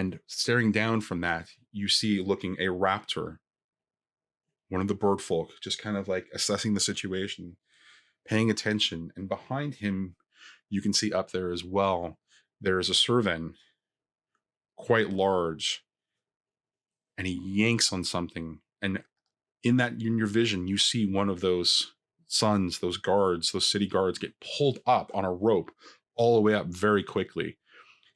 And staring down from that, you see looking a raptor, one of the bird folk, just kind of like assessing the situation, paying attention. And behind him, you can see up there as well, there is a servan, quite large, and he yanks on something. And in your vision, you see one of those sons, those guards, those city guards get pulled up on a rope all the way up very quickly.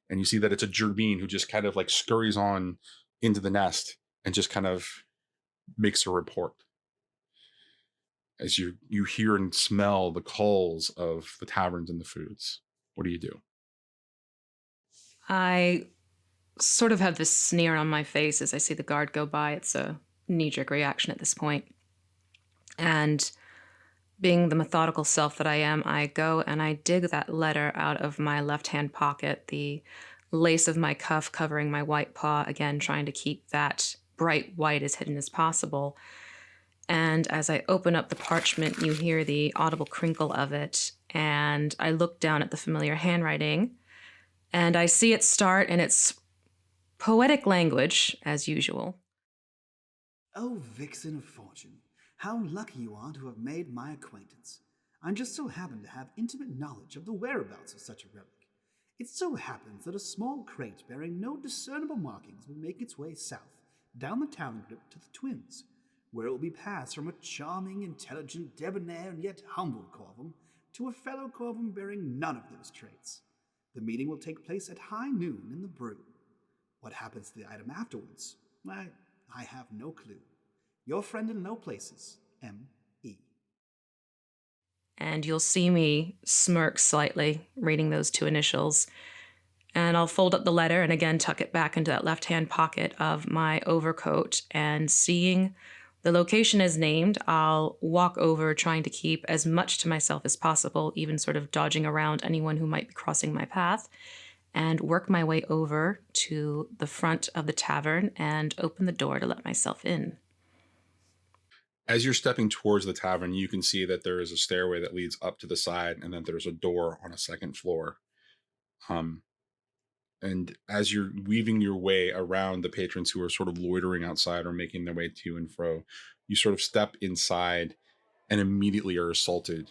And you see that it's a Gerbine who just kind of like scurries on into the nest and just kind of makes a report. As you hear and smell the calls of the taverns and the foods. What do you do? I sort of have this sneer on my face as I see the guard go by. It's a knee-jerk reaction at this point. And being the methodical self that I am, I go and I dig that letter out of my left-hand pocket, the lace of my cuff covering my white paw, again, trying to keep that bright white as hidden as possible. And as I open up the parchment, you hear the audible crinkle of it, and I look down at the familiar handwriting, and I see it start in its poetic language, as usual. Oh, vixen of fortune, how lucky you are to have made my acquaintance. I just so happen to have intimate knowledge of the whereabouts of such a relic. It so happens that a small crate bearing no discernible markings will make its way south, down the Talon Grip to the Twins, where it will be passed from a charming, intelligent, debonair, and yet humble Corvum to a fellow Corvum bearing none of those traits. The meeting will take place at high noon in the brew. What happens to the item afterwards? I have no clue. Your friend in low places, M.E. And you'll see me smirk slightly, reading those two initials. And I'll fold up the letter and again tuck it back into that left-hand pocket of my overcoat, and seeing the location is named, I'll walk over trying to keep as much to myself as possible, even sort of dodging around anyone who might be crossing my path, and work my way over to the front of the tavern and open the door to let myself in. As you're stepping towards the tavern, you can see that there is a stairway that leads up to the side, and then there's a door on a second floor. And as you're weaving your way around the patrons who are sort of loitering outside or making their way to and fro, you sort of step inside and immediately are assaulted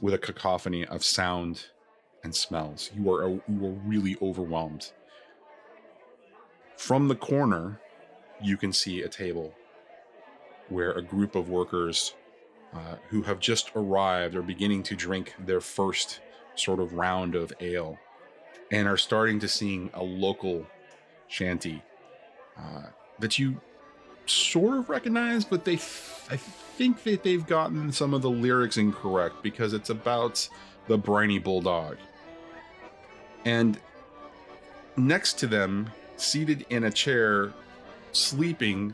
with a cacophony of sound and smells. You are really overwhelmed. From the corner, you can see a table where a group of workers who have just arrived are beginning to drink their first sort of round of ale, and are starting to sing a local shanty that you sort of recognize, but I think that they've gotten some of the lyrics incorrect, because it's about the briny bulldog. And next to them, seated in a chair, sleeping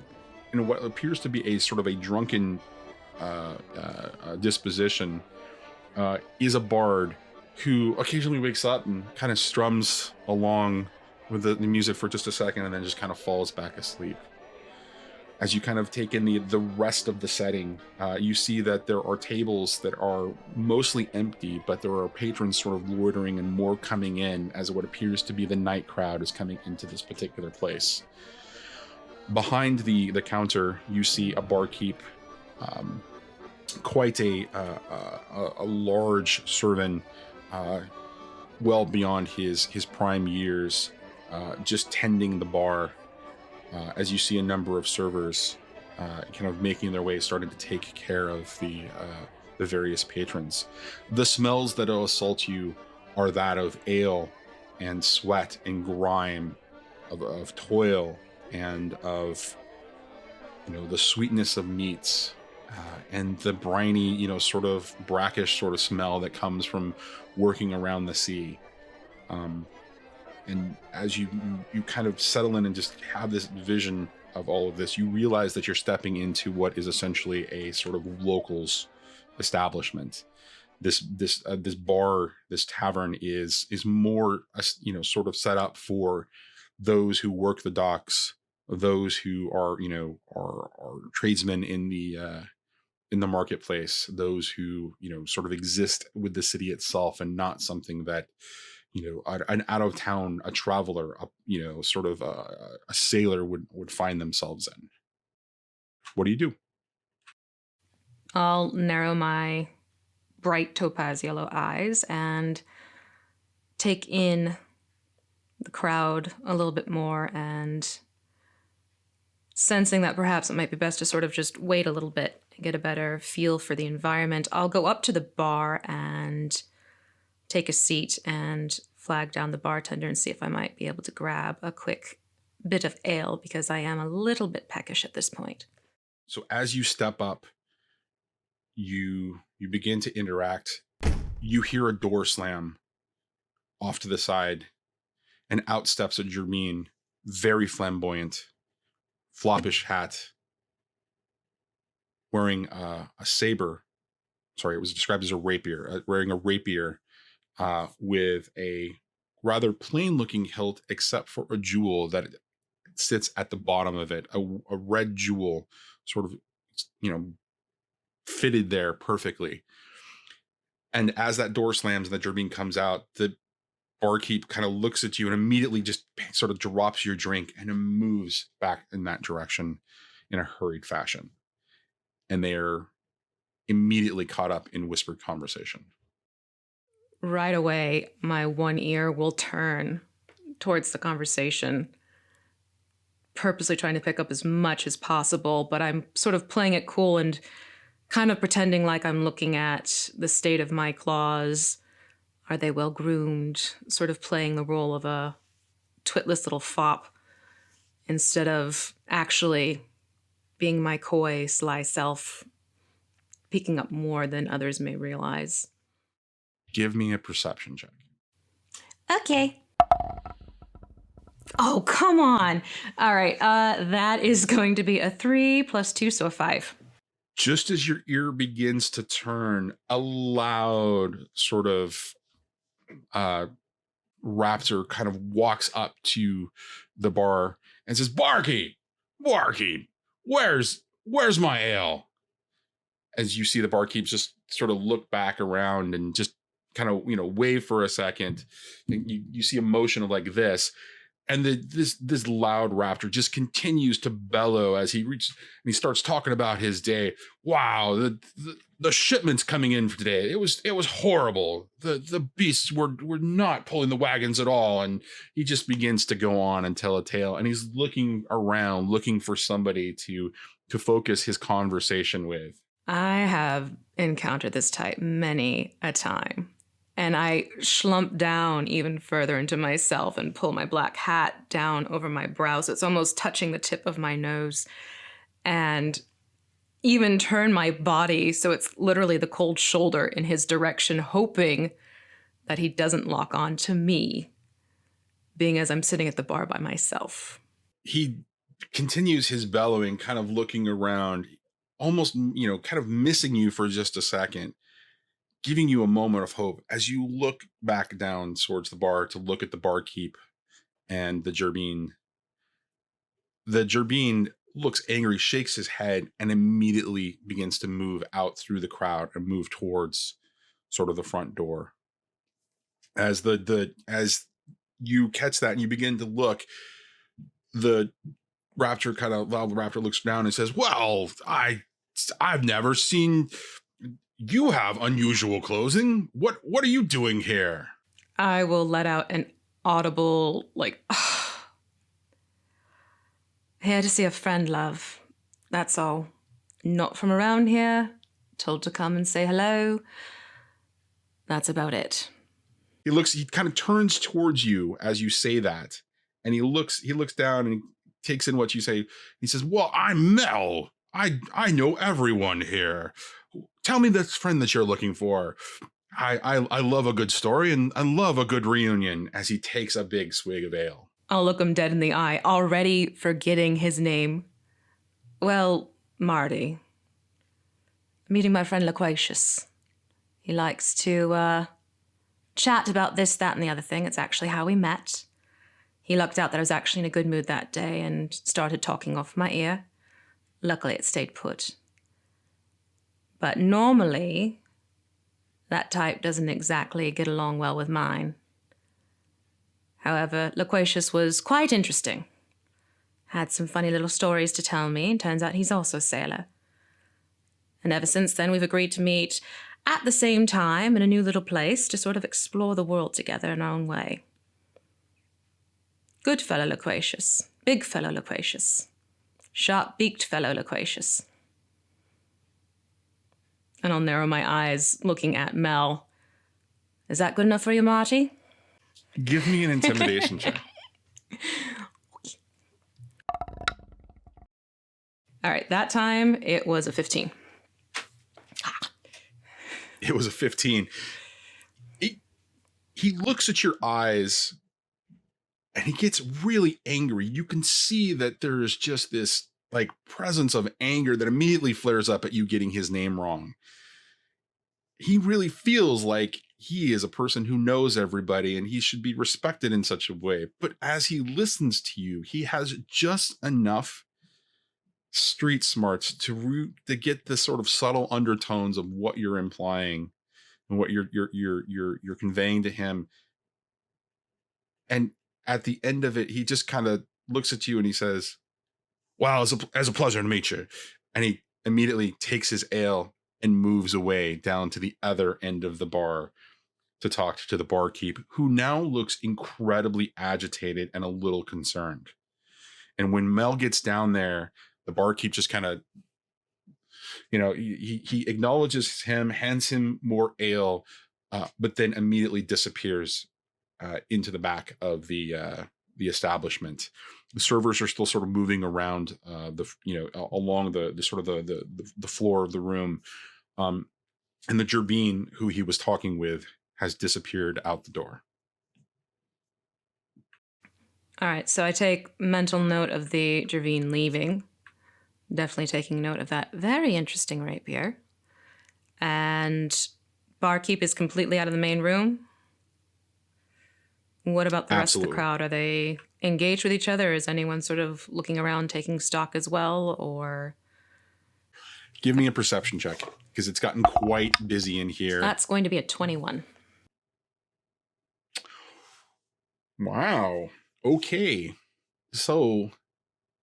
in what appears to be a sort of a drunken disposition, is a bard who occasionally wakes up and kind of strums along with the music for just a second and then just kind of falls back asleep. As you kind of take in the rest of the setting, you see that there are tables that are mostly empty, but there are patrons sort of loitering and more coming in as what appears to be the night crowd is coming into this particular place. Behind the counter, you see a barkeep, quite a large servant, well beyond his prime years, just tending the bar, as you see a number of servers kind of making their way, starting to take care of the various patrons. The smells that will assault you are that of ale and sweat and grime, of toil, and of the sweetness of meats, and the briny, sort of brackish sort of smell that comes from working around the sea. And as you kind of settle in and just have this vision of all of this, you realize that you're stepping into what is essentially a sort of locals establishment. This bar, this tavern is more, sort of set up for those who work the docks, those who are tradesmen in the marketplace, those who sort of exist with the city itself, and not something that an out of town, a traveler, sort of a sailor would find themselves in. What do you do? I'll narrow my bright topaz yellow eyes and take in the crowd a little bit more, and sensing that perhaps it might be best to sort of just wait a little bit and get a better feel for the environment, I'll go up to the bar and take a seat and flag down the bartender and see if I might be able to grab a quick bit of ale, because I am a little bit peckish at this point. So as you step up, you begin to interact. You hear a door slam off to the side, and out steps a Germain, very flamboyant, floppish hat, wearing a saber. Sorry, it was described as a rapier. Wearing a rapier with a rather plain-looking hilt, except for a jewel that sits at the bottom of it, a red jewel, sort of, fitted there perfectly. And as that door slams and the Germain comes out, the barkeep kind of looks at you and immediately just sort of drops your drink and moves back in that direction in a hurried fashion. And they are immediately caught up in whispered conversation. Right away, my one ear will turn towards the conversation, purposely trying to pick up as much as possible, but I'm sort of playing it cool and kind of pretending like I'm looking at the state of my claws. Are they well groomed? Sort of playing the role of a twitless little fop instead of actually being my coy, sly self, picking up more than others may realize. Give me a perception check. Okay. Oh, come on. All right. That is going to be a 3 + 2, so a 5. Just as your ear begins to turn, a loud sort of raptor kind of walks up to the bar and says, Barkeep, where's my ale? As you see the barkeep just sort of look back around and just kind of, wave for a second. And you see a motion of like this. And this loud raptor just continues to bellow as he reaches and he starts talking about his day. Wow, the shipments coming in for today. It was horrible. The beasts were not pulling the wagons at all. And he just begins to go on and tell a tale. And he's looking around, looking for somebody to focus his conversation with. I have encountered this type many a time. And I slump down even further into myself and pull my black hat down over my brow so it's almost touching the tip of my nose, and even turn my body so it's literally the cold shoulder in his direction, hoping that he doesn't lock on to me, being as I'm sitting at the bar by myself. He continues his bellowing, kind of looking around, almost, kind of missing you for just a second, giving you a moment of hope as you look back down towards the bar to look at the barkeep and the Germain. The Germain looks angry, shakes his head, and immediately begins to move out through the crowd and move towards sort of the front door. As as you catch that and you begin to look, the raptor looks down and says, "Well, I've never seen you have unusual clothing. What are you doing here?" I will let out an audible, here to see a friend, love. That's all. Not from around here. Told to come and say hello. That's about it. He kind of turns towards you as you say that. And he looks down and he takes in what you say. He says, "Well, I'm Mel. I know everyone here. Tell me this friend that you're looking for. I love a good story and I love a good reunion," as he takes a big swig of ale. I'll look him dead in the eye, already forgetting his name. Well, Marty. Meeting my friend Loquacious. He likes to chat about this, that, and the other thing. It's actually how we met. He lucked out that I was actually in a good mood that day and started talking off my ear. Luckily, it stayed put. But normally, that type doesn't exactly get along well with mine. However, Loquacious was quite interesting. Had some funny little stories to tell me, and turns out he's also a sailor. And ever since then, we've agreed to meet at the same time in a new little place to sort of explore the world together in our own way. Good fellow Loquacious. Big fellow Loquacious. Sharp-beaked fellow Loquacious. And I'll narrow my eyes looking at Mel. Is that good enough for you, Marty? Give me an intimidation check. All right, that time it was a 15. It was a 15. He looks at your eyes and he gets really angry. You can see that there's just this like presence of anger that immediately flares up at you getting his name wrong. He really feels like he is a person who knows everybody and he should be respected in such a way. But as he listens to you, he has just enough street smarts to get the sort of subtle undertones of what you're implying and what you're conveying to him. And at the end of it, he just kind of looks at you and he says, "Wow, it's a pleasure to meet you." And he immediately takes his ale and moves away down to the other end of the bar to talk to the barkeep, who now looks incredibly agitated and a little concerned. And when Mel gets down there, the barkeep just kind of, he acknowledges him, hands him more ale, but then immediately disappears into the back of the establishment. The servers are still sort of moving around along the sort of the floor of the room, and the Gerbine who he was talking with has disappeared out the door. All right, so I take mental note of the Gerbine leaving. Definitely taking note of that very interesting rapier. And barkeep is completely out of the main room. What about the rest of the crowd? Are they engaged with each other? Is anyone sort of looking around, taking stock as well, or? Give me a perception check, because it's gotten quite busy in here. That's going to be a 21. Wow. Okay. So,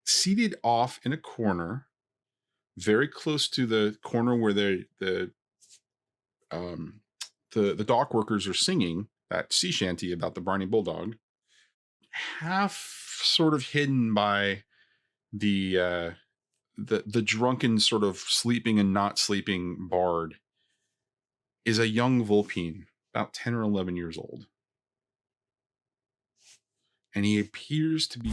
seated off in a corner, very close to the corner where the dock workers are singing that sea shanty about the Barney Bulldog, half sort of hidden by the drunken sort of sleeping and not sleeping bard, is a young Vulpine, about 10 or 11 years old. And he appears to be...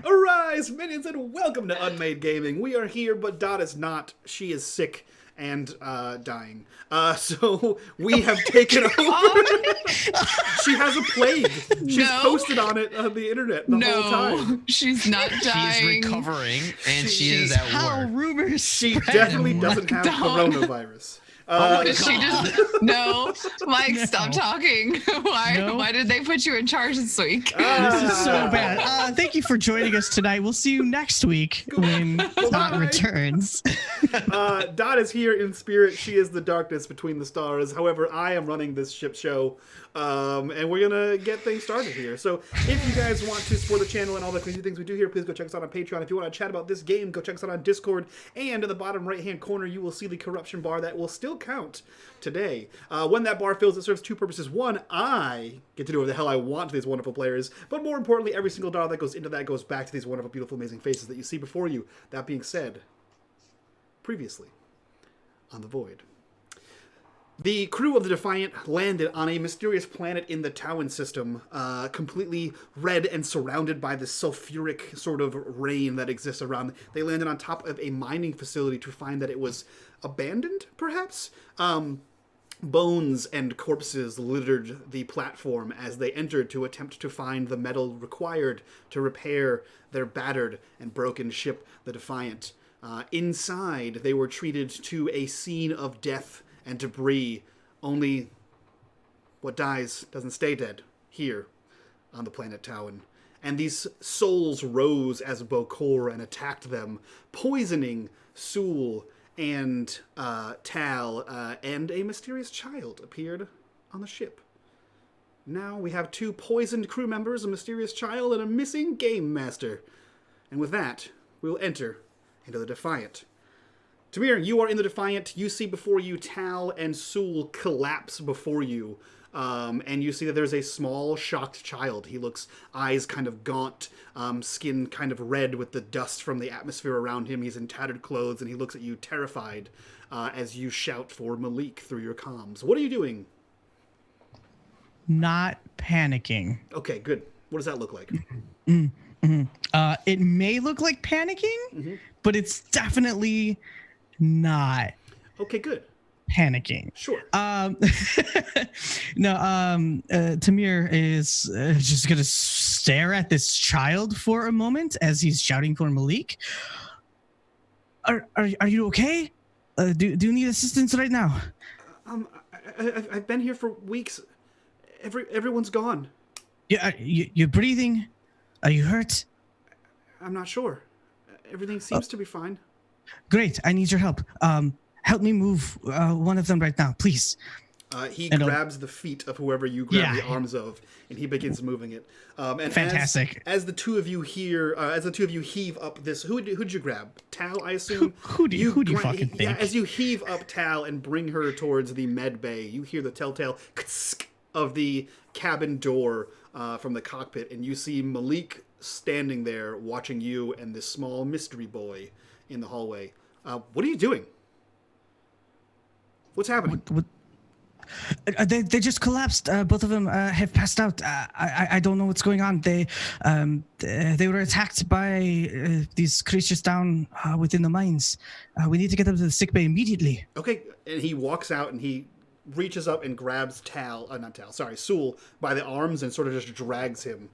Arise, minions, and welcome to unMadeGaming. We are here, but Dot is not. She is sick and dying. So we have taken over. She has a plague. She's posted on it on the internet the whole time. She's not dying. She's recovering, and she is at work. Rumors She spread definitely doesn't have coronavirus. Did she just no, Mike? No. Stop talking. Why? No. Why did they put you in charge this week? This is so bad. Thank you for joining us tonight. We'll see you next week when Dot returns. Dot is here in spirit. She is the darkness between the stars. However, I am running this ship show, and we're gonna get things started here. So, if you guys want to support the channel and all the crazy things we do here, please go check us out on Patreon. If you want to chat about this game, go check us out on Discord. And in the bottom right-hand corner, you will see the corruption bar that will still count today. When that bar fills, it serves two purposes. One, I get to do whatever the hell I want to these wonderful players, but more importantly, every single dollar that goes into that goes back to these wonderful, beautiful, amazing faces that you see before you. That being said, previously on The Void. The crew of the Defiant landed on a mysterious planet in the Taoan system, completely red and surrounded by this sulfuric sort of rain that exists around. They landed on top of a mining facility to find that it was abandoned, perhaps? Bones and corpses littered the platform as they entered to attempt to find the metal required to repair their battered and broken ship, the Defiant. Inside, they were treated to a scene of death and debris. Only what dies doesn't stay dead here on the planet Taoan. And these souls rose as Bokor and attacked them, poisoning Sul and Tal, and a mysterious child appeared on the ship. Now we have two poisoned crew members, a mysterious child, and a missing game master. And with that, we will enter into the Defiant. Tamir, you are in the Defiant. You see before you Tal and Sul collapse before you. And you see that there's a small, shocked child. He looks, eyes kind of gaunt, skin kind of red with the dust from the atmosphere around him. He's in tattered clothes, and he looks at you terrified as you shout for Malik through your comms. What are you doing? Not panicking. Okay, good. What does that look like? It may look like panicking, but it's definitely not Okay, good. panicking. Sure. Tamir is just gonna stare at this child for a moment as he's shouting for Malik. Are you okay? Do you need assistance right now? I've been here for weeks. Everyone's gone. Yeah, you're breathing. Are you hurt? I'm not sure. Everything seems to be fine. Great. I need your help. Help me move one of them right now, please. He And, grabs the feet of whoever you grab yeah. the arms of, and he begins moving it. And Fantastic. As the two of you heave up this, who'd you grab? Tal, I assume. Who do you fucking think? Yeah, as you heave up Tal and bring her towards the med bay, you hear the telltale of the cabin door from the cockpit, and you see Malik standing there watching you and this small mystery boy in the hallway. What are you doing? What's happening? What? They just collapsed. Both of them have passed out. I don't know what's going on. They were attacked by these creatures down within the mines. We need to get them to the sick bay immediately. Okay, and he walks out and he reaches up and grabs Sul by the arms and sort of just drags him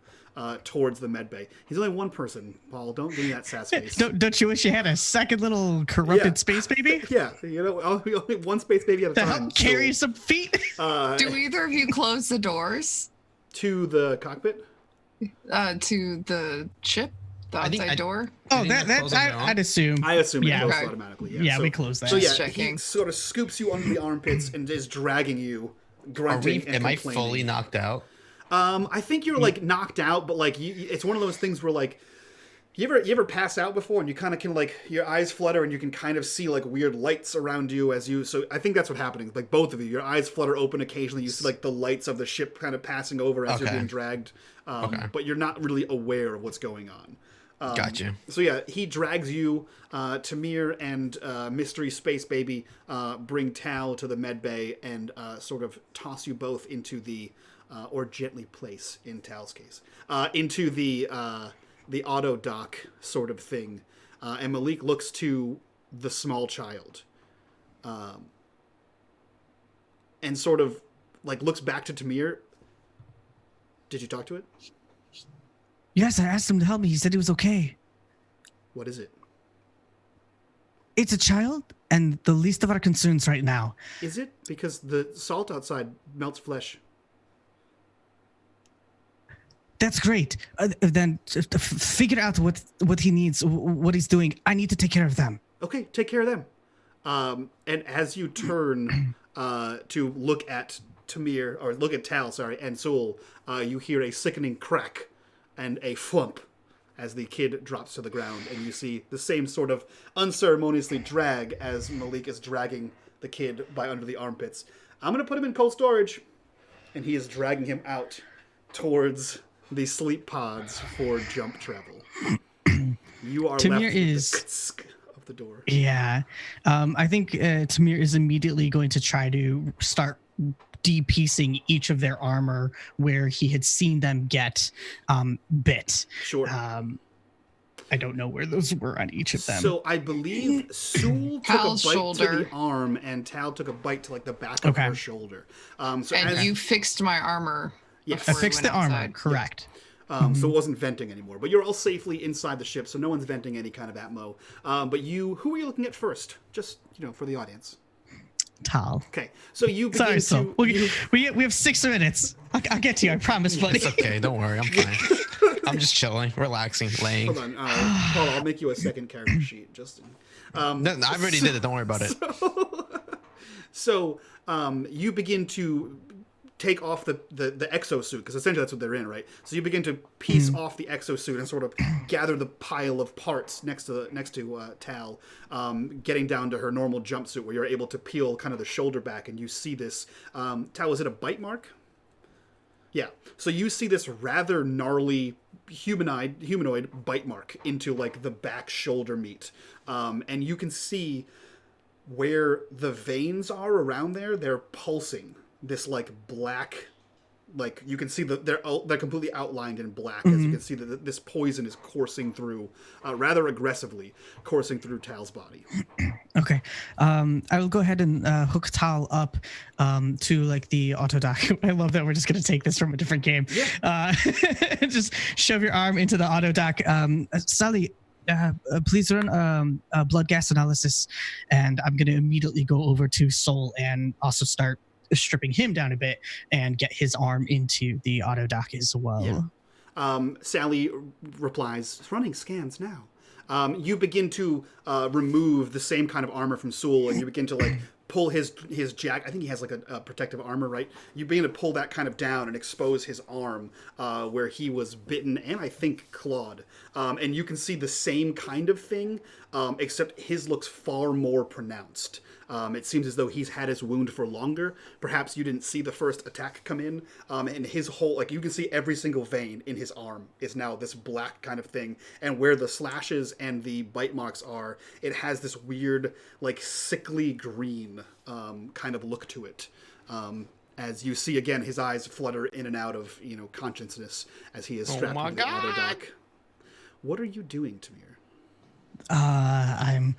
towards the med bay. He's only one person, Paul. Don't give me that sass face. Don't you wish you had a second little corrupted Yeah. space baby? Yeah, only one space baby at a To time. help carry some feet? Do either of you close the doors To the cockpit? to the ship, the outside door? Oh, Didn't you close on your own? I'd assume. I assume it Yeah. goes Okay. automatically. Yeah, we close that. So yeah, Just he checking. sort of scoops you under the armpits and is dragging you, Are grunting we, and am I complaining. fully knocked out? I think you're like knocked out, but like it's one of those things where like you ever pass out before and you kind of can like your eyes flutter and you can kind of see like weird lights around you as you. So I think that's what's happening. Like both of you, your eyes flutter open occasionally. You see like the lights of the ship kind of passing over as you're Okay. being dragged, Okay. but you're not really aware of what's going on. Gotcha. So yeah, he drags you, Tamir and Mystery Space Baby bring Tal to the med bay and sort of toss you both into the, or gently place in Tal's case, into the auto dock sort of thing. And Malik looks to the small child and sort of like looks back to Tamir. Did you talk to it? Yes, I asked him to help me. He said it was okay. What is it? It's a child, and the least of our concerns right now. Is it? Because the salt outside melts flesh. That's great. Then figure out what he needs, what he's doing. I need to take care of them. Okay, take care of them. And as you turn to look at Tamir, or look at Tal, sorry, and Sul, you hear a sickening crack and a flump as the kid drops to the ground, and you see the same sort of unceremoniously drag as Malik is dragging the kid by under the armpits. I'm going to put him in cold storage, and he is dragging him out towards the sleep pods for jump travel. You are Tamir left is... with the ksk of the door. Yeah. I think Tamir is immediately going to try to start de-piecing each of their armor where he had seen them get bit. Sure. I don't know where those were on each of them. So I believe Sul took Tal's a bite shoulder. to the arm, and Tal took a bite to like the back of her shoulder. So And as, you fixed my armor. Yes. I before we fixed went the armor, outside. correct. So it wasn't venting anymore. But you're all safely inside the ship, so no one's venting any kind of atmo. But who are you looking at first? Just for the audience. Tal. Okay, so you begin Sorry, to. so we have 6 minutes. I'll get to you, I promise, buddy. It's okay. Don't worry. I'm fine. I'm just chilling, relaxing, laying. Hold on, Paul. I'll make you a second character sheet, Justin. No, I already did it. Don't worry about it. So you begin to take off the exosuit, because essentially that's what they're in, right? So you begin to piece off the exosuit and sort of gather the pile of parts next to Tal, getting down to her normal jumpsuit, where you're able to peel kind of the shoulder back, and you see this. Tal, is it a bite mark? Yeah. So you see this rather gnarly humanoid bite mark into like the back shoulder meat, and you can see where the veins are around there. They're pulsing this like black, like you can see that they're completely outlined in black, as you can see that this poison is coursing through, rather aggressively coursing through Tal's body. Okay. I will go ahead and hook Tal up to like the auto dock. I love that we're just going to take this from a different game. Yeah. Just shove your arm into the auto dock. Sally, please run a blood gas analysis, and I'm going to immediately go over to Sol and also start stripping him down a bit and get his arm into the auto dock as well. Yeah. Sally replies, running scans now. You begin to remove the same kind of armor from Sul, and you begin to like pull his jacket. I think he has like a protective armor, right? You begin to pull that kind of down and expose his arm where he was bitten and I think clawed. And you can see the same kind of thing, except his looks far more pronounced. It seems as though he's had his wound for longer. Perhaps you didn't see the first attack come in, and his whole, like, you can see every single vein in his arm is now this black kind of thing, and where the slashes and the bite marks are, it has this weird, like, sickly green kind of look to it. As you see, again, his eyes flutter in and out of, consciousness as he is strapped into the auto dock. What are you doing, Tamir? I'm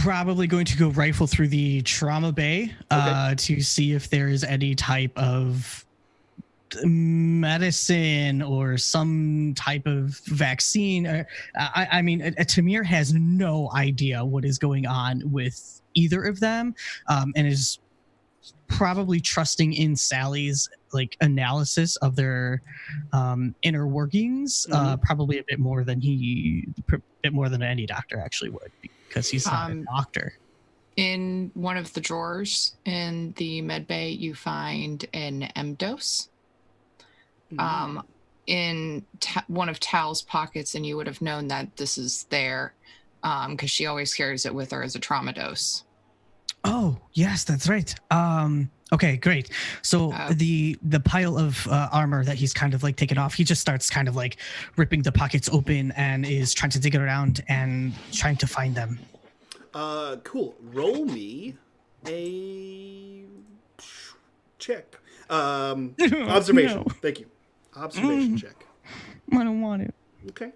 probably going to go rifle through the trauma bay to see if there is any type of medicine or some type of vaccine. I mean, Tamir has no idea what is going on with either of them, and is probably trusting in Sally's like analysis of their inner workings, probably a bit more than any doctor actually would, because he's not a doctor. In one of the drawers in the med bay, you find an M dose. In one of Tal's pockets, and you would have known that this is there because she always carries it with her as a trauma dose. Oh, yes, that's right. Okay, great. So the pile of armor that he's kind of like taken off, he just starts kind of like ripping the pockets open and is trying to dig it around and trying to find them. Cool. Roll me a check. Observation. No. Thank you. Observation check. I don't want it. Okay.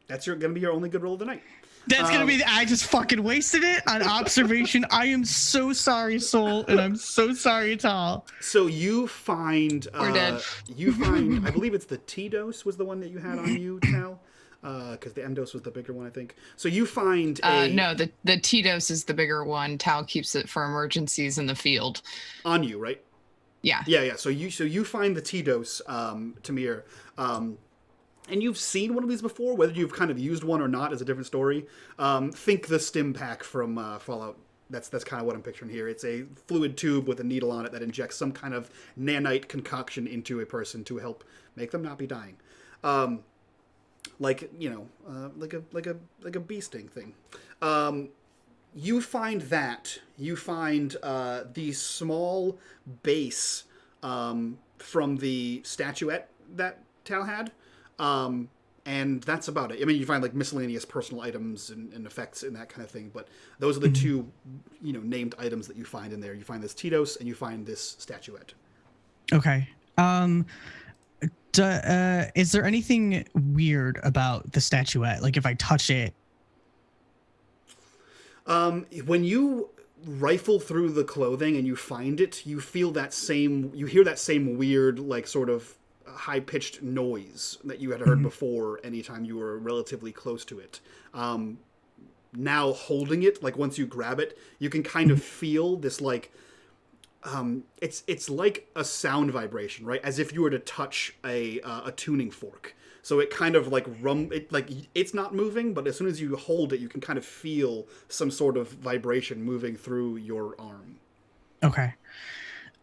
That's going to be your only good roll of the night. That's gonna be. I just fucking wasted it on observation. I am so sorry, Soul, and I'm so sorry, Tal. So you find. We're dead. You find. I believe it's the T dose was the one that you had on you, Tal. Because the M dose was the bigger one, I think. So you find no, the T dose is the bigger one. Tal keeps it for emergencies in the field. On you, right? Yeah. Yeah. So you find the T dose, Tamir. And you've seen one of these before. Whether you've kind of used one or not is a different story. Think the stim pack from Fallout. That's kind of what I'm picturing here. It's a fluid tube with a needle on it that injects some kind of nanite concoction into a person to help make them not be dying. Like a bee sting thing. You find that. You find the small base from the statuette that Tal had. And that's about it. I mean, you find like miscellaneous personal items and effects and that kind of thing, but those are the two, named items that you find in there. You find this Titos and you find this statuette. Okay. Is there anything weird about the statuette? Like if I touch it? When you rifle through the clothing and you find it, you hear that same weird, like sort of high-pitched noise that you had heard before anytime you were relatively close to it. Now holding it, like once you grab it, you can kind of feel this like, it's like a sound vibration, right? As if you were to touch a tuning fork. So it kind of like it's not moving, but as soon as you hold it, you can kind of feel some sort of vibration moving through your arm. Okay.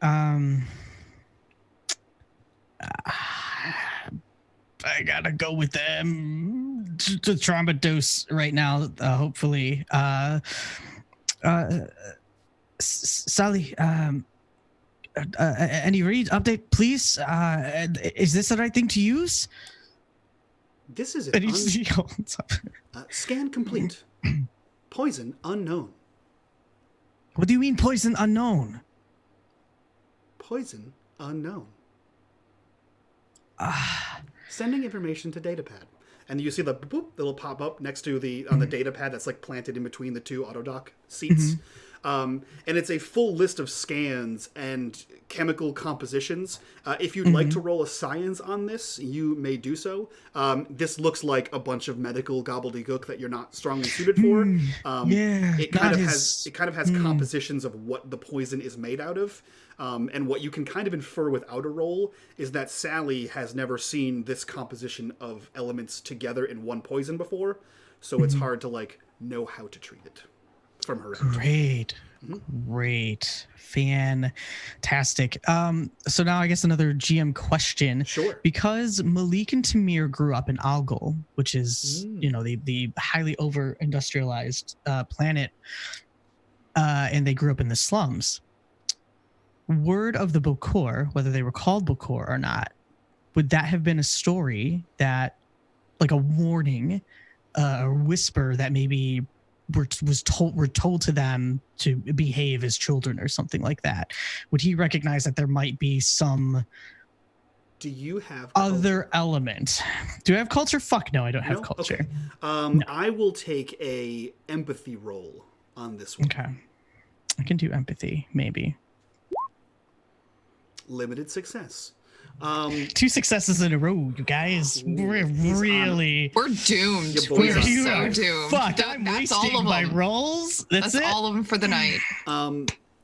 I gotta go with the trauma dose right now. Hopefully, Sally. Any read update, please? Is this the right thing to use? This is scan complete. Poison unknown. What do you mean poison unknown? Poison unknown. Sending information to datapad. And you see the boop that'll pop up next to on the datapad that's like planted in between the two autodock seats. And it's a full list of scans and chemical compositions. If you'd like to roll a science on this, you may do so. This looks like a bunch of medical gobbledygook that you're not strongly suited for. It kind of has compositions of what the poison is made out of. And what you can kind of infer without a roll is that Sally has never seen this composition of elements together in one poison before. So it's hard to like know how to treat it from her end. Great. Fantastic. So now I guess another GM question. Sure. Because Malik and Tamir grew up in Algol, which is, the highly over-industrialized planet, and they grew up in the slums. Word of the Bokor, whether they were called Bokor or not, would that have been a story that, like a warning, a whisper that maybe were told to them to behave as children or something like that? Would he recognize that there might be some Do you have other element? Do I have culture? Fuck no, I don't have culture. Okay. No. I will take a empathy roll on this one. Okay. I can do empathy, maybe. Limited success. 2 successes in a row, you guys. We're doomed. We're so doomed. Fuck, That's I'm all wasting of my them. rolls. That's it? all of them for the night.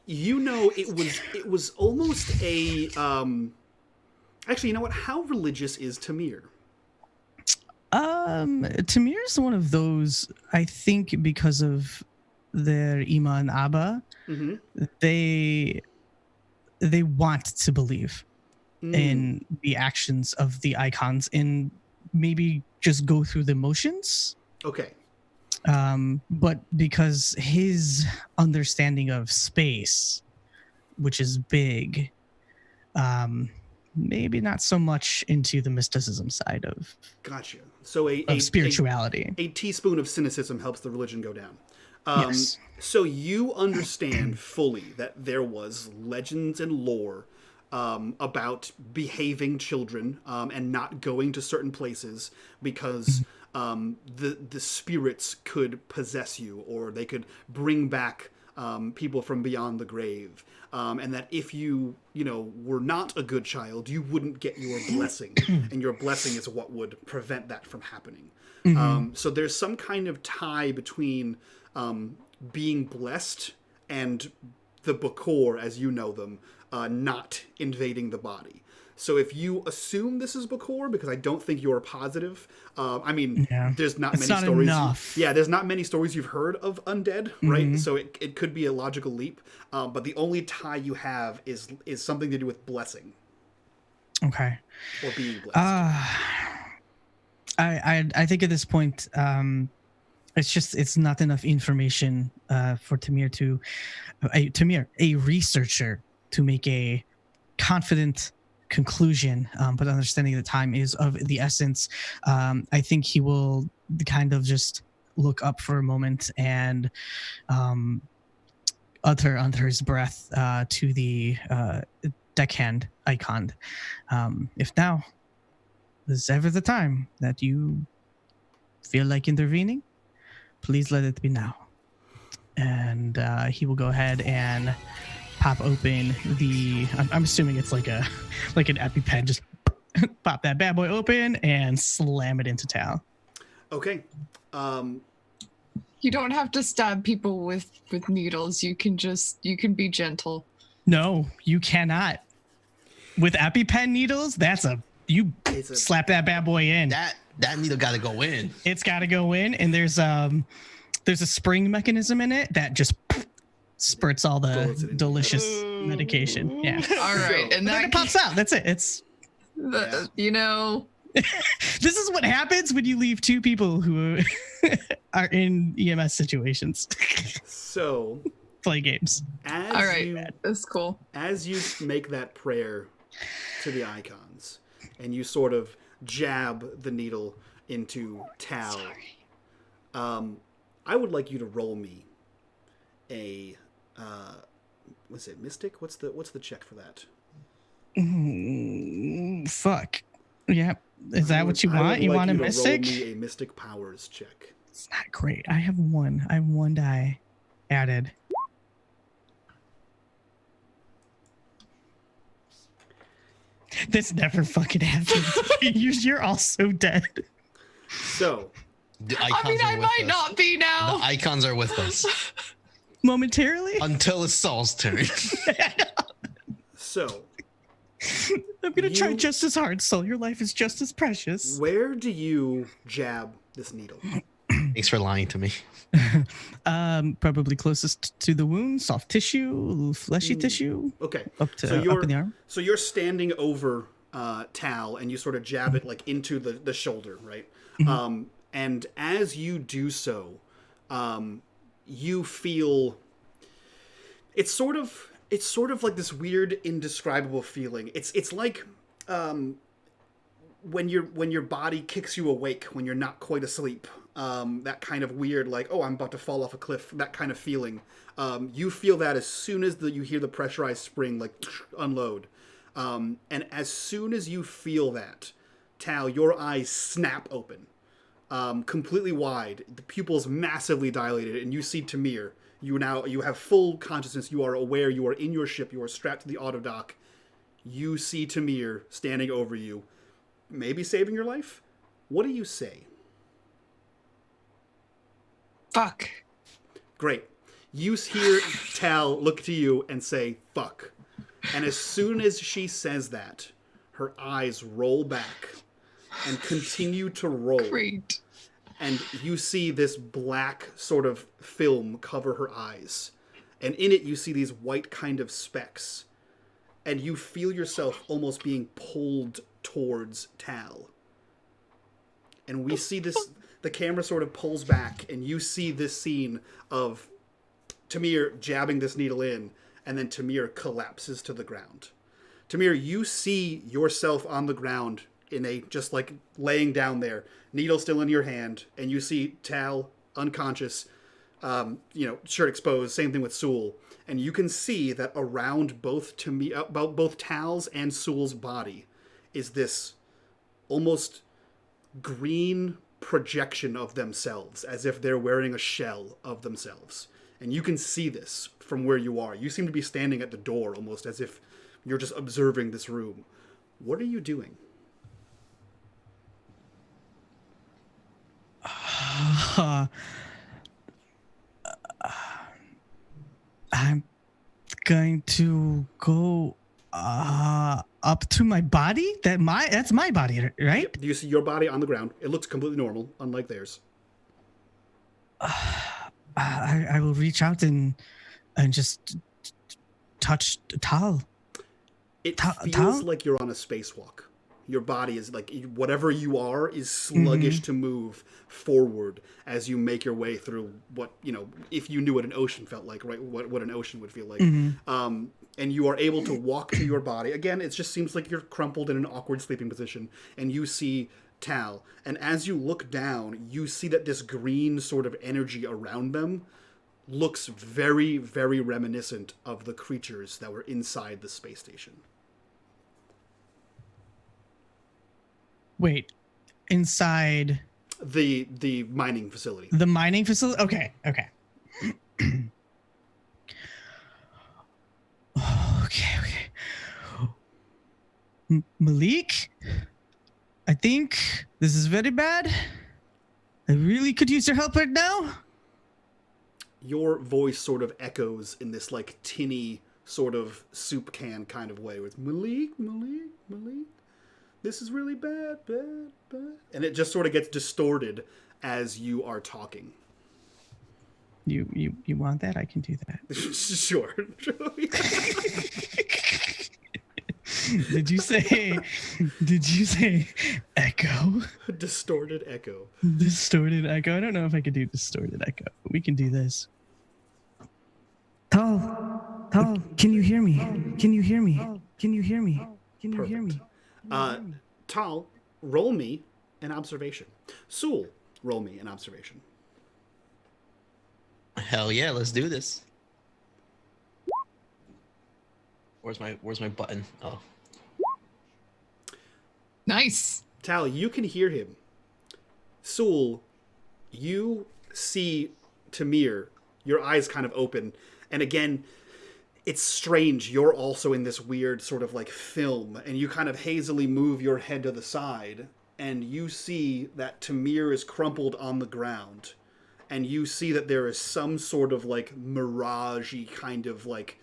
It was almost a actually, you know what? How religious is Tamir? Tamir's one of those, I think, because of their Ima and Abba, they want to believe in the actions of the icons and maybe just go through the motions. Okay. But because his understanding of space, which is big, maybe not so much into the mysticism side of Gotcha. So of spirituality. A teaspoon of cynicism helps the religion go down. Yes. So you understand fully that there was legends and lore about behaving children and not going to certain places because the spirits could possess you, or they could bring back people from beyond the grave, and that if you were not a good child, you wouldn't get your blessing, and your blessing is what would prevent that from happening. So there's some kind of tie between being blessed and the Bakor, as you know them, not invading the body. So if you assume this is Bakor, because I don't think you're positive, there's not many stories. There's not many stories you've heard of undead, right? So it could be a logical leap, but the only tie you have is something to do with blessing. Okay. Or being blessed. I think at this point, it's not enough information for Tamir a researcher, to make a confident conclusion, but understanding the time is of the essence. I think he will kind of just look up for a moment and utter under his breath to the deckhand icon. If now is ever the time that you feel like intervening, please let it be now. And he will go ahead and pop open I'm assuming it's like an EpiPen, just pop that bad boy open and slam it into Tal. Okay. You don't have to stab people with needles. You can be gentle. No, you cannot. With EpiPen needles, slap that bad boy in. That needle got to go in. It's got to go in, and there's a spring mechanism in it that just spurts all the delicious medication. Yeah. All right, and then it pops out. That's it. It's this is what happens when you leave two people who are in EMS situations. So play games. All right, that's cool. As you make that prayer to the icons, and you sort of jab the needle into Tal, I would like you to roll me a what's it, mystic? What's the check for that? Fuck. Yeah. Is that what you want? You want a mystic? Roll me a mystic powers check. It's not great. I have one die added. This never fucking happens. You're all so dead. So I might not be now. The icons are with us. Momentarily? Until it's Saul's turn. So I'm gonna try just as hard, Saul. Your life is just as precious. Where do you jab this needle? Thanks for lying to me. Probably closest to the wound, soft tissue, fleshy tissue. Okay. Up in the arm. So you're standing over Tal, and you sort of jab it like into the shoulder, right? Mm-hmm. And as you do so, you feel it's sort of like this weird, indescribable feeling. It's like when your body kicks you awake when you're not quite asleep. That kind of weird, like, oh, I'm about to fall off a cliff, that kind of feeling. You feel that as soon as you hear the pressurized spring, like, unload. And as soon as you feel that, Tal, your eyes snap open, completely wide, the pupils massively dilated, and you see Tamir. You have full consciousness, you are aware, you are in your ship, you are strapped to the autodock. You see Tamir standing over you, maybe saving your life? What do you say? Fuck. Great. You hear Tal look to you and say, fuck. And as soon as she says that, her eyes roll back and continue to roll. Great. And you see this black sort of film cover her eyes. And in it, you see these white kind of specks. And you feel yourself almost being pulled towards Tal. And we see this... The camera sort of pulls back, and you see this scene of Tamir jabbing this needle in, and then Tamir collapses to the ground. Tamir, you see yourself on the ground just like laying down there, needle still in your hand, and you see Tal unconscious, shirt exposed, same thing with Sewell. And you can see that around both Tal's and Sewell's body is this almost green projection of themselves, as if they're wearing a shell of themselves. And you can see this from where you are. You seem to be standing at the door, almost as if you're just observing this room. What are you doing? I'm going to go up to my body. That's my body, right? Yep. Do you see your body on the ground? It looks completely normal, unlike theirs. I will reach out and just touch Tal. It feels like you're on a spacewalk. Your body is like, whatever you are is sluggish to move forward as you make your way through what, if you knew what an ocean felt like, right? What an ocean would feel like. And you are able to walk to your body. Again, it just seems like you're crumpled in an awkward sleeping position. And you see Tal. And as you look down, you see that this green sort of energy around them looks very, very reminiscent of the creatures that were inside the space station. Wait, inside the mining facility. The mining facility? Okay. Okay. Malik, I think this is very bad. I really could use your help right now. Your voice sort of echoes in this like tinny sort of soup can kind of way with Malik. This is really bad. And it just sort of gets distorted as you are talking. You want that? I can do that. Sure. Did you say echo? Distorted echo. Distorted echo. I don't know if I could do distorted echo, but we can do this. Tal, can you hear me? Can you hear me? Tal, roll me an observation. Sul, roll me an observation. Hell yeah, let's do this. Where's my button? Oh. Nice. Tal, you can hear him. Sul, you see Tamir, your eyes kind of open, and again, it's strange. You're also in this weird sort of like film, and you kind of hazily move your head to the side, and you see that Tamir is crumpled on the ground, and you see that there is some sort of like mirage-y kind of like,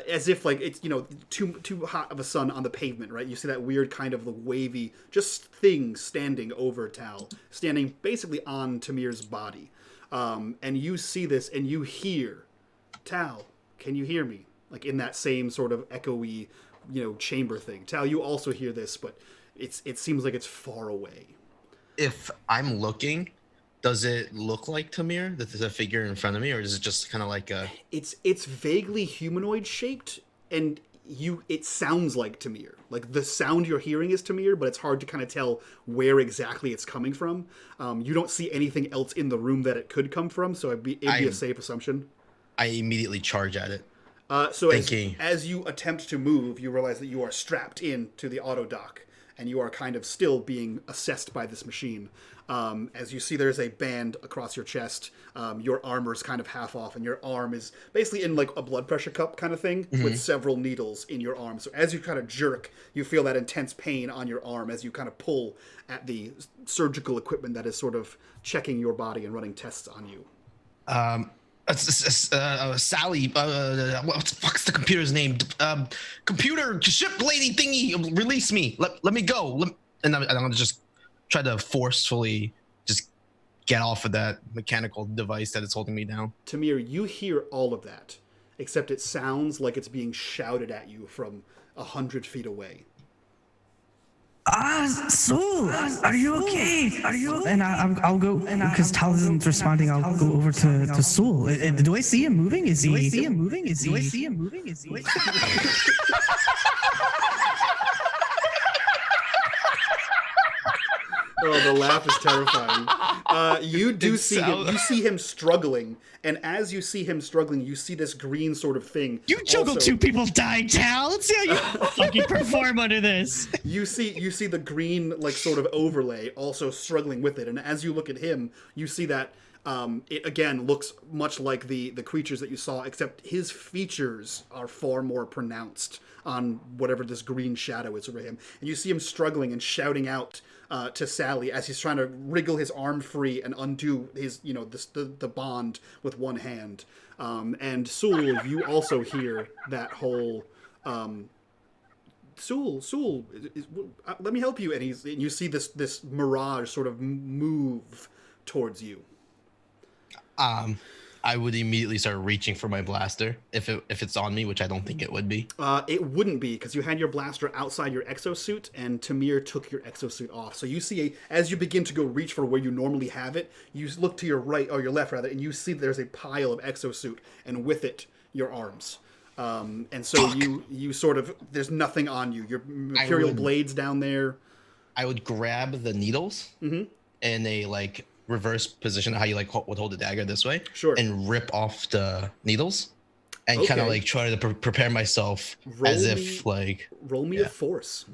as if like it's, too hot of a sun on the pavement, right? You see that weird kind of wavy, just thing standing over Tal, standing basically on Tamir's body. And you see this, and you hear, Tal, can you hear me? Like in that same sort of echoey, chamber thing. Tal, you also hear this, but it seems like it's far away. If I'm looking, does it look like Tamir, that there's a figure in front of me, or is it just kind of like a... It's vaguely humanoid shaped, and it sounds like Tamir. Like the sound you're hearing is Tamir, but it's hard to kind of tell where exactly it's coming from. You don't see anything else in the room that it could come from, so it'd be a safe assumption. I immediately charge at it. So as you attempt to move, you realize that you are strapped in to the auto dock, and you are kind of still being assessed by this machine. As you see, there's a band across your chest. Your armor's kind of half off, and your arm is basically in like a blood pressure cup kind of thing with several needles in your arm. So as you kind of jerk, you feel that intense pain on your arm as you kind of pull at the surgical equipment that is sort of checking your body and running tests on you. Sally, what the fuck's the computer's name? Computer ship lady thingy, release me. Let me go. And I'm gonna just try to forcefully just get off of that mechanical device that is holding me down. Tamir, you hear all of that, except it sounds like it's being shouted at you from 100 feet away. Sul, are you okay? And I'll go, because Tal isn't responding, I'll go over to Sul. Do I see him moving? Is he? Oh, the laugh is terrifying. You see him struggling, and as you see him struggling, you see this green sort of thing. You juggled two people dying, Tal. Let's see how you fucking perform under this. You see the green like sort of overlay also struggling with it, and as you look at him, you see that it again looks much like the creatures that you saw, except his features are far more pronounced on whatever this green shadow is over him. And you see him struggling and shouting out to Sally as he's trying to wriggle his arm free and undo his, the bond with one hand. And Sul, you also hear that whole Sul, let me help you. And you see this mirage sort of move towards you. I would immediately start reaching for my blaster if it's on me, which I don't think it would be. It wouldn't be, because you had your blaster outside your exosuit, and Tamir took your exosuit off. So you see, as you begin to go reach for where you normally have it, you look to your right, or your left rather, and you see there's a pile of exosuit, and with it, your arms. And so you sort of, there's nothing on you. Your Imperial blades down there. I would grab the needles in a reverse position, how you would hold the dagger this way, sure, and rip off the needles, and kind of try to prepare myself roll me a force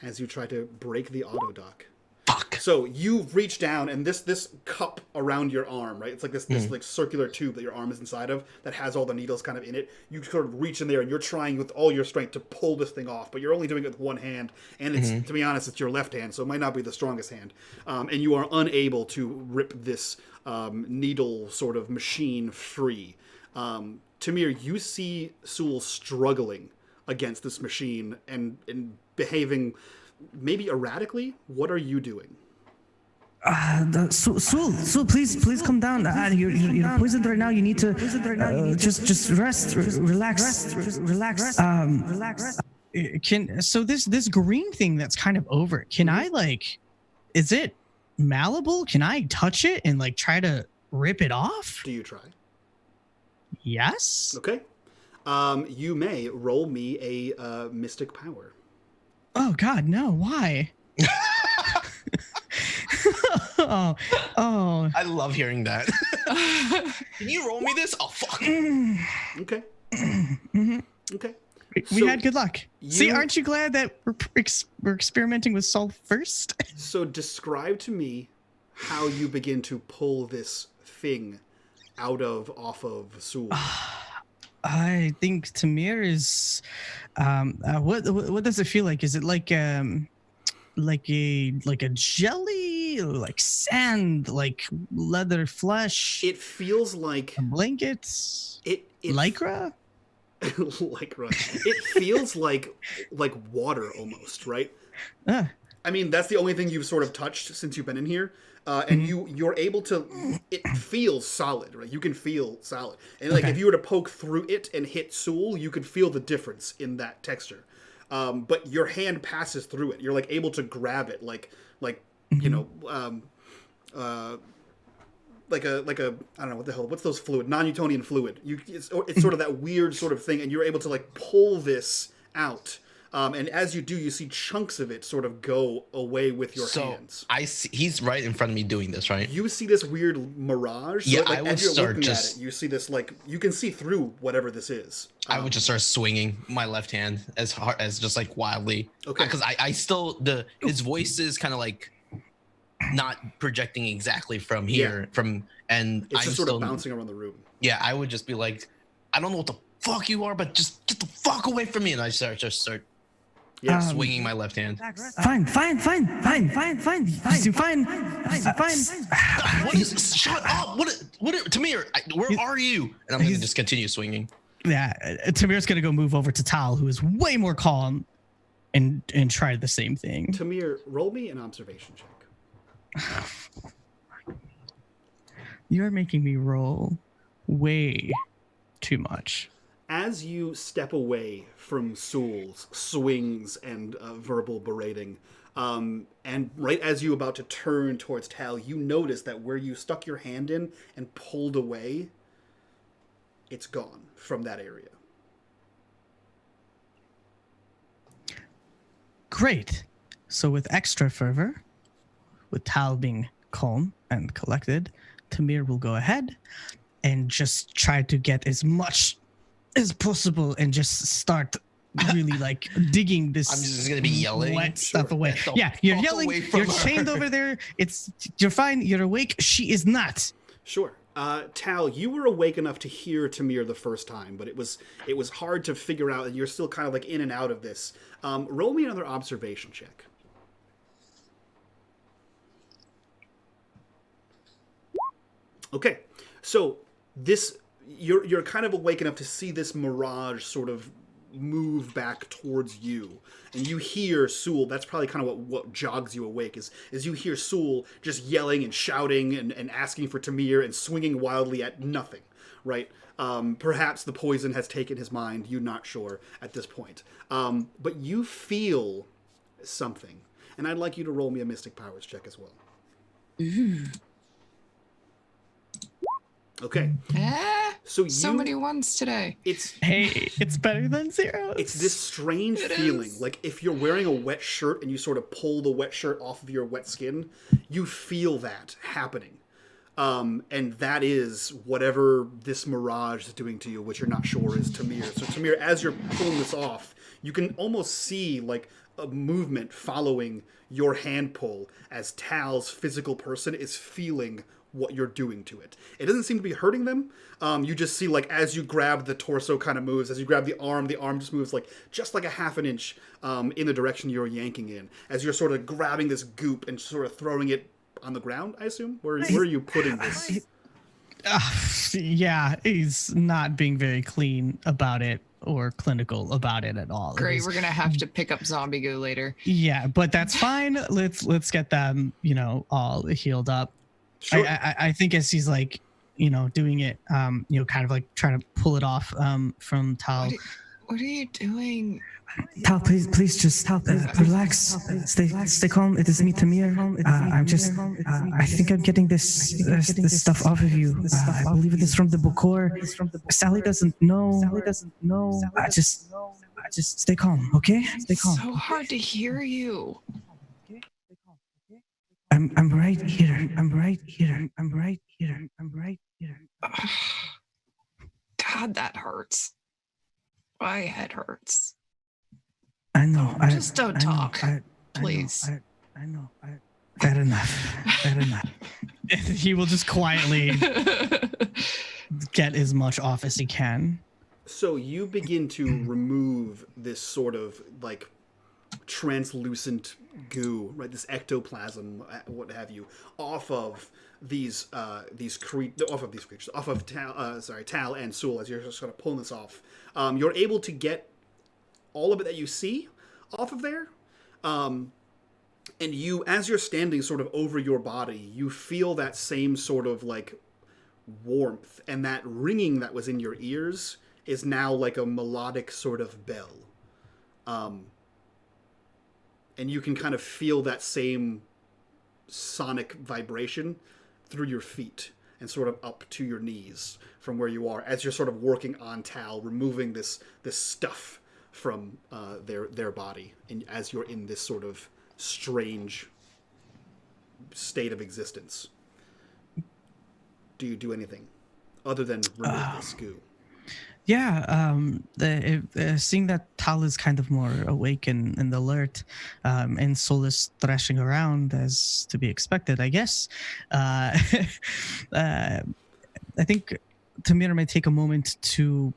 as you try to break the auto dock. Fuck. So you reach down, and this cup around your arm, right? It's like this like circular tube that your arm is inside of that has all the needles kind of in it. You sort of reach in there, and you're trying with all your strength to pull this thing off, but you're only doing it with one hand, and it's to be honest, it's your left hand, so it might not be the strongest hand. And you are unable to rip this needle sort of machine free. Tamir, you see Sul struggling against this machine and behaving maybe erratically. What are you doing? Sul, please come down. You're poisoned right now. You need to just rest, relax. So this green thing that's kind of over. Can I is it malleable? Can I touch it and try to rip it off? Do you try? Yes. Okay. You may roll me a mystic power. Oh God, no! Why? oh! I love hearing that. Can you roll me this? Oh fuck! Okay. Okay. We had good luck. See, aren't you glad that we're experimenting with salt first? So describe to me how you begin to pull this thing off of Sul. I think Tamir is. What does it feel like? Is it like a jelly, like sand, like leather flesh? It feels like blankets. Lycra. Lycra. It feels like water almost, right? I mean, that's the only thing you've sort of touched since you've been in here. And you're able to, it feels solid, right? You can feel solid. And if you were to poke through it and hit Sul, you could feel the difference in that texture. But your hand passes through it. You're able to grab it like a I don't know what the hell, what's those fluid, non-Newtonian fluid. It's sort of that weird sort of thing, and you're able to pull this out. And as you do, you see chunks of it sort of go away with your hands. I see, he's right in front of me doing this, right? You see this weird mirage. Yeah, I would as you're start looking at it, you see this you can see through whatever this is. I would just start swinging my left hand as hard as just wildly. Okay. Because I still his voice is kind of not projecting exactly from here and it's just sort of bouncing around the room. Yeah, I would just be I don't know what the fuck you are, but just get the fuck away from me, and I start swinging my left hand. Fine. Shut up! What? Tamir, where are you? And I'm gonna just continue swinging. Yeah, Tamir's gonna go move over to Tal, who is way more calm, and try the same thing. Tamir, roll me an observation check. You're making me roll way too much. As you step away from Sul's swings and verbal berating, and right as you're about to turn towards Tal, you notice that where you stuck your hand in and pulled away, it's gone from that area. Great. So with extra fervor, with Tal being calm and collected, Tamir will go ahead and just try to get as much as possible and just start really like digging this. I'm just gonna be yelling wet stuff away. Get the Yeah, you're fuck yelling. away from You're her. chained over there. You're fine. You're awake. She is not. Sure. Tal, you were awake enough to hear Tamir the first time, but it was hard to figure out, and you're still kind of like in and out of this. Roll me another observation check. Okay, so this you're kind of awake enough to see this mirage sort of move back towards you, and you hear Sewell. That's probably kind of what jogs you awake is you hear Sewell just yelling and shouting and asking for Tamir and swinging wildly at nothing, right? Perhaps the poison has taken his mind. You're not sure at this point, but you feel something, and I'd like you to roll me a Mystic Powers check as well. Ooh. Okay. So many ones today. It's better than zero. It's this strange feeling, like if you're wearing a wet shirt and you sort of pull the wet shirt off of your wet skin, you feel that happening. And that is whatever this mirage is doing to you, which you're not sure is Tamir. So Tamir, as you're pulling this off, you can almost see like a movement following your hand pull as Tal's physical person is feeling what you're doing to it. It doesn't seem to be hurting them. You just see like as you grab the torso kind of moves, as you grab the arm just moves like just like a half an inch in the direction you're yanking in. As you're sort of grabbing this goop and sort of throwing it on the ground, I assume? Where are you putting this? Yeah, he's not being very clean about it or clinical about it at all. Great, we're gonna have to pick up zombie goo later. Yeah, but that's fine. Let's get them, all healed up. Sure. I think as he's like, doing it, kind of like trying to pull it off from Tal. What are you doing? Tal, please just relax. Stay calm. It is me, Tamir. I'm just, I think I'm getting this stuff off of you. I believe it is from the Bokor. Sally doesn't know. I just stay calm, okay? Stay calm. So hard to hear you. I'm right here. God, that hurts. My head hurts. I know. Just don't talk, please. I know. Fair enough. He will just quietly get as much off as he can. So you begin to remove this sort of like translucent goo, right? This ectoplasm, what have you, off of Tal and Sewell. As you're just sort of pulling this off, you're able to get all of it that you see off of there. And you, as you're standing sort of over your body, you feel that same sort of like warmth, and that ringing that was in your ears is now like a melodic sort of bell. And you can kind of feel that same sonic vibration through your feet and sort of up to your knees from where you are as you're sort of working on Tal, removing this stuff from their body, and as you're in this sort of strange state of existence. Do you do anything other than remove this goo? Yeah, seeing that Tal is kind of more awake and alert, and Sol is thrashing around as to be expected, I guess. I think Tamir may take a moment to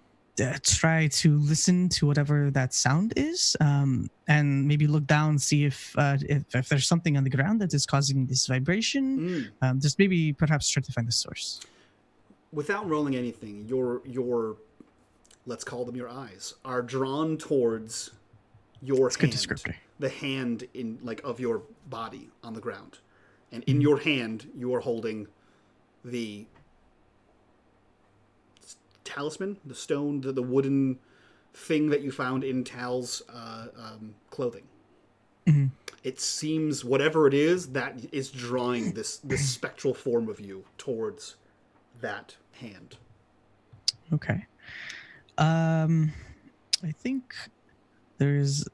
try to listen to whatever that sound is, and maybe look down, see if there's something on the ground that is causing this vibration. Just maybe perhaps try to find the source. Without rolling anything, your let's call them your eyes, are drawn towards your hand. Good descriptor. The hand in of your body on the ground. And in your hand, you are holding the talisman, the stone, the wooden thing that you found in Tal's clothing. Mm-hmm. It seems whatever it is that is drawing this spectral form of you towards that hand. Okay. I think there's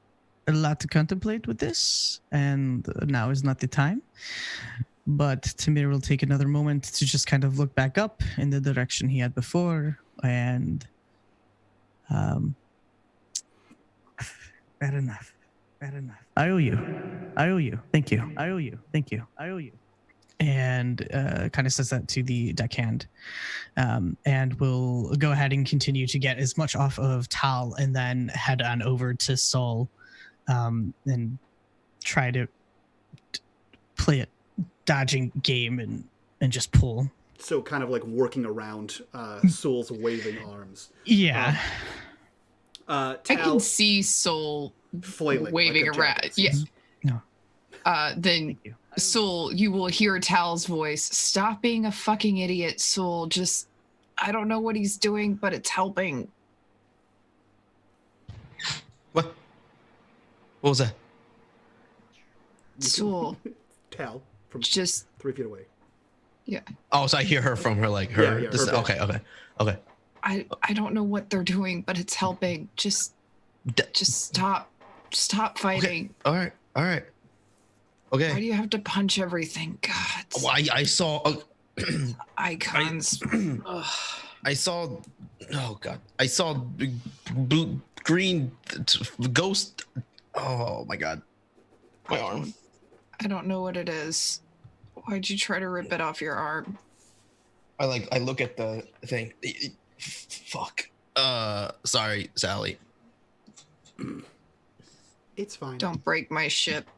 a lot to contemplate with this, and now is not the time. But Tamir will take another moment to just kind of look back up in the direction he had before, and fair enough. I owe you. Thank you. I owe you. And kind of says that to the deckhand. And we'll go ahead and continue to get as much off of Tal and then head on over to Sol and try to play a dodging game and just pull. So kind of like working around Sol's waving arms. Yeah. I Tal, can see Sol flailing, waving like a around. jacket. Yeah. No. Then Thank you. Sol, you will hear Tal's voice. Stop being a fucking idiot, Sol. Just, I don't know what he's doing, but it's helping. What was that? Sol, Tal from just, 3 feet away. yeah. Oh, so I hear her from her like her. Yeah, this, her back. Okay. I don't know what they're doing, but it's helping. Just stop fighting. Okay. All right. Why Okay. do you have to punch everything? God. Well, I saw. Icons. Ugh. I saw. Oh God! I saw blue, green ghost. Oh my God! My arm. I don't know what it is. Why'd you try to rip it off your arm? I look at the thing. Fuck. Sorry, Sally. It's fine. Don't break my ship.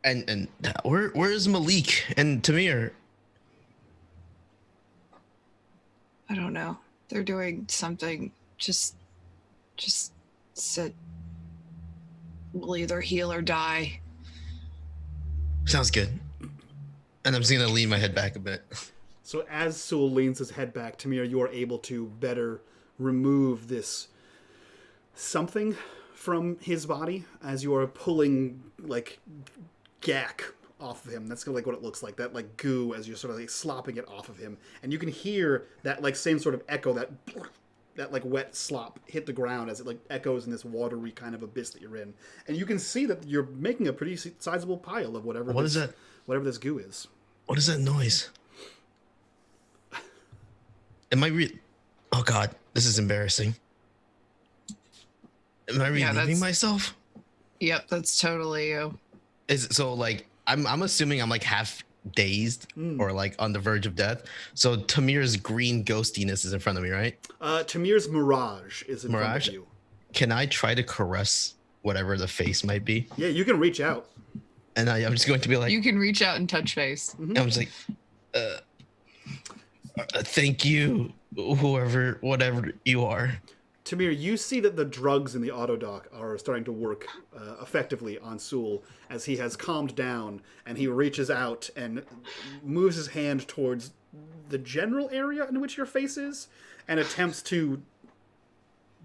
And where's Malik and Tamir? I don't know. They're doing something. Just sit. We'll either heal or die. Sounds good. And I'm just gonna lean my head back a bit. So as Sol leans his head back, Tamir, you are able to better remove this something from his body as you are pulling like gack off of him. That's like what it looks like, that like goo, as you're sort of like slopping it off of him. And you can hear that like same sort of echo, that like wet slop hit the ground as it like echoes in this watery kind of abyss that you're in. And you can see that you're making a pretty sizable pile of whatever this goo is. What is that noise? Am I Oh God, this is embarrassing. Am I relieving myself? Yep, that's totally you. Is it, so like I'm assuming I'm like half dazed or like on the verge of death. So Tamir's green ghostiness is in front of me, right? Tamir's mirage is in front of you. Can I try to caress whatever the face might be? Yeah, you can reach out. And I'm just going to be like, You can reach out and touch face. Mm-hmm. I'm just like, thank you, whatever you are. Tamir, you see that the drugs in the autodock are starting to work effectively on Sul as he has calmed down, and he reaches out and moves his hand towards the general area in which your face is and attempts to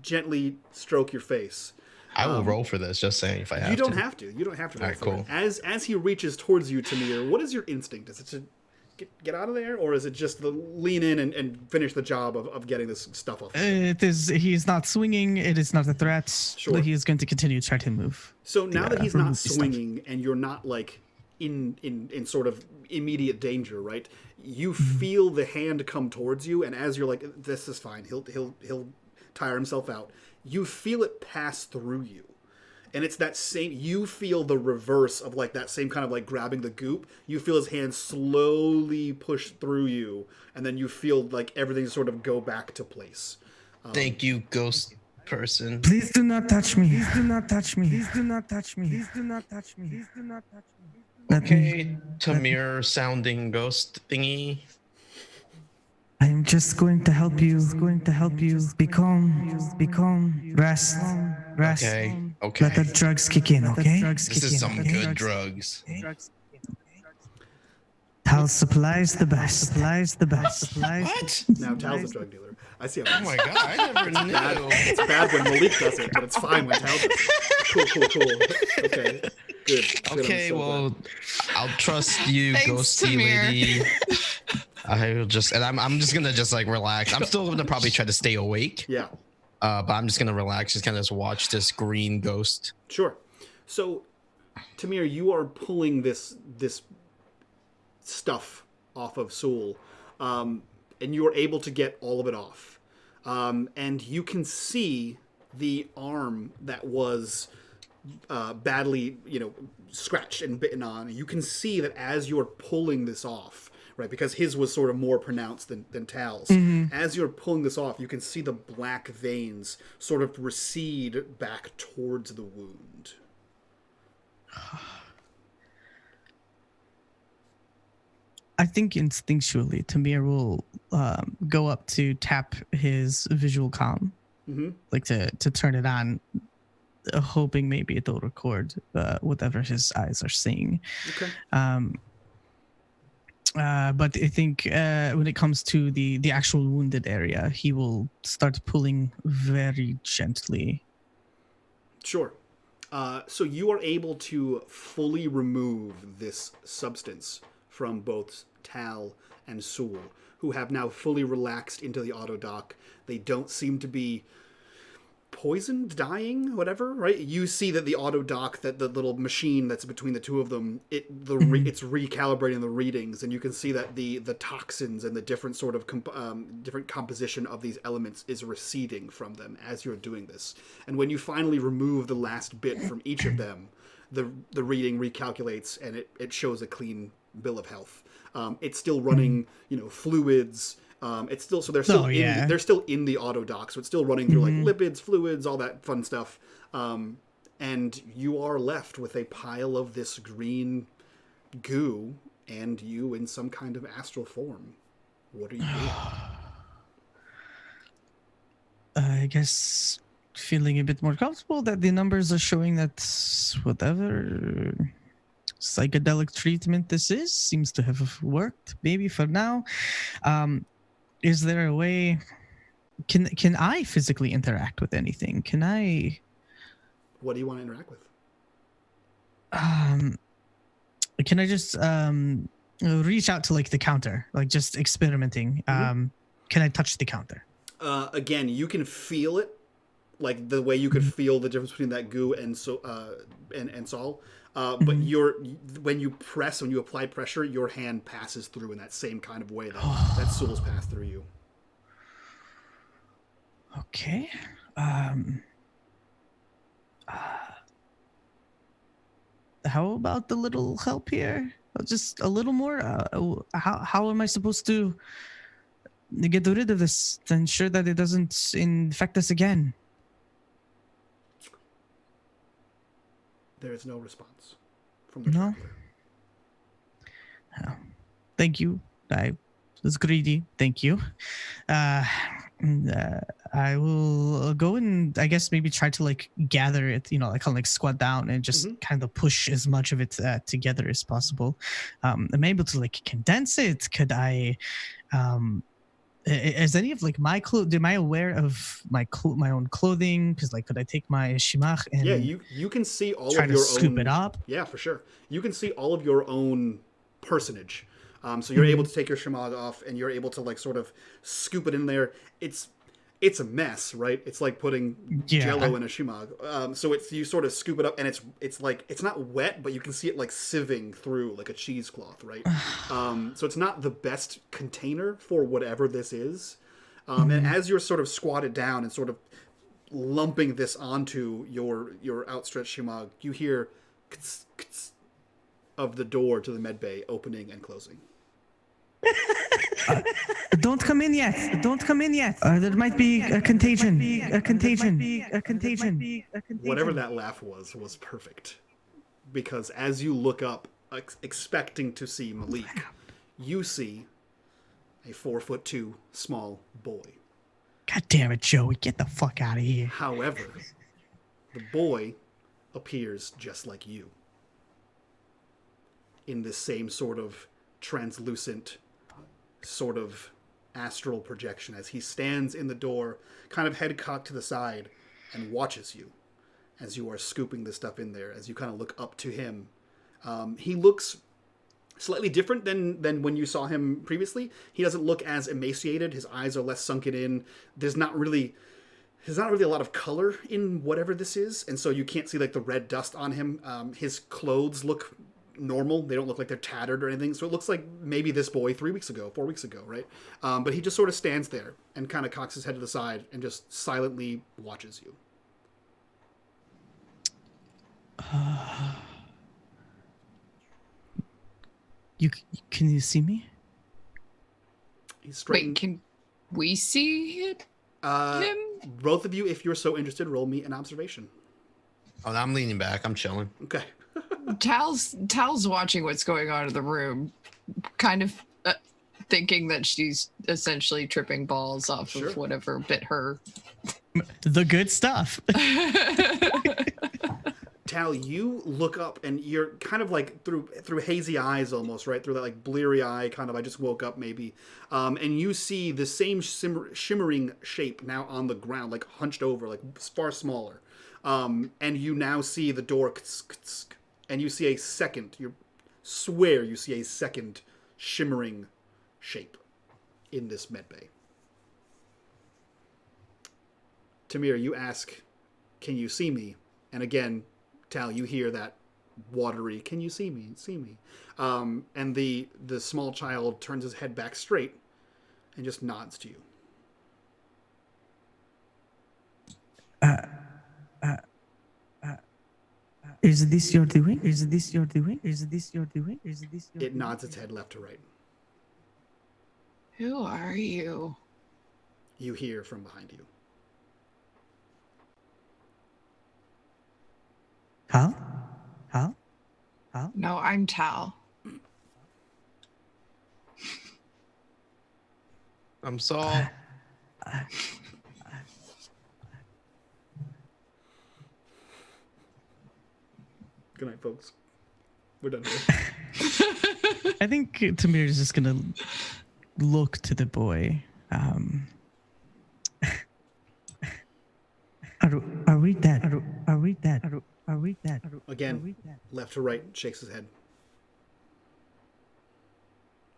gently stroke your face. I will roll for this, just saying, if I have to. You don't have to. You don't have to roll Alright, for cool. it. As he reaches towards you, Tamir, what is your instinct? Is it to get out of there, or is it just to lean in and finish the job of getting this stuff off? It is. He's not swinging. It is not a threat. Sure. He is going to continue to try to move. So now that he's not remove the stuff. swinging and you're not like in sort of immediate danger, right? You feel the hand come towards you, and as you're like, this is fine. He'll tire himself out. You feel it pass through you. And it's that same, you feel the reverse of like that same kind of like grabbing the goop. You feel his hand slowly push through you, and then you feel like everything sort of go back to place. Thank you, ghost person. Please do not touch me. Please do not touch me. Please do not touch me. Please do not touch me. Please do not touch me. Okay, Tamir sounding ghost thingy. I am just going to help you. Be calm. Be calm. Rest. Okay. Let the drugs kick in, okay? This is some good drugs. Tal supplies the best. What? Now Tal's a drug dealer. I see how Oh my God, I never knew. It's bad when Malik does it, but it's fine when Tal does it. Cool. Okay, good. Okay, I'm so well, glad. I'll trust you, Thanks, ghosty Tamir. lady. I will just, and I'm just gonna just like relax. I'm still gonna probably try to stay awake. Yeah, But I'm just gonna relax, just kind of just watch this green ghost. sure. So, Tamir, you are pulling this stuff off of Sul, and you are able to get all of it off. And you can see the arm that was badly, scratched and bitten on. You can see that as you're pulling this off, right, because his was sort of more pronounced than Tal's. As you're pulling this off, you can see the black veins sort of recede back towards the wound. I think instinctually, Tamir will go up to tap his visual comm, like to turn it on, hoping maybe it'll record whatever his eyes are seeing. Okay. But I think when it comes to the actual wounded area, he will start pulling very gently. Sure. So you are able to fully remove this substance from both Tal and Sul, who have now fully relaxed into the autodock. They don't seem to be poisoned, dying, whatever, right? You see that the autodock, that the little machine that's between the two of them, it's recalibrating the readings, and you can see that the toxins and the different sort of different composition of these elements is receding from them as you're doing this. And when you finally remove the last bit from each of them, the reading recalculates and it shows a clean bill of health. It's still running, fluids. It's still, so they're still they're still in the autodock, so it's still running through like lipids, fluids, all that fun stuff. And you are left with a pile of this green goo and you in some kind of astral form. What are you doing? I guess feeling a bit more comfortable that the numbers are showing that whatever psychedelic treatment this is seems to have worked, maybe for now. Is there a way? Can I physically interact with anything? Can I? What do you want to interact with? Can I just reach out to like the counter, like just experimenting? Can I touch the counter? Again, you can feel it, like the way you could feel the difference between that goo and Sol. But when you apply pressure, your hand passes through in that same kind of way that Sul's passed through you. Okay. How about the little help here? Just a little more? How am I supposed to get rid of this to ensure that it doesn't infect us again? There is no response from the traveler. Oh, thank you. I was greedy. Thank you. I will go and I guess maybe try to like gather it, like kind of like squat down and just kind of push as much of it together as possible. I'm able to like condense it. Could I? Is any of like my clothes? Am I aware of my own clothing? Because like, could I take my shimach and you can see all try of to your scoop own. it up? Yeah, for sure. You can see all of your own personage. So you're able to take your shimag off and you're able to like sort of scoop it in there. It's a mess, right? It's like putting Jello in a shimag. So you sort of scoop it up and it's like it's not wet, but you can see it like sieving through like a cheesecloth, right? So it's not the best container for whatever this is. And as you're sort of squatted down and sort of lumping this onto your outstretched shimag, you hear kts, kts of the door to the med bay opening and closing. Don't come in yet. Don't come in yet. There might be a contagion. A contagion. Whatever that laugh was perfect. Because as you look up, expecting to see Malik, you see a 4'2" small boy. God damn it, Joey. Get the fuck out of here. However, the boy appears just like you. In this same sort of translucent sort of astral projection as he stands in the door, kind of head cocked to the side, and watches you as you are scooping this stuff in there, as you kind of look up to him. He looks slightly different than when you saw him previously. He doesn't look as emaciated. His eyes are less sunken in. There's not really... there's not really a lot of color in whatever this is, and so you can't see like the red dust on him. His clothes look normal; they don't look like they're tattered or anything. So it looks like maybe this boy 4 weeks ago, right? But he just sort of stands there and kind of cocks his head to the side and just silently watches you. Can you see me? He's straight. Wait, can we see it? Him? Both of you, if you're so interested, roll me an observation. Oh, I'm leaning back. I'm chilling. Okay. Tal's watching what's going on in the room, kind of thinking that she's essentially tripping balls off of whatever bit her. The good stuff. Tal, you look up and you're kind of like through hazy eyes almost, right? Through that like bleary eye kind of, I just woke up maybe. And you see the same shimmering shape now on the ground, like hunched over, like far smaller. And you now see the door, and you see a second, you swear you see a second shimmering shape in this medbay. Tamir, you ask, can you see me? And again, Tal, you hear that watery, can you see me? See me. And the small child turns his head back straight and just nods to you. Is this your doing? Is this your doing? Is this your doing? Is this your It nods its head left to right. Who are you? You hear from behind you. Hal? Hal? Hal? No, I'm Tal. I'm Saul. Good night, folks. We're done here. I think Tamir is just gonna look to the boy. Are we dead? Are we dead? Are we dead? Again, left to right, shakes his head.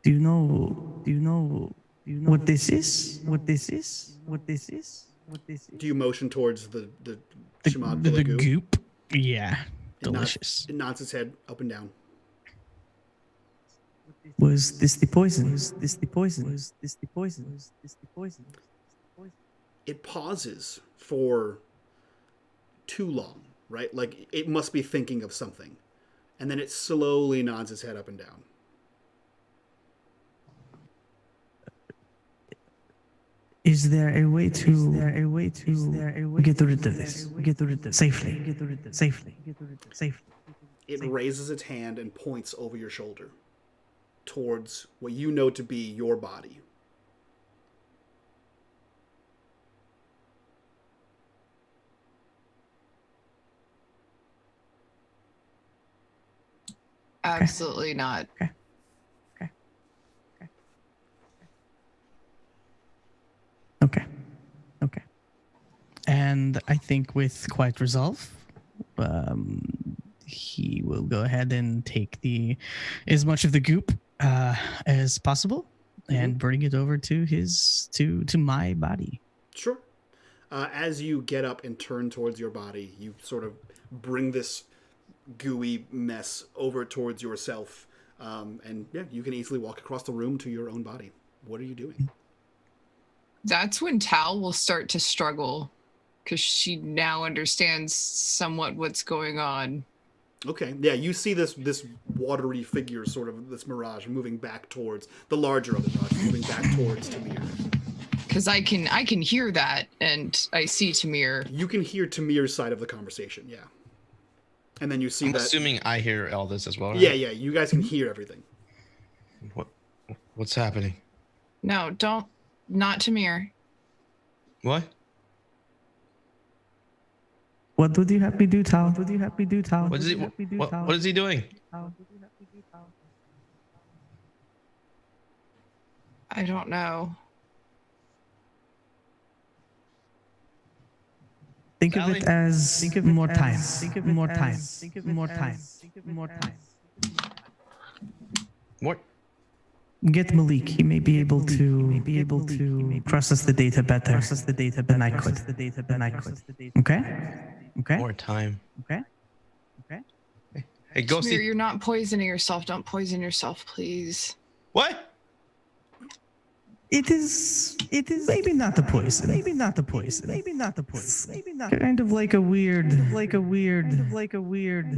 Do you know what this is? What this is? What this is? What this is? Do you motion towards the Shimad full The of goo? goop? Yeah. It Delicious. nods its head up and down. Was this the poison? Was this the poison? Was this the poison? Was this the poison? It pauses for too long, right? Like it must be thinking of something. And then it slowly nods its head up and down. Is there a way to get rid of this? Get rid of this safely. Get rid of this safely. Get rid of this safely. It raises its hand and points over your shoulder towards what you know to be your body. Absolutely not. Okay. And I think with quiet resolve, he will go ahead and take as much of the goop as possible and bring it over to my body. Sure. As you get up and turn towards your body, you sort of bring this gooey mess over towards yourself. And yeah, you can easily walk across the room to your own body. What are you doing? That's when Tal will start to struggle because she now understands somewhat what's going on. Okay, yeah, you see this watery figure, sort of this mirage, moving back towards the larger of the mirage, moving back towards Tamir. Because I can hear that, and I see Tamir. You can hear Tamir's side of the conversation, yeah. And then you see I'm assuming I hear all this as well. Right? Yeah, you guys can hear everything. What's happening? No, don't. Not Tamir. What? What would you have me do, Tal? What would you have me do, Tal? What is he? What is he doing? I don't know. Think of it as more time. More time. More time. More time. What? get Malik. He may be able to process the data better than I could. Okay. More time. Okay. Hey, go Samir, see. you're not poisoning yourself. Don't poison yourself, please. What? It is maybe not the poison. Kind of like a weird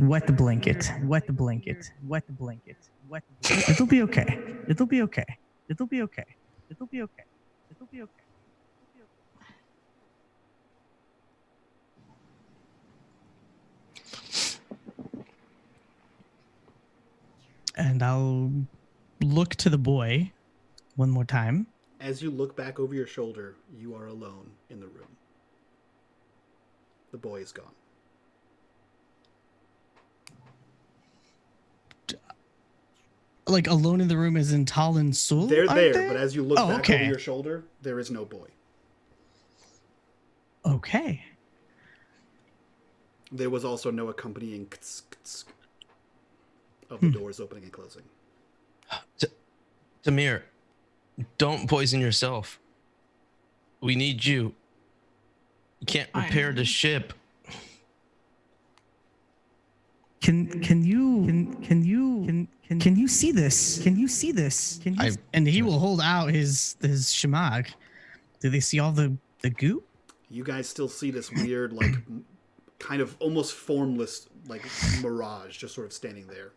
wet blanket. It'll be okay. And I'll look to the boy one more time. As you look back over your shoulder, you are alone in the room. The boy is gone. Like alone in the room as in Tal and Sul? They're there, but as you look back okay. over your shoulder, there is no boy. Okay. There was also no accompanying of the doors opening and closing. Tamir, don't poison yourself. We need you. You can't repair the ship. Can you see this? And he will hold out his shemagh. Do they see all the goo? You guys still see this weird, like, kind of almost formless, like, mirage just sort of standing there.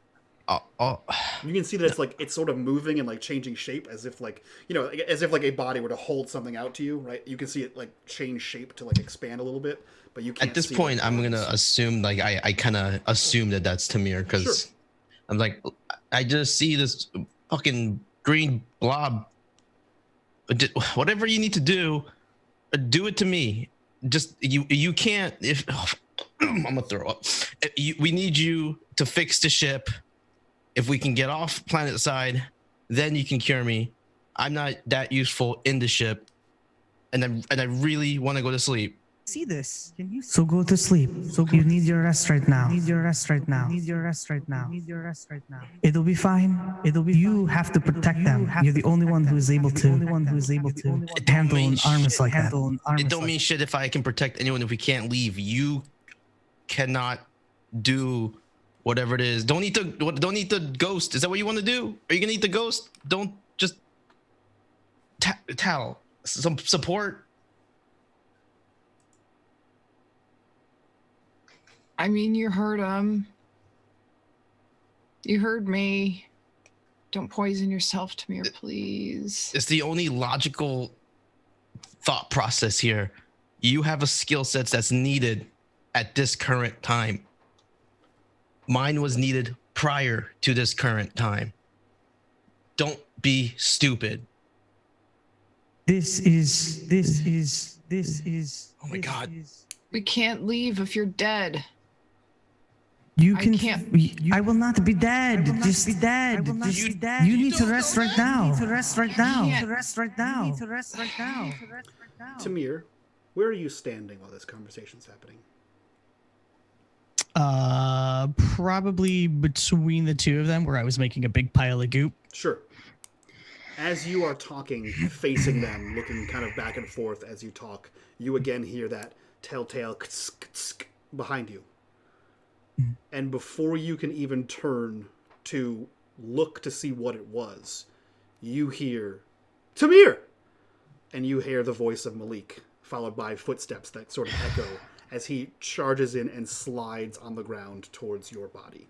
You can see that it's sort of moving and like changing shape as if like, you know, as if like a body were to hold something out to you, right? You can see it like change shape to like expand a little bit, but you can't. At this point, I'm gonna assume like I kind of assume that that's Tamir because Sure. I'm like I just see this fucking green blob. Whatever you need to do it to me. Just you can't if I'm gonna throw up. We need you to fix the ship. If we can get off planet side, then you can cure me. I'm not that useful in the ship, and I really want to go to sleep. See this? So go to sleep. You need your rest right now. It'll be fine. You have to protect them. You're the only one who is able to handle an arms like that. It don't mean shit if I can protect anyone if we can't leave. You cannot do whatever it is. Don't eat the ghost. Is that what you want to do? Are you gonna eat the ghost? Don't just towel. Some support. I mean, you heard him. You heard me. Don't poison yourself, Tamir, please. It's the only logical thought process here. You have a skill set that's needed at this current time. Mine was needed prior to this current time. Don't be stupid. This is. Oh my God. We can't leave if you're dead. You I can. can't- I will not be dead. Just be dead. You need to rest right now. Tamir, where are you standing while this conversation's happening? Probably between the two of them, where I was making a big pile of goop. Sure. As you are talking, facing them, looking kind of back and forth as you talk, you again hear that telltale behind you. And before you can even turn to look to see what it was, you hear, Tamir! And you hear the voice of Malik, followed by footsteps that sort of echo as he charges in and slides on the ground towards your body.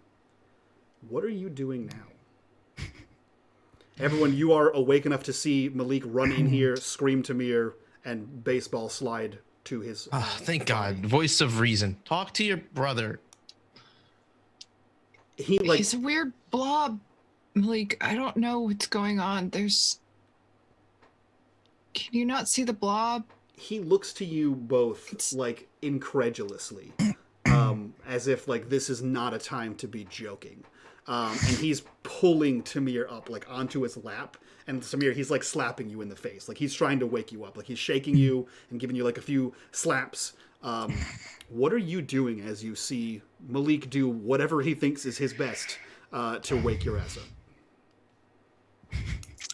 What are you doing now? Everyone, you are awake enough to see Malik run in here, scream Tamir, and baseball slide to his Thank God. Voice of reason. Talk to your brother. He's a weird blob, Malik. I don't know what's going on. Can you not see the blob? He looks to you both like incredulously, as if like this is not a time to be joking. And he's pulling Tamir up like onto his lap, and Tamir, he's like slapping you in the face, like he's trying to wake you up, like he's shaking you and giving you like a few slaps. What are you doing as you see Malik do whatever he thinks is his best to wake your ass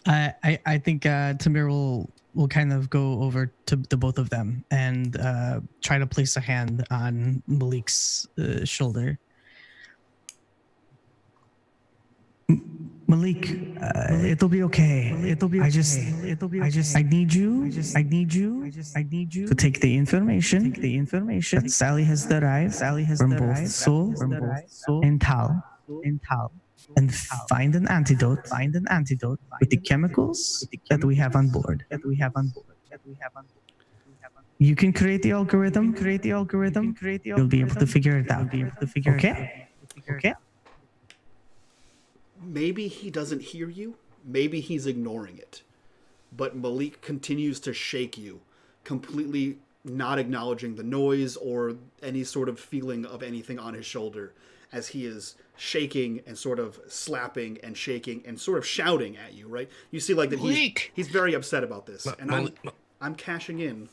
I think Tamir will kind of go over to the both of them and try to place a hand on Malik's shoulder. Malik, it'll be okay. I need you to take the information that Sally has derived from both Soul and Tal, and find an antidote with the chemicals that we have on board. You can create the algorithm. You'll be able to figure it out. Okay? Maybe he doesn't hear you. Maybe he's ignoring it. But Malik continues to shake you, completely not acknowledging the noise or any sort of feeling of anything on his shoulder, as he is shaking and sort of slapping and shaking and sort of shouting at you, right? You see like that he's very upset about this. And I'm cashing in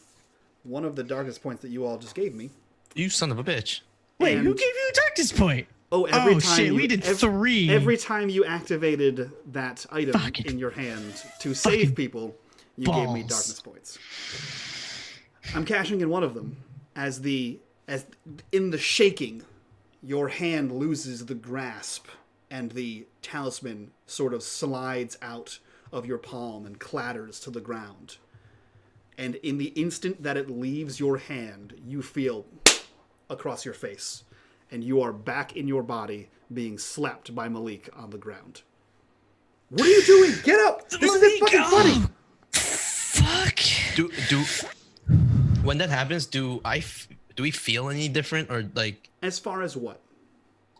one of the darkest points that you all just gave me. You son of a bitch. Wait, who gave you a darkest point? Oh, every time shit, we did 3. Every time you activated that item in your hand to save people, you gave me darkness points. I'm cashing in one of them as in the shaking, your hand loses the grasp and the talisman sort of slides out of your palm and clatters to the ground. And in the instant that it leaves your hand, you feel across your face. And you are back in your body being slapped by Malik on the ground. What are you doing? Get up! This isn't fucking funny! Fuck! Do when that happens, do we feel any different or like? As far as what?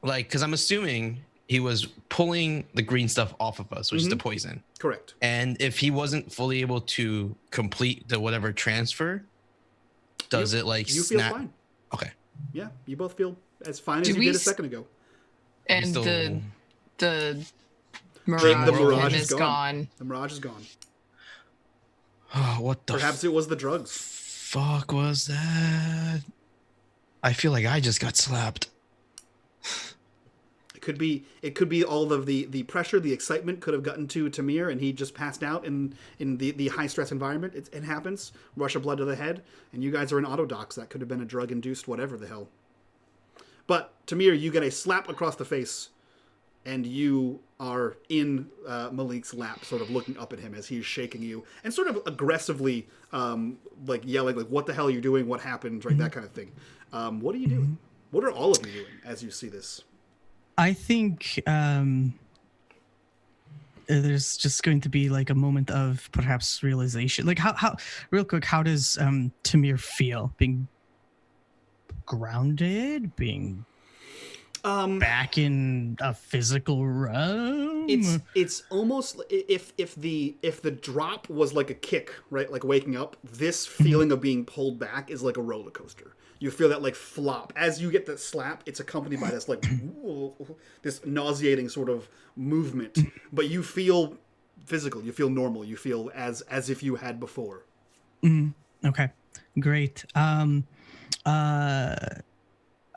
Like, because I'm assuming he was pulling the green stuff off of us, which is the poison. Correct. And if he wasn't fully able to complete the whatever transfer, does it like you snap? feel fine? Okay. Yeah, you both feel as fine as you did a second ago. And the mirage is gone. The mirage is gone. Oh, what the? Perhaps it was the drugs. Fuck was that? I feel like I just got slapped. It could be all of the pressure, the excitement could have gotten to Tamir, and he just passed out in the high stress environment. It happens. Rush of blood to the head, and you guys are in autodocs. That could have been a drug induced whatever the hell. But Tamir, you get a slap across the face, and you are in Malik's lap, sort of looking up at him as he's shaking you, and sort of aggressively, like yelling, like "What the hell are you doing? What happened?" Right, that kind of thing. What are you doing? What are all of you doing as you see this? I think there's just going to be like a moment of perhaps realization. Like how real quick, how does Tamir feel being grounded, being back in a physical realm? It's almost if the drop was like a kick, right? Like waking up, this feeling of being pulled back is like a roller coaster. You feel that like flop as you get that slap. It's accompanied by this like this nauseating sort of movement, but you feel physical. You feel normal. You feel as if you had before. Okay, great. I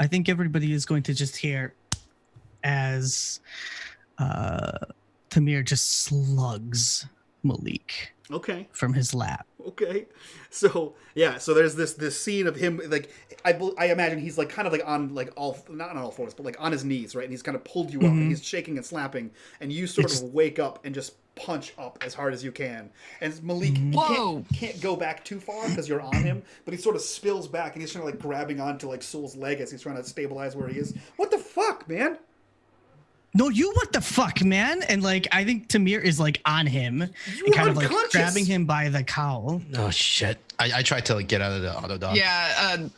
think everybody is going to just hear as Tamir just slugs Malik. Okay. From his lap. Okay. So yeah, so there's this scene of him like I imagine he's like kind of like on like not on all fours, but like on his knees, right? And he's kind of pulled you up and he's shaking and slapping, and you sort of wake up and just punch up as hard as you can. And Malik can't go back too far because you're on him, but he sort of spills back and he's trying to like grabbing onto like Soul's leg as he's trying to stabilize where he is. What the fuck, man? No, you what the fuck, man? And like I think Tamir is like on him and kind of like grabbing him by the cowl. Oh shit. I tried to like get out of the auto dock. Yeah,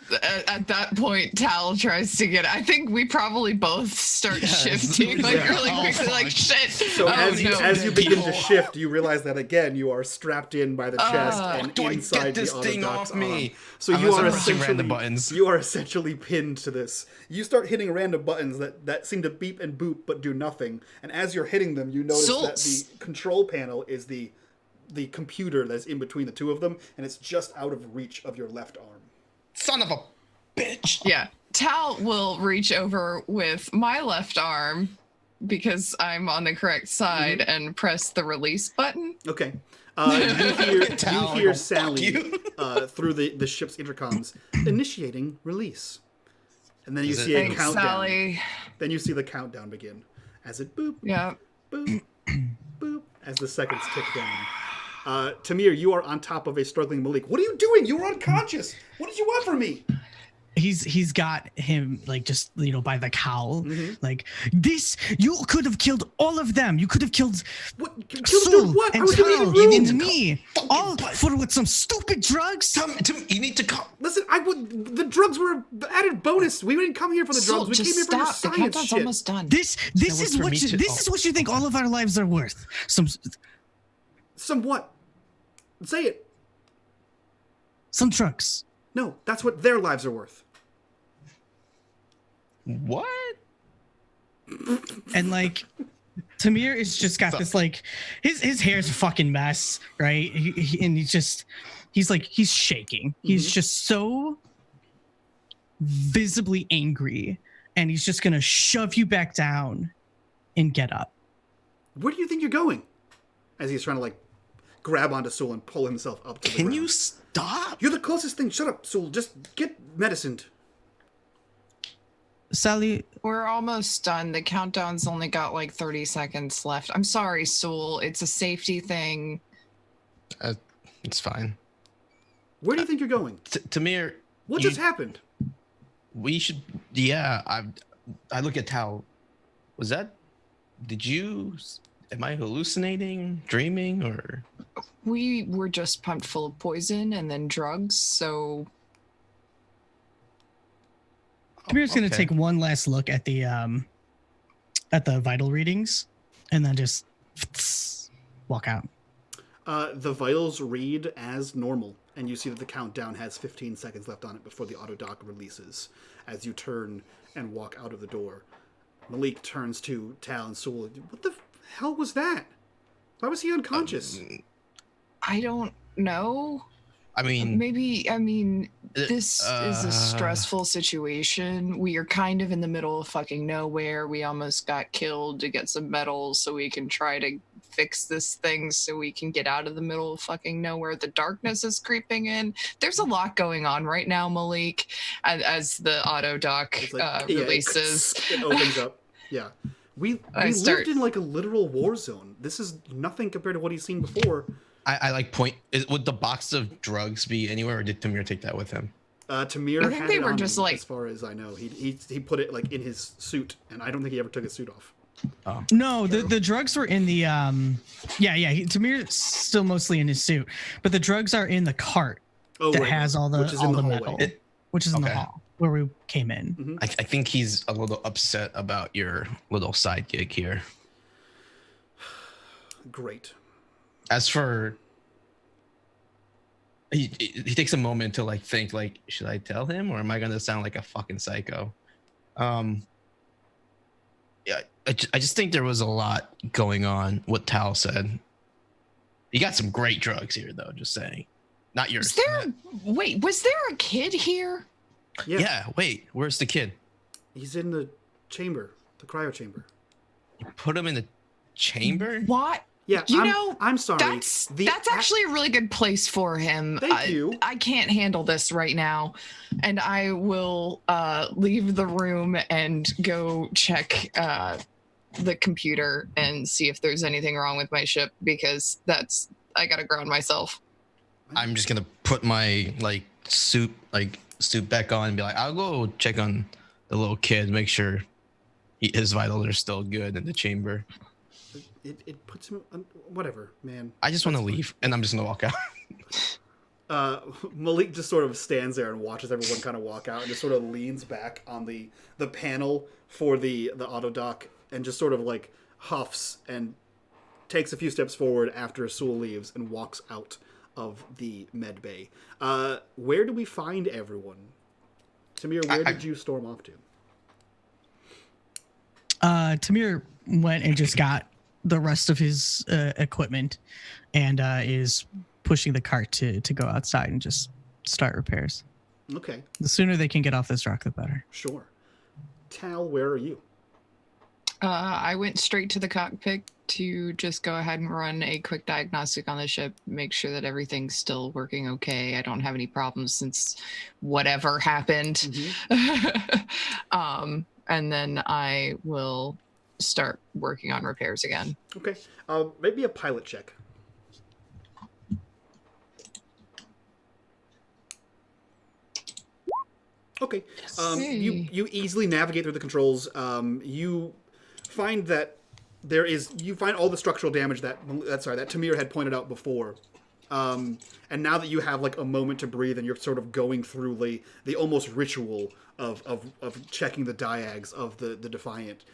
at that point, Tal tries to get. I think we probably both start shifting like really quickly, like shit. So as you begin to shift, you realize that again you are strapped in by the chest and inside the auto dock's arm. So you are essentially pinned to this. You start hitting random buttons that seem to beep and boop but do nothing. And as you're hitting them, you notice that the control panel is the computer that's in between the two of them, and it's just out of reach of your left arm. Son of a bitch. Yeah. Tal will reach over with my left arm because I'm on the correct side and press the release button. Okay. You hear Sally you. through the ship's intercoms initiating release. And then you see a Thanks, countdown. Sally. Then you see the countdown begin as it boop, Yeah. boop, boop, as the seconds tick down. Tamir, you are on top of a struggling Malik. What are you doing? You were unconscious. What did you want from me? He's got him like just by the cowl. Like this, you could have killed all of them. You could have killed What? Sul What? I and was in the Tal room. and me, all for what, some stupid drugs. You need to come. Listen, the drugs were an added bonus. We didn't come here for the drugs. We came here for the The science countdown's shit. almost done. This was is for what me you to- this is what you think all of our lives are worth. Some What? Say it. some drugs. No, that's what their lives are worth. What? And like Tamir is just got this like his hair's a fucking mess, right? And he's shaking. He's just so visibly angry, and he's just gonna shove you back down and get up. Where do you think you're going? As he's trying to grab onto Sul and pull himself up to the ground. Can you stop? You're the closest thing. Shut up, Sul. Just get medicined. Sally, We're almost done. The countdown's only got 30 seconds left. I'm sorry, Sul. It's a safety thing. It's fine. Where do you think you're going? Tamir, What just happened? we should. Yeah, I look at Tal. Was that? Did you? Am I hallucinating, dreaming, or? We were just pumped full of poison and then drugs, so Tamir's gonna okay. take one last look at the vital readings, and then just walk out. The vitals read as normal, and you see that the countdown has 15 seconds left on it before the auto dock releases. As you turn and walk out of the door, Malik turns to Tal and Sul. What the hell was that? Why was he unconscious? I don't know. I mean, This is a stressful situation. We are kind of in the middle of fucking nowhere. We almost got killed to get some metals so we can try to fix this thing so we can get out of the middle of fucking nowhere. The darkness is creeping in. There's a lot going on right now, Malik, as the auto dock releases. It opens up. Yeah. We lived in a literal war zone. This is nothing compared to what he's seen before. I point. Would the box of drugs be anywhere, or did Tamir take that with him? Tamir I think had they it were on just him, as far as I know. He put it in his suit, and I don't think he ever took his suit off. Oh. No, the drugs were in the Tamir's still mostly in his suit, but the drugs are in the cart that has all the which is in the metal, hallway. which is in the Okay. hall where we came in. Mm-hmm. I think he's a little upset about your little side gig here. Great. As for, he takes a moment to think should I tell him, or am I gonna sound like a fucking psycho? Yeah, I just think there was a lot going on. What Tal said. You got some great drugs here, though. Just saying, not yours. Was there a kid here? Yeah. Wait, where's the kid? He's in the chamber, the cryo chamber. You put him in the chamber? What? Yeah, I'm sorry. That's actually a really good place for him. Thank you. I can't handle this right now, and I will leave the room and go check the computer and see if there's anything wrong with my ship, because I gotta ground myself. I'm just gonna put my suit back on and be like, I'll go check on the little kid, make sure his vitals are still good in the chamber. It puts him on, whatever, man. I just want to leave, and I'm just gonna walk out. Malik just sort of stands there and watches everyone kind of walk out, and just sort of leans back on the panel for the auto dock, and just sort of huffs and takes a few steps forward after Sul leaves and walks out of the med bay. Where do we find everyone? Tamir, where did you storm off to? Tamir went and just got the rest of his equipment and is pushing the cart to go outside and just start repairs. Okay. The sooner they can get off this rock, the better. Sure. Tal, where are you? I went straight to the cockpit to just go ahead and run a quick diagnostic on the ship, make sure that everything's still working okay. I don't have any problems since whatever happened. And then I will start working on repairs again. Okay. Maybe a pilot check. Okay. You easily navigate through the controls. You find that you find all the structural damage that Tamir had pointed out before. And now that you have like a moment to breathe and you're sort of going through the almost ritual of checking the diags of the Defiant,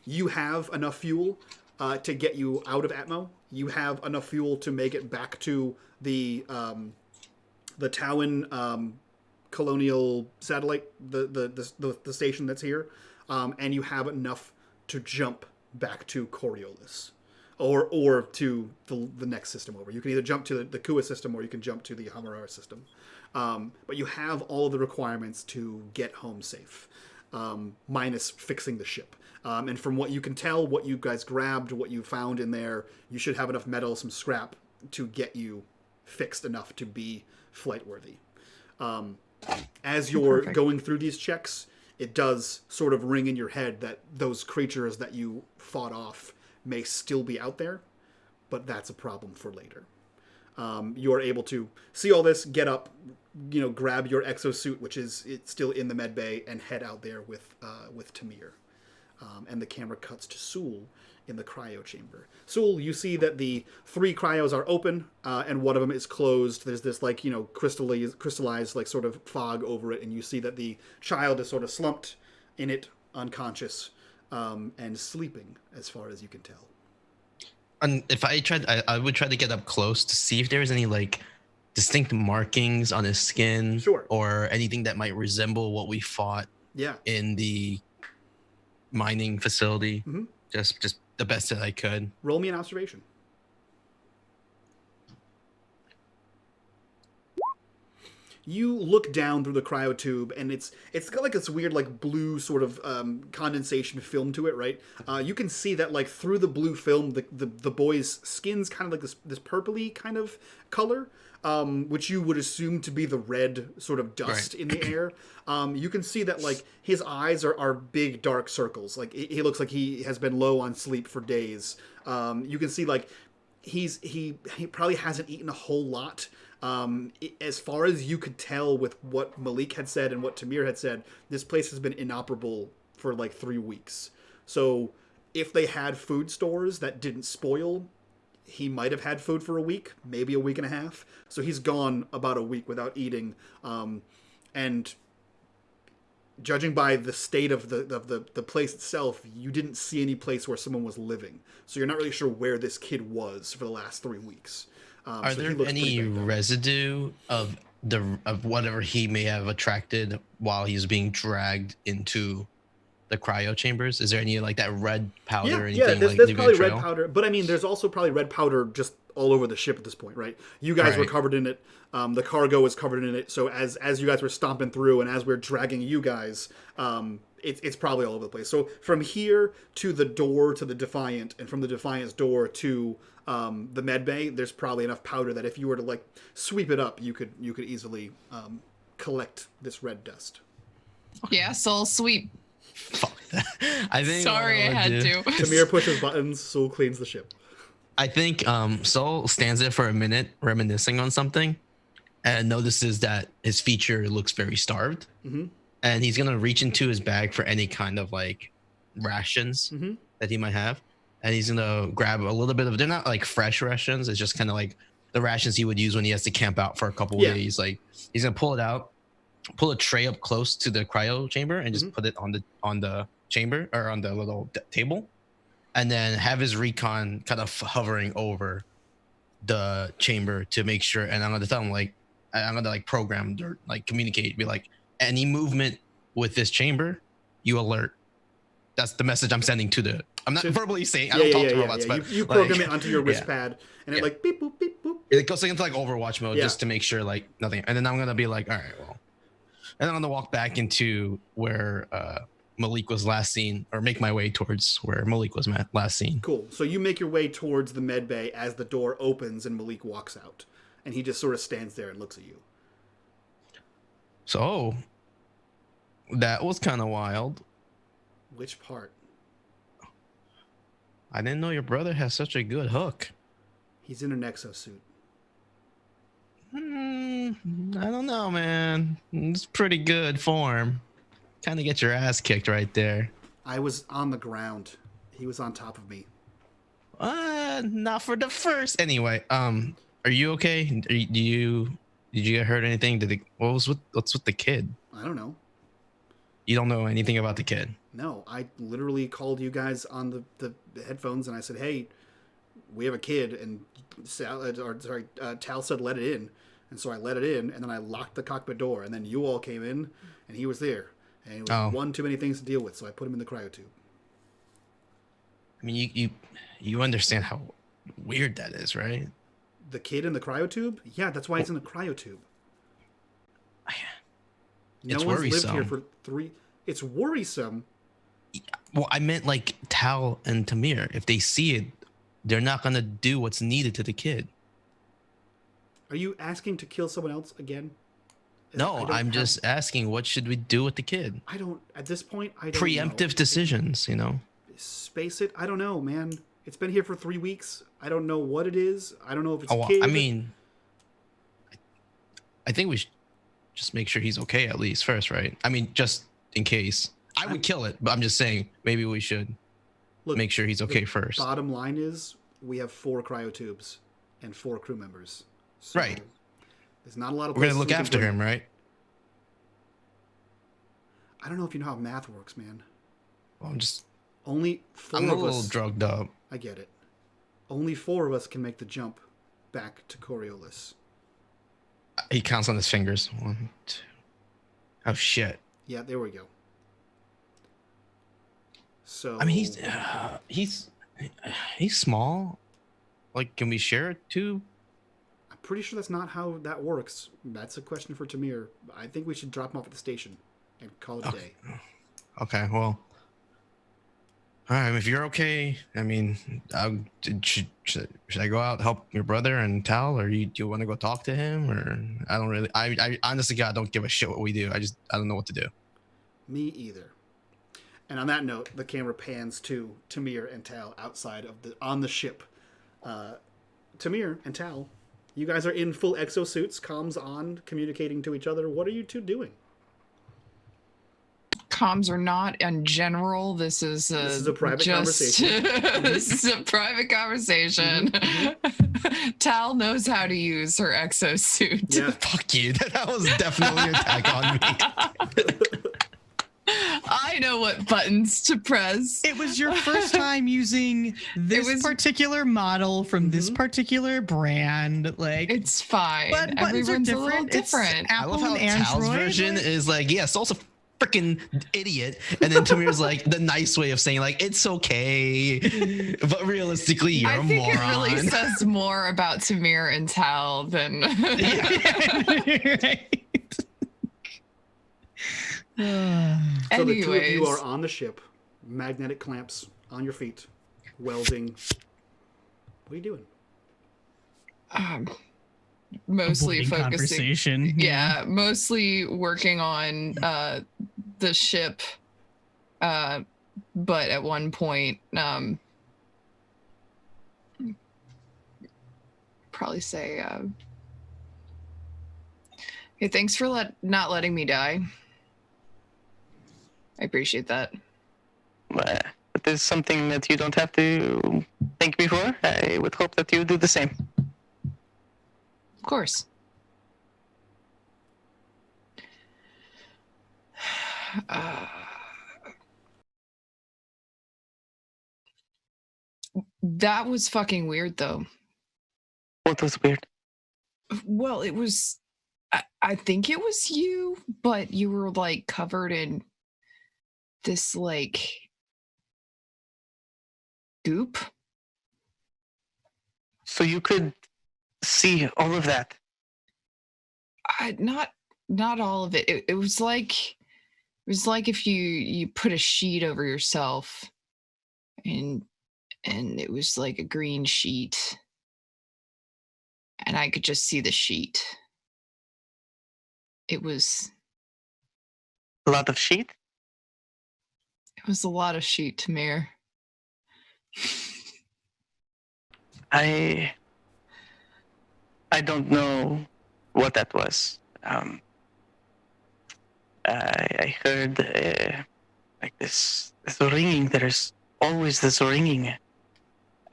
you have enough fuel to get you out of Atmo. You have enough fuel to make it back to the Taoan colonial satellite, the station that's here, and you have enough to jump back to Coriolis. Or to the next system over. You can either jump to the Kua system or you can jump to the Hamarar system. But you have all of the requirements to get home safe, minus fixing the ship. And from what you can tell, what you guys grabbed, what you found in there, you should have enough metal, some scrap, to get you fixed enough to be flight worthy. As you're going through these checks, it does sort of ring in your head that those creatures that you fought off may still be out there, but that's a problem for later. You are able to see all this, get up, grab your exosuit, which is still in the med bay, and head out there with Tamir. And the camera cuts to Sul in the cryo chamber. Sul, you see that the 3 cryos are open, and one of them is closed. There's this crystallized like sort of fog over it, and you see that the child is sort of slumped in it, unconscious. And sleeping, as far as you can tell. And if I tried, I would try to get up close to see if there's any like distinct markings on his skin, or anything that might resemble what we fought in the mining facility. Mm-hmm. Just the best that I could. Roll me an observation. You look down through the cryotube, and it's got like this weird like blue sort of condensation film to it, right? You can see that like through the blue film, the boy's skin's kind of like this purpley kind of color, which you would assume to be the red sort of dust in the air. You can see that like his eyes are big dark circles. Like he looks like he has been low on sleep for days. You can see like he probably hasn't eaten a whole lot. As far as you could tell with what Malik had said and what Tamir had said, this place has been inoperable for like 3 weeks. So if they had food stores that didn't spoil, he might have had food for a week, maybe a week and a half. So he's gone about a week without eating. And judging by the state of the place itself, you didn't see any place where someone was living. So you're not really sure where this kid was for the last 3 weeks. Are there any residue of whatever he may have attracted while he's being dragged into the cryo chambers? Is there any like that red powder or anything? There's probably red powder, but I mean, there's also probably red powder just all over the ship at this point, right? You guys were covered in it. The cargo was covered in it. So as you guys were stomping through and as we're dragging you guys, it's probably all over the place. So from here to the door to the Defiant, and from the Defiant's door to the med bay, there's probably enough powder that if you were to like sweep it up, you could easily collect this red dust. Yeah, Soul sweep. Fuck that. I think Sorry, I had to. Tamir pushes buttons, Soul cleans the ship. I think Soul stands there for a minute reminiscing on something and notices that his feature looks very starved. Mm-hmm. And he's going to reach into his bag for any kind of like rations that he might have. And he's going to grab a little bit of, they're not like fresh rations. It's just kind of like the rations he would use when he has to camp out for a couple of days. Like he's going to pull it out, pull a tray up close to the cryo chamber and just put it on the chamber or on the little table. And then have his recon kind of hovering over the chamber to make sure. And I'm going to tell him like, I'm going to like program or like communicate, be like, any movement with this chamber, you alert. That's the message I'm sending to the. I'm not verbally saying. I don't talk to robots, but you program it onto your wrist pad, and it like beep boop beep boop. It goes into like Overwatch mode just to make sure like nothing. And then I'm gonna be like, all right, well, and I'm gonna walk back into where Malik was last seen, or make my way towards where Malik was last seen. Cool. So you make your way towards the med bay as the door opens and Malik walks out. And he just sort of stands there and looks at you. So, that was kind of wild. Which part? I didn't know your brother has such a good hook. He's in an exosuit. I don't know, man. It's pretty good form. Kind of get your ass kicked right there. I was on the ground. He was on top of me. Not for the first. Anyway, are you okay? Did you get hurt? Anything? What's with the kid? I don't know. You don't know anything about the kid? No, I literally called you guys on the headphones and I said, "Hey, we have a kid," and Tal said, "Let it in," and so I let it in, and then I locked the cockpit door, and then you all came in, and he was there, and it was one too many things to deal with, so I put him in the cryotube. I mean, you understand how weird that is, right? The kid in the cryotube? Yeah, that's why he's in the cryotube. It's no one's worrisome. lived here for 3. It's worrisome. Well, I meant like Tal and Tamir. If they see it, they're not gonna do what's needed to the kid. Are you asking to kill someone else again? No, I'm just asking, what should we do with the kid? I don't, at this point, I don't Preemptive know. decisions, you know? Space it? I don't know, man. It's been here for 3 weeks. I don't know what it is. I don't know if it's a kid. I mean, I think we should just make sure he's okay at least first, right? I mean, just in case. I would kill it, but I'm just saying maybe we should make sure he's okay first. Bottom line is we have 4 cryotubes and 4 crew members. So right. There's not a lot of. We're gonna look after him, right? I don't know if you know how math works, man. Well, I'm just. Only 4 I'm of a little us. drugged up. I get it. Only 4 of us can make the jump back to Coriolis. He counts on his fingers. 1, 2. Oh shit. Yeah, there we go. So I mean, he's small. Like, can we share a tube? I'm pretty sure that's not how that works. That's a question for Tamir. I think we should drop him off at the station and call it a day. Okay, well. All right, if you're okay, I mean, should I go out help your brother and Tal, or do you want to go talk to him, or I don't really. I honestly, God, don't give a shit what we do. I don't know what to do. Me either. And on that note, the camera pans to Tamir and Tal outside of on the ship. Tamir and Tal, you guys are in full exosuits, comms on, communicating to each other. What are you two doing? Comms are not in general. This is a private conversation. This is a private conversation. Mm-hmm. Tal knows how to use her exosuit. Yeah. Fuck you. That was definitely an attack on me. I know what buttons to press. It was your first time using this particular model from this particular brand. Like, it's fine. But everyone's are a little different. I love how Tal's version is like, yes, also freaking idiot, and then Tamir's like the nice way of saying like it's okay, but realistically you're a moron. I think it really says more about Tamir and Tal than. Right. So the 2 of you are on the ship, magnetic clamps on your feet, welding. What are you doing? Mostly focusing. Conversation. Yeah, mostly working on the ship. But at one point, probably say, "Hey, thanks for not letting me die. I appreciate that." But there's something that you don't have to thank me for. I would hope that you do the same. Of course. That was fucking weird, though. What was weird? Well, it was... I think it was you, but you were, like, covered in this, like... goop. So you could see all of that? Not all of it. It was like was like if you put a sheet over yourself, and it was like a green sheet, and I could just see the sheet. It was A lot of sheet? a lot of sheet, Tamir. I don't know what that was. I heard like this ringing. There's always this ringing,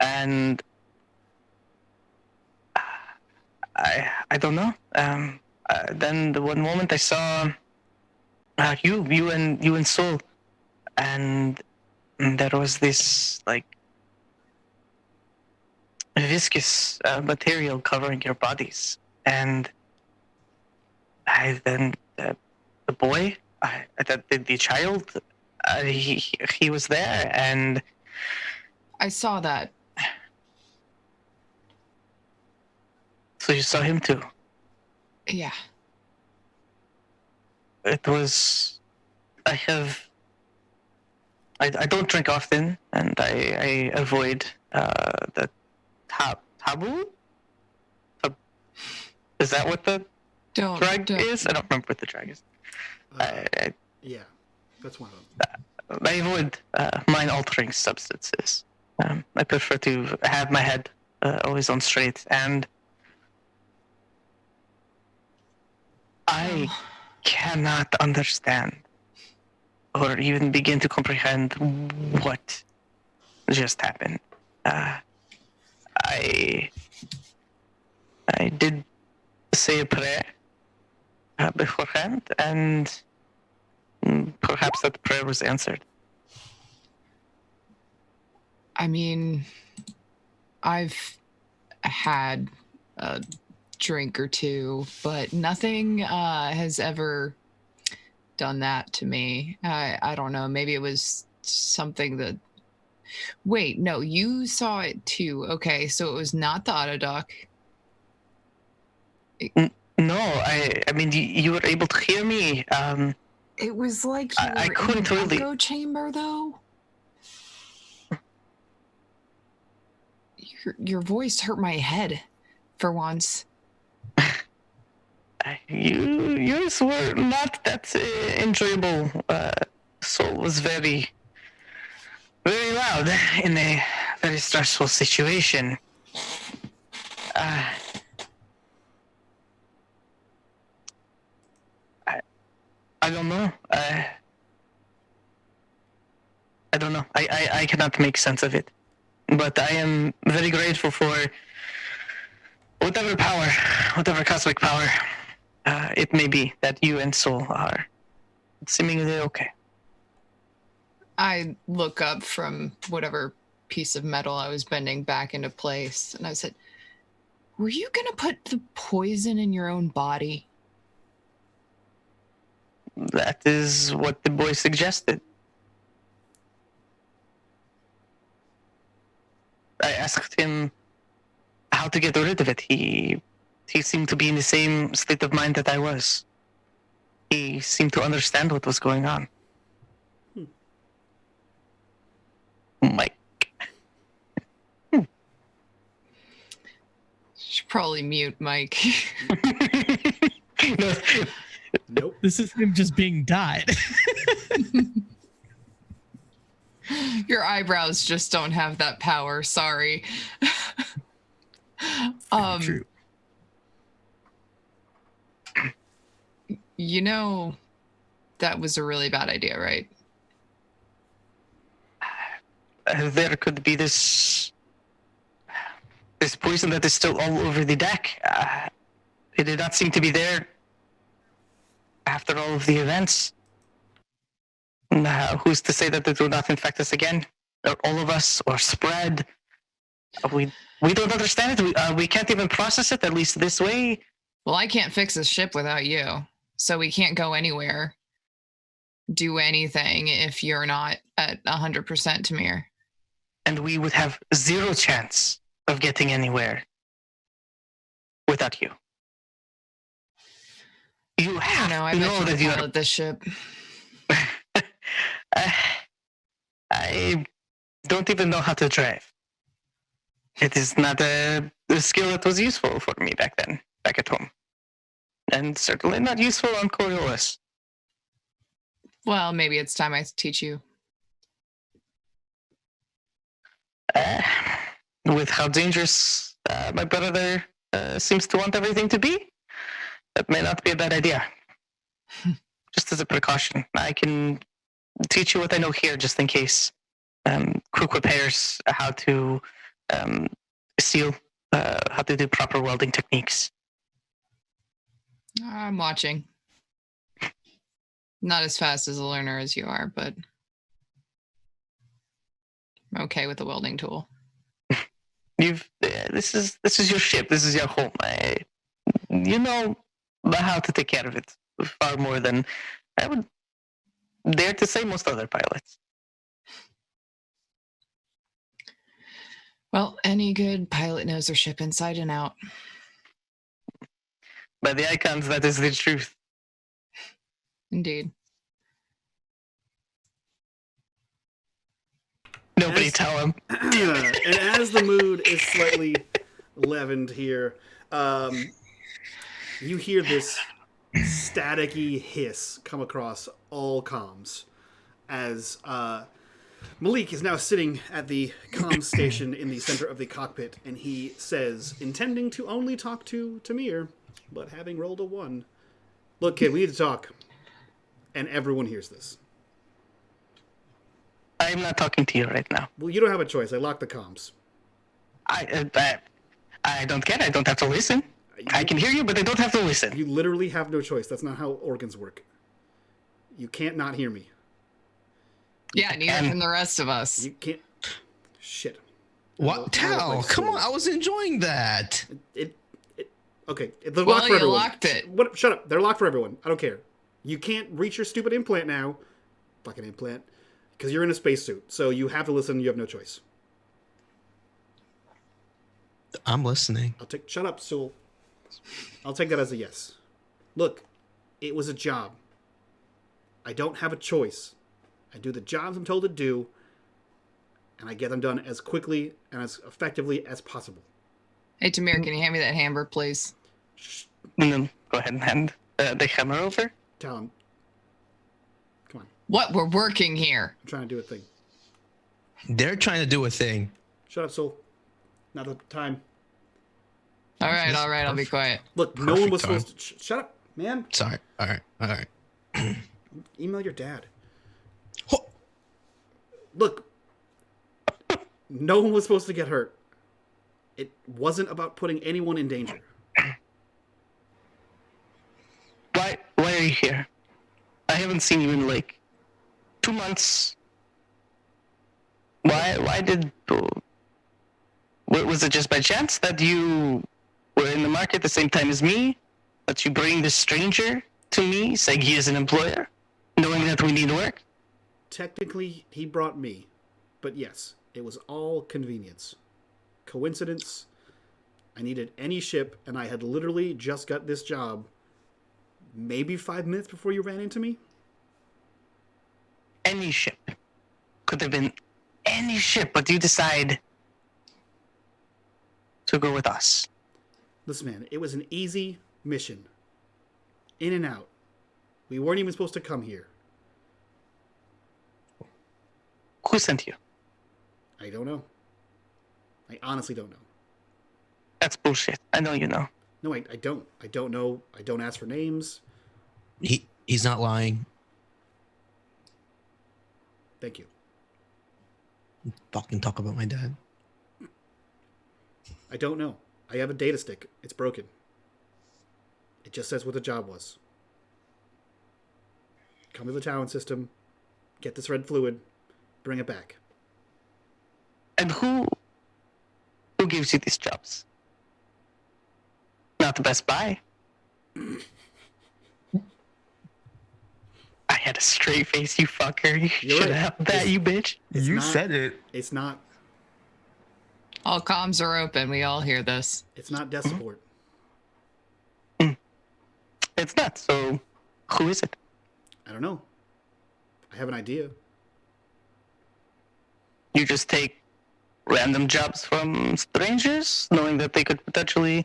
and I don't know. Then the one moment I saw you and Soul, and there was this like viscous material covering your bodies, and then the boy, the child, he was there, and I saw that. so you saw him too. Yeah. It was. I don't drink often, and I avoid the taboo. Is that what the drug is? I don't remember what the drug is. Yeah, that's one of them. I avoid mind-altering substances. I prefer to have my head always on straight, and I cannot understand or even begin to comprehend what just happened. I did say a prayer beforehand, and perhaps that prayer was answered. I mean, I've had a drink or two, but nothing has ever done that to me. I don't know. Maybe it was something that... Wait, no, you saw it too. Okay, so it was not the Autodoc. No, I mean, you were able to hear me. It was like you were I couldn't in the really... echo chamber, though. Your voice hurt my head for once. Yours were not that enjoyable. Soul was very, very loud in a very stressful situation. I don't know. I don't know. I cannot make sense of it. But I am very grateful for whatever power, whatever cosmic power it may be that you and Soul are seemingly okay. I look up from whatever piece of metal I was bending back into place, and I said, "Were you going to put the poison in your own body?" That is what the boy suggested. I asked him how to get rid of it. He seemed to be in the same state of mind that I was. He seemed to understand what was going on. Mike. Should probably mute Mike. No. Nope. This is him just being died. Your eyebrows just don't have that power. Sorry. True. You know, that was a really bad idea, right? There could be this poison that is still all over the deck. It did not seem to be there after all of the events. Who's to say that it will not infect us again, or all of us, or spread? We don't understand it. We can't even process it, at least this way. Well, I can't fix this ship without you, so we can't go anywhere, do anything if you're not at 100%, Tamir. And we would have zero chance of getting anywhere without you. You have I to bet know you that can you are... pilot this ship. I don't even know how to drive. It is not a skill that was useful for me back then, back at home. And certainly not useful on Coriolis. Well, maybe it's time I teach you. With how dangerous my brother seems to want everything to be, that may not be a bad idea. Just as a precaution, I can teach you what I know here, just in case. Quick repairs, how to seal, how to do proper welding techniques. I'm watching. Not as fast as a learner as you are, but I'm okay with the welding tool. This is your ship. This is your home. You know how to take care of it far more than I would dare to say most other pilots. Well, any good pilot knows their ship inside and out. By the icons, that is the truth. Indeed. Nobody tell him. And as the mood is slightly leavened here, you hear this staticky hiss come across all comms as Malik is now sitting at the comm station in the center of the cockpit, and he says, intending to only talk to Tamir, but having rolled a 1, "Look, kid, we need to talk." And everyone hears this. I'm not talking to you right now. Well, you don't have a choice. I locked the comms. I don't care. I don't have to listen. I can hear you, but I don't have to listen. You literally have no choice. That's not how organs work. You can't not hear me. Yeah, neither can the rest of us. You can't. Shit. What? Tal, come on. I was enjoying that. Okay. They're Well, locked for you everyone. locked it. What? Shut up. They're locked for everyone. I don't care. You can't reach your stupid implant now. Fucking implant. Because you're in a spacesuit. So you have to listen. You have no choice. I'm listening. Shut up, Sewell. I'll take that as a yes. Look, it was a job. I don't have a choice. I do the jobs I'm told to do, and I get them done as quickly and as effectively as possible. Hey, Tamir, can you hand me that hammer, please? And then go ahead and hand the hammer over. Talon. Come on. What? We're working here. I'm trying to do a thing. They're trying to do a thing. Shut up, Sewell. Not the time. All right, I'll be quiet. Look, no one was supposed to... Shut up, man. Sorry. All right. Email your dad. Oh. Look, no one was supposed to get hurt. It wasn't about putting anyone in danger. Why are you here? I haven't seen you in like 2 months. Why did... Was it just by chance that you were in the market at the same time as me? That you bring this stranger to me, saying he is an employer, knowing that we need work? Technically, he brought me. But yes, it was all convenience. Coincidence. I needed any ship, and I had literally just got this job maybe 5 minutes before you ran into me. Any ship. Could have been any ship, but you decide to go with us. Listen, man, it was an easy mission. In and out. We weren't even supposed to come here. Who sent you? I don't know. I honestly don't know. That's bullshit. I know you know. No, I don't. I don't know. I don't ask for names. He's not lying. Thank you. Fucking talk about my dad. I don't know. I have a data stick. It's broken. It just says what the job was. Come to the Taoan system, get this red fluid, bring it back. And who gives you these jobs? Not the Best Buy. I had a straight face, you fucker. You should have that, you bitch. You said it. It's not. All comms are open. We all hear this. It's not desk support. It's not. So, who is it? I don't know. I have an idea. You just take random jobs from strangers, knowing that they could potentially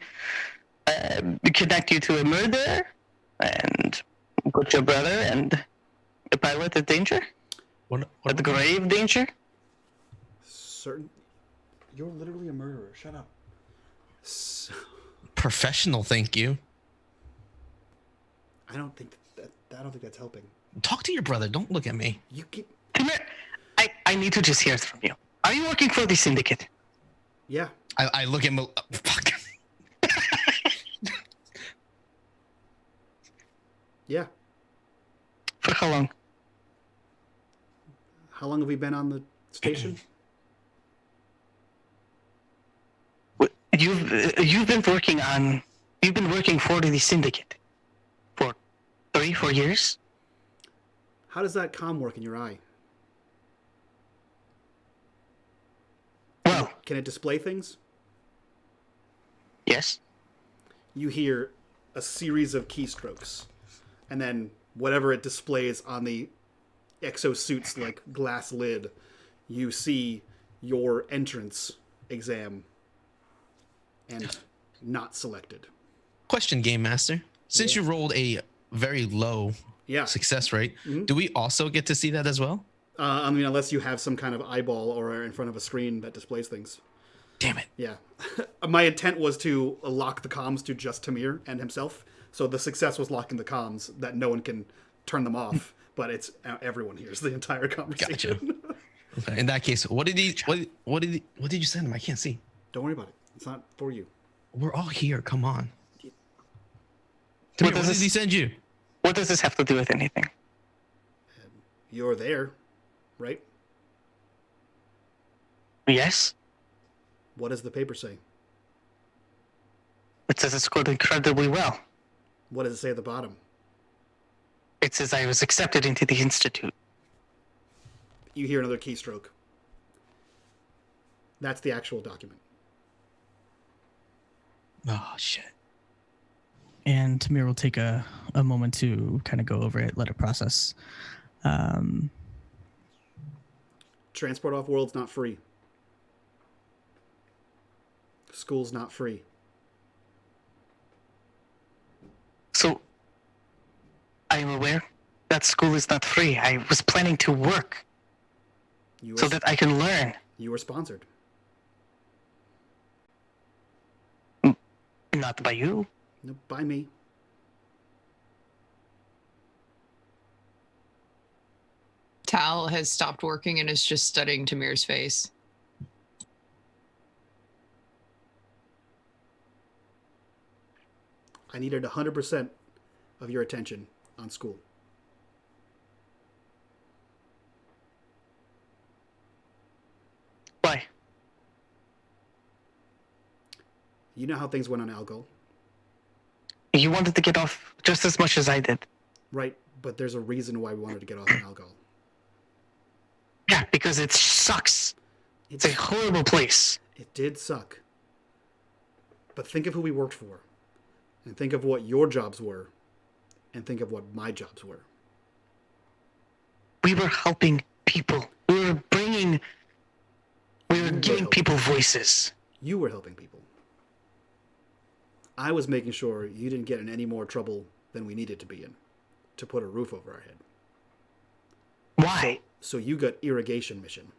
connect you to a murder and put your brother and the pilot at danger? At grave danger? Certain. You're literally a murderer. Shut up. Professional, thank you. I don't think that's helping. Talk to your brother. Don't look at me. You keep. Come here. I need to just hear it from you. Are you working for the syndicate? Yeah. I look at fuck. Yeah. For how long? How long have we been on the station? You've been working for the syndicate for 3-4 years. How does that comm work in your eye? Well, can it display things? Yes. You hear a series of keystrokes, and then whatever it displays on the exosuit's like glass lid, you see your entrance exam and not selected. Question, Game Master. Since you rolled a very low success rate, do we also get to see that as well? I mean, unless you have some kind of eyeball or are in front of a screen that displays things. Damn it. Yeah. My intent was to lock the comms to just Tamir and himself. So the success was locking the comms that no one can turn them off, but it's everyone hears the entire conversation. Gotcha. Okay. In that case, what did you send him? I can't see. Don't worry about it. It's not for you. We're all here. Come on. Tamir, what did he send you? What does this have to do with anything? You're there, right? Yes. What does the paper say? It says it scored incredibly well. What does it say at the bottom? It says I was accepted into the institute. You hear another keystroke. That's the actual document. Oh, shit. And Tamir will take a moment to kind of go over it, let it process. Transport off-world's not free. School's not free. So, I am aware that school is not free. I was planning to work so that I can learn. You were sponsored. Not by you. No, by me. Tal has stopped working and is just studying Tamir's face. I needed 100% of your attention on school. Why? You know how things went on Algol. You wanted to get off just as much as I did. Right, but there's a reason why we wanted to get off on Algol. Yeah, because it sucks. It's a horrible place. It did suck. But think of who we worked for. And think of what your jobs were. And think of what my jobs were. We were helping people. We were giving people voices. You were helping people. I was making sure you didn't get in any more trouble than we needed to be in. To put a roof over our head. Why? So you got irrigation mission.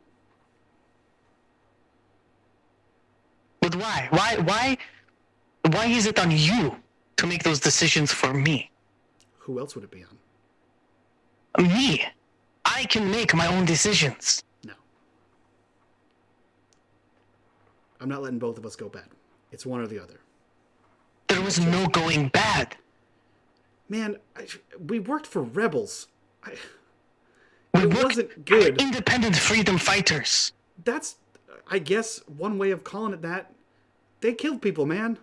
But why? Why is it on you to make those decisions for me? Who else would it be on? Me. I can make my own decisions. No. I'm not letting both of us go bad. It's one or the other. There was no going bad. Man, we worked for rebels. It wasn't good. Independent freedom fighters. That's, I guess, one way of calling it that. They killed people, man.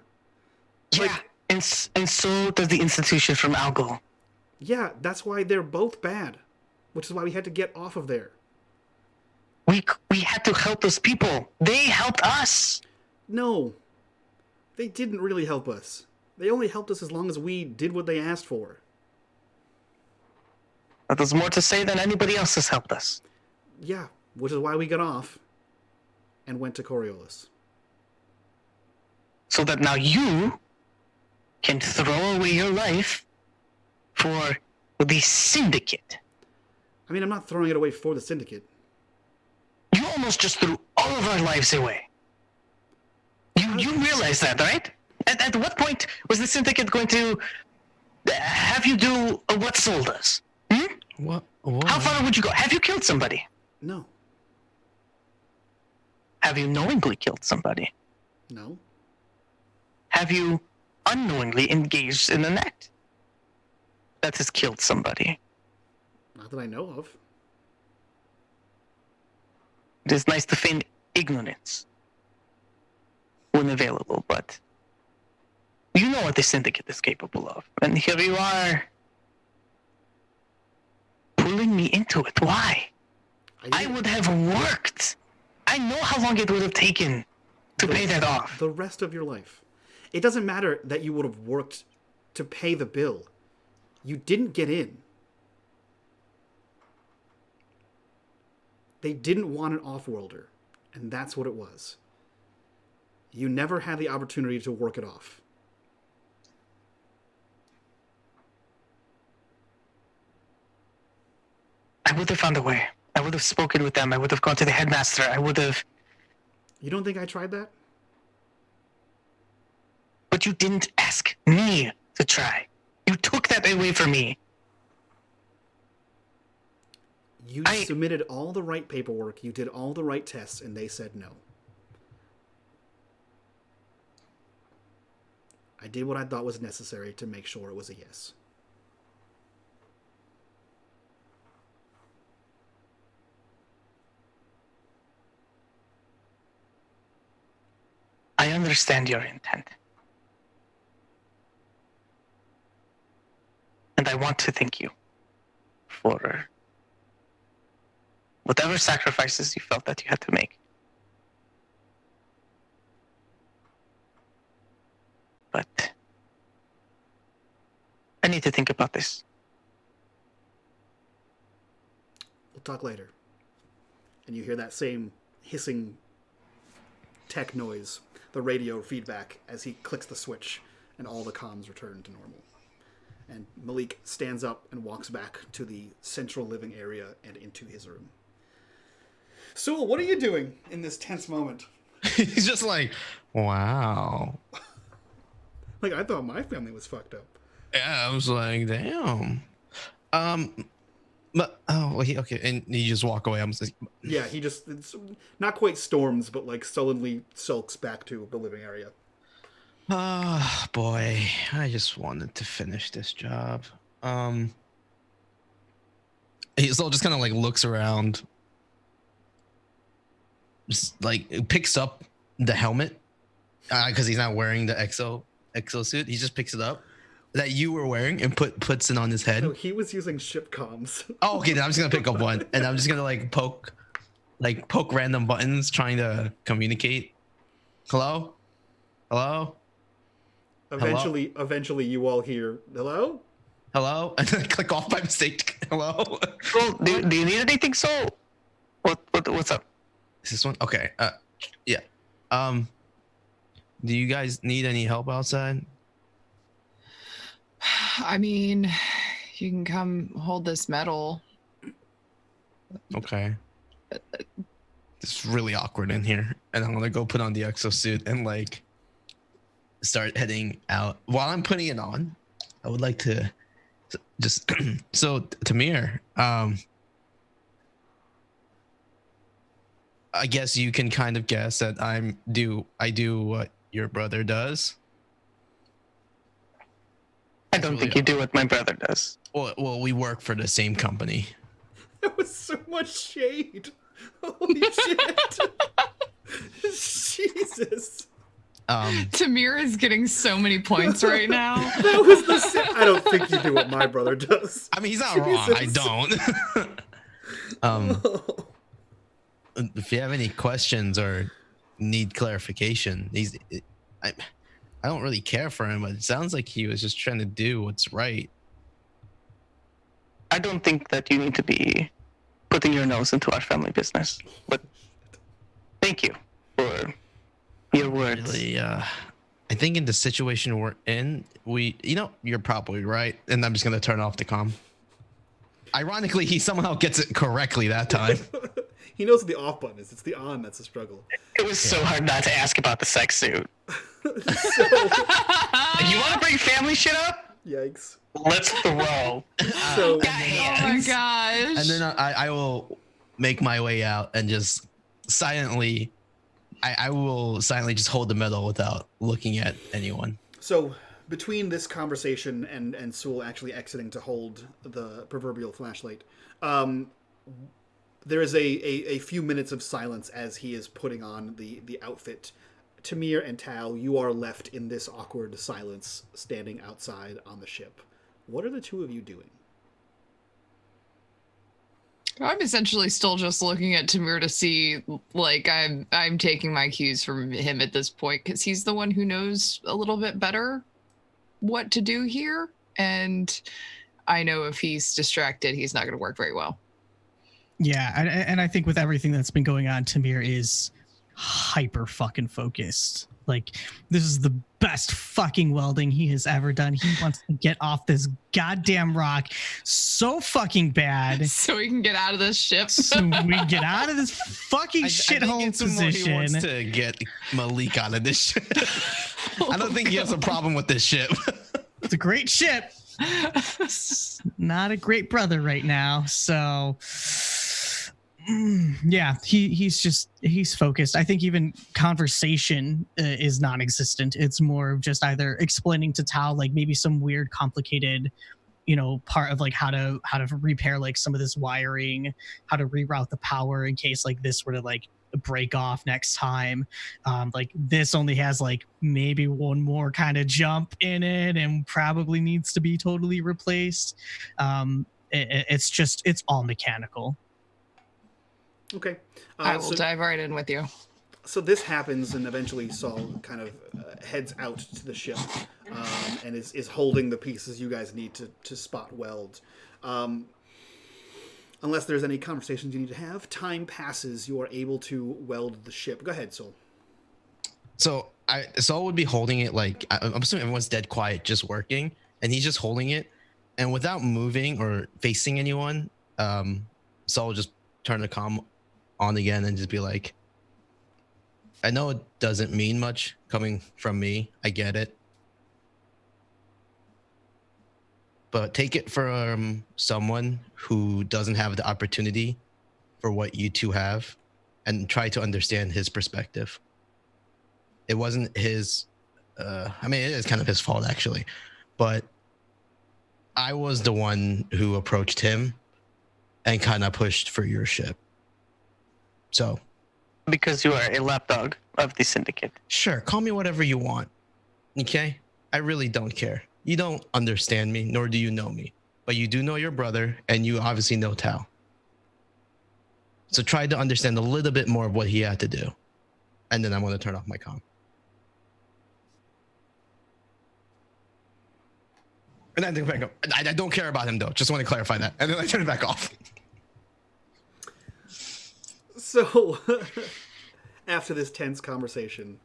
Yeah, and so does the institution from Algol. Yeah, that's why they're both bad. Which is why we had to get off of there. We had to help those people. They helped us. No. They didn't really help us. They only helped us as long as we did what they asked for. But there's more to say than anybody else has helped us. Yeah, which is why we got off. and went to Coriolis. So that now you can throw away your life for the Syndicate. I mean, I'm not throwing it away for the Syndicate. You almost just threw all of our lives away. You realize that, right? At what point was the Syndicate going to have you do what Soul does? What? How far would you go? Have you killed somebody? No. Have you knowingly killed somebody? No. Have you unknowingly engaged in an act that has killed somebody? Not that I know of. It is nice to feign ignorance when available, but you know what the Syndicate is capable of. And here you are pulling me into it. Why? I would have worked. I know how long it would have taken to pay that off. The rest of your life. It doesn't matter that you would have worked to pay the bill. You didn't get in. They didn't want an off-worlder, and that's what it was. You never had the opportunity to work it off. I would have found a way. I would have spoken with them. I would have gone to the headmaster. I would have... You don't think I tried that? But you didn't ask me to try. You took that away from me. You submitted all the right paperwork, you did all the right tests, and they said no. I did what I thought was necessary to make sure it was a yes. I understand your intent. And I want to thank you for whatever sacrifices you felt that you had to make. But I need to think about this. We'll talk later. And you hear that same hissing tech noise, the radio feedback as he clicks the switch and all the comms return to normal. And Malik stands up and walks back to the central living area and into his room. Sewell, what are you doing in this tense moment? He's just like, wow. Like, I thought my family was fucked up. Yeah, I was like, damn. But okay, and you just walk away. I'm just, yeah, he just not quite storms, but like sullenly sulks back to the living area. Ah, boy, I just wanted to finish this job. He's all just kind of like looks around, just like picks up the helmet because he's not wearing the exosuit. He just picks it up that you were wearing and puts it on his head. No, he was using ship comms. Oh, okay. Then I'm just gonna pick up one and I'm just gonna like poke random buttons trying to communicate. Hello. Eventually, you all hear hello, and then I click off by mistake. Hello. Well, do you need anything, Soul? What's up? Is this one? Okay. Yeah. Do you guys need any help outside? I mean, you can come hold this metal. Okay. It's really awkward in here, and I'm gonna go put on the exosuit and like start heading out. While I'm putting it on, I would like to just so Tamir, I guess you can kind of guess that I do what your brother does. I don't think you do what my brother does. Well, we work for the same company. That was so much shade. Holy shit. Jesus. Tamir is getting so many points right now. That was I don't think you do what my brother does. I mean, he's not wrong. I don't. If you have any questions or need clarification, I don't really care for him, but it sounds like he was just trying to do what's right. I don't think that you need to be putting your nose into our family business, but thank you for your words. Really, I think in the situation we're in, you're probably right, and I'm just gonna turn off the comm. Ironically, he somehow gets it correctly that time. He knows what the off button is. It's the on that's a struggle. It was so hard not to ask about the sex suit. You want to bring family shit up? Yikes. Let's throw. So, Oh my gosh. And then I will make my way out and just silently, I will silently just hold the medal without looking at anyone. So between this conversation and Sewell actually exiting to hold the proverbial flashlight, there is a few minutes of silence as he is putting on the outfit. Tamir and Tao, you are left in this awkward silence, standing outside on the ship. What are the two of you doing? I'm essentially still just looking at Tamir to see, like, I'm taking my cues from him at this point because he's the one who knows a little bit better what to do here, and I know if he's distracted, he's not going to work very well. Yeah, and I think with everything that's been going on, Tamir is hyper fucking focused. Like, this is the best fucking welding he has ever done. He wants to get off this goddamn rock so fucking bad. So we can get out of this ship. So we get out of this fucking shithole position. He wants to get Malik out of this ship. I don't think he has a problem with this ship. It's a great ship. Not a great brother right now. So yeah, he's focused. I think even conversation is non-existent. It's more of just either explaining to Tao like maybe some weird complicated, part of like how to repair like some of this wiring, how to reroute the power in case like this were to like break off next time. Like this only has like maybe one more kind of jump in it and probably needs to be totally replaced. It's all mechanical. Okay. I will dive right in with you. So this happens, and eventually Saul kind of heads out to the ship and is holding the pieces you guys need to spot weld. Unless there's any conversations you need to have, time passes. You are able to weld the ship. Go ahead, Saul. So Saul would be holding it like, I'm assuming everyone's dead quiet, just working, and he's just holding it, and without moving or facing anyone, Saul would just turn the comm on again and just be like, I know it doesn't mean much coming from me. I get it. But take it from someone who doesn't have the opportunity for what you two have and try to understand his perspective. It wasn't his, it is kind of his fault actually, but I was the one who approached him and kind of pushed for your ship. So. Because you are a lapdog of the syndicate. Sure, call me whatever you want. Okay? I really don't care. You don't understand me, nor do you know me. But you do know your brother, and you obviously know Tao. So try to understand a little bit more of what he had to do. And then I'm going to turn off my comm. And then I turn it back up. I don't care about him, though. Just want to clarify that. And then I turn it back off. So, after this tense conversation,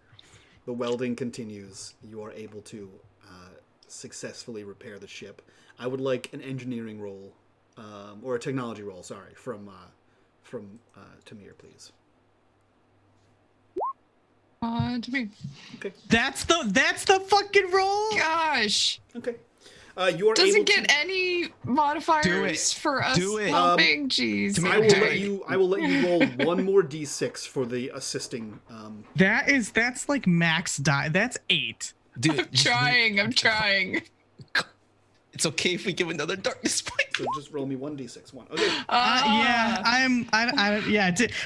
the welding continues. You are able to successfully repair the ship. I would like an engineering roll, or a technology roll, sorry, from Tamir, please. Tamir. Okay. That's the fucking roll. Gosh. Okay. You are Does able it get any modifiers for us helping? Jeez. I will let you roll one more d6 for the assisting. That's like max die. That's 8. Dude, I'm trying. It's okay if we give another darkness point. So just roll me 1d6. Okay.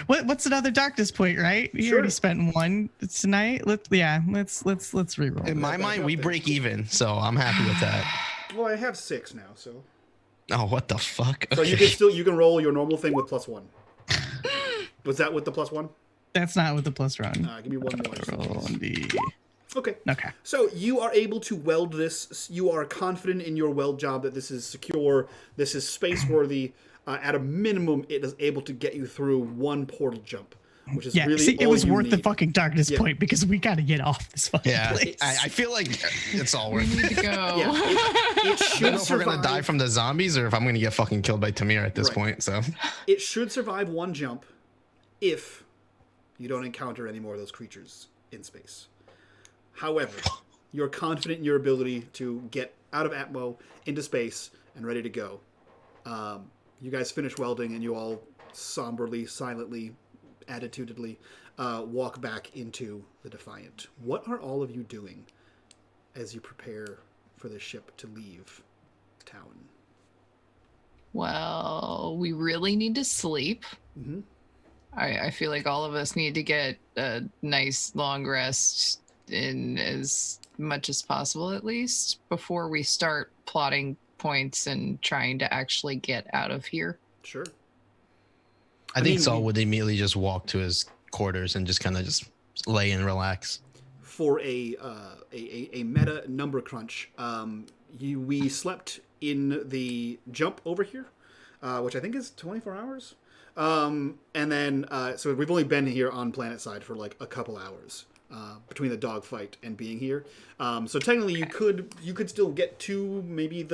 What's another darkness point, right? We already spent one tonight. Let's reroll. In my mind, we break even, so I'm happy with that. Well, I have 6 now, so. Oh, what the fuck? So you can roll your normal thing with +1. Was that with the +1? That's not with the +1. Give me one more. Roll the. Okay. Okay. So you are able to weld this. You are confident in your weld job that this is secure. This is space worthy. At a minimum, it is able to get you through one portal jump. which is Yeah, really see, it all was you worth the need. fucking darkness Yeah. point because we got to get off this fucking place. I feel like it's all We worth it. need to go. Yeah, it I don't should know if we're gonna die survive. from the zombies or if I'm gonna get fucking killed by Tamir at this Right. point. So It should survive one jump if you don't encounter any more of those creatures in space. However, you're confident in your ability to get out of Atmo into space and ready to go. You guys finish welding and you all somberly, silently, attitudedly walk back into the Defiant. What are all of you doing as you prepare for the ship to leave Taoan? Well, we really need to sleep. Mm-hmm. I feel like all of us need to get a nice long rest in as much as possible, at least, before we start plotting points and trying to actually get out of here. Sure. I think mean, Saul would immediately just walk to his quarters and just kind of just lay and relax. For a meta number crunch, we slept in the jump over here, which I think is 24 hours. And then, so we've only been here on planet side for like a couple hours between the dogfight and being here. So technically, you could still get to maybe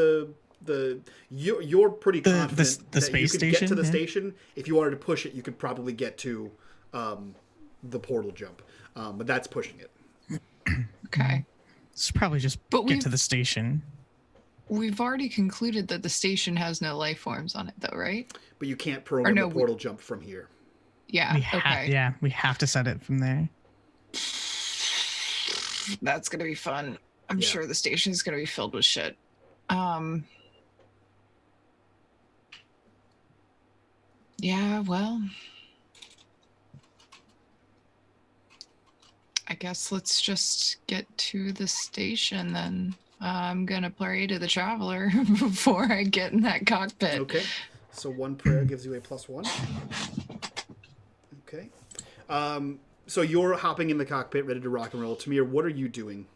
you're pretty confident the that you space could get to station, the yeah. station. If you wanted to push it, you could probably get to the portal jump, but that's pushing it. Okay. It's probably just But get to the station. We've already concluded that the station has no life forms on it, though, right? But you can't program no, the portal jump from here. Yeah. Okay. We have to set it from there. That's gonna be fun. I'm Yeah. sure the station's gonna be filled with shit. Yeah, well, I guess let's just get to the station then. I'm gonna pray to the traveler before I get in that cockpit. Okay. So one prayer gives you a +1. Okay. So you're hopping in the cockpit, ready to rock and roll. Tamir, what are you doing?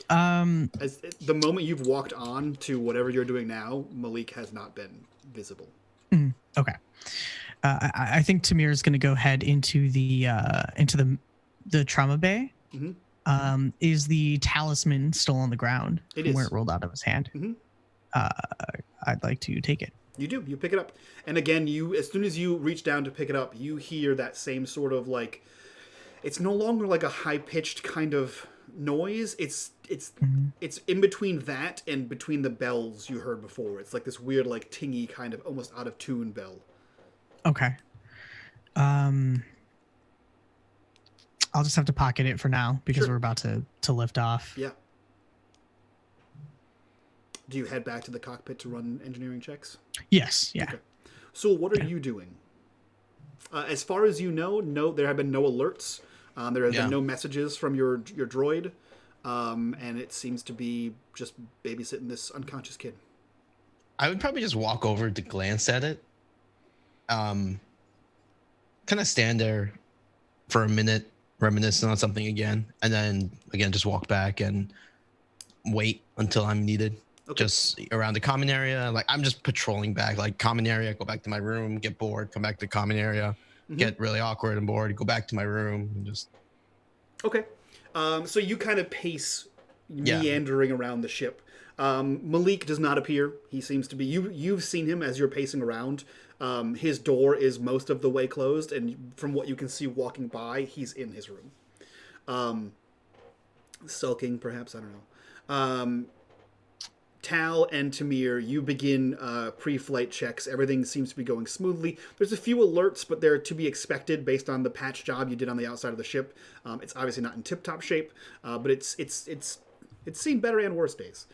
As the moment you've walked on to whatever you're doing now, Malik has not been visible. Okay. I think Tamir is going to go head into the trauma bay. Mm-hmm. Is the talisman still on the ground It from is. where it rolled out of his hand? Mhm. I'd like to take it. You do. You pick it up. And again, as soon as you reach down to pick it up, you hear that same sort of like, it's no longer like a high-pitched kind of noise. It's in between that and between the bells you heard before. It's like this weird, like tingy kind of almost out of tune bell. Okay. I'll just have to pocket it for now because Sure. we're about to lift off. Yeah. Do you head back to the cockpit to run engineering checks? Yes. Yeah. Okay. So what are you doing? As far as you know, there have been no alerts. There have been no messages from your droid. And it seems to be just babysitting this unconscious kid. I would probably just walk over to glance at it. Kind of stand there for a minute, reminiscing on something again, and then again just walk back and wait until I'm needed. Okay. Just around the common area. Like I'm just patrolling back, like common area, go back to my room, get bored, come back to common area, get really awkward and bored, go back to my room and just. Okay. So you kind of pace meandering around the ship. Malik does not appear. He seems to be... You've seen him as you're pacing around. His door is most of the way closed, and from what you can see walking by, he's in his room. Sulking, perhaps? I don't know. Tal and Tamir, you begin pre-flight checks. Everything seems to be going smoothly. There's a few alerts, but they're to be expected based on the patch job you did on the outside of the ship. It's obviously not in tip-top shape, but it's seen better and worse days.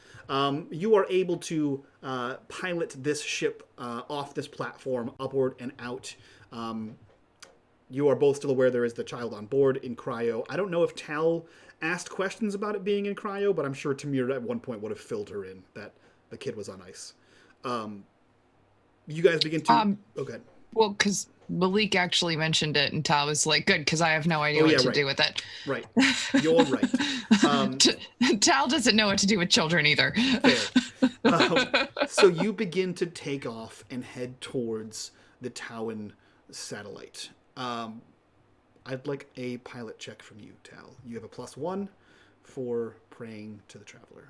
You are able to pilot this ship off this platform upward and out. You are both still aware there is the child on board in cryo. I don't know if Tal asked questions about it being in cryo, but I'm sure Tamir at one point would have filled her in that the kid was on ice. You guys begin to... Okay. Well, because Malik actually mentioned it, and Tal was like, good, because I have no idea what to do with it. Right. You're right. Tal doesn't know what to do with children either. Fair. So you begin to take off and head towards the Taoan satellite. I'd like a pilot check from you, Tal. You have a +1 for praying to the traveler.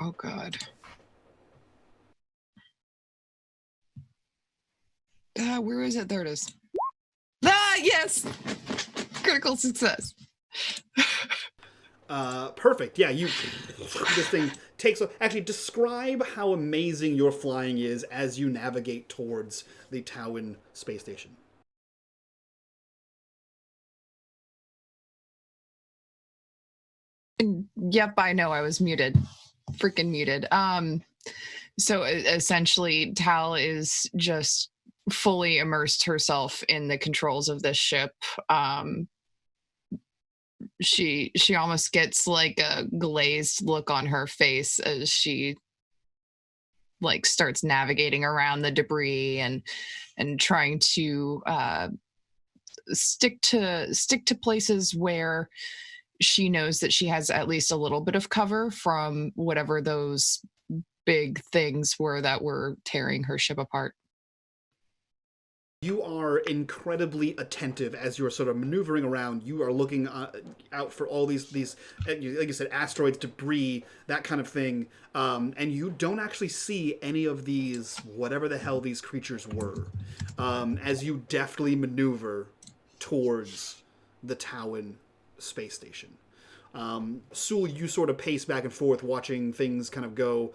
Oh, God. Where is it? There it is. Ah, yes! Critical success. Perfect. Yeah, this thing takes off. Actually, describe how amazing your flying is as you navigate towards the Taoan space station. Yep, I know I was muted. Freaking muted. So essentially Tal is just fully immersed herself in the controls of this ship. She almost gets like a glazed look on her face as she like starts navigating around the debris and trying to stick to places where she knows that she has at least a little bit of cover from whatever those big things were that were tearing her ship apart. You are incredibly attentive as you're sort of maneuvering around. You are looking out for all these, like you said, asteroids, debris, that kind of thing. And you don't actually see any of these, whatever the hell these creatures were, as you deftly maneuver towards the Taoan space station. Sul, you sort of pace back and forth, watching things kind of go,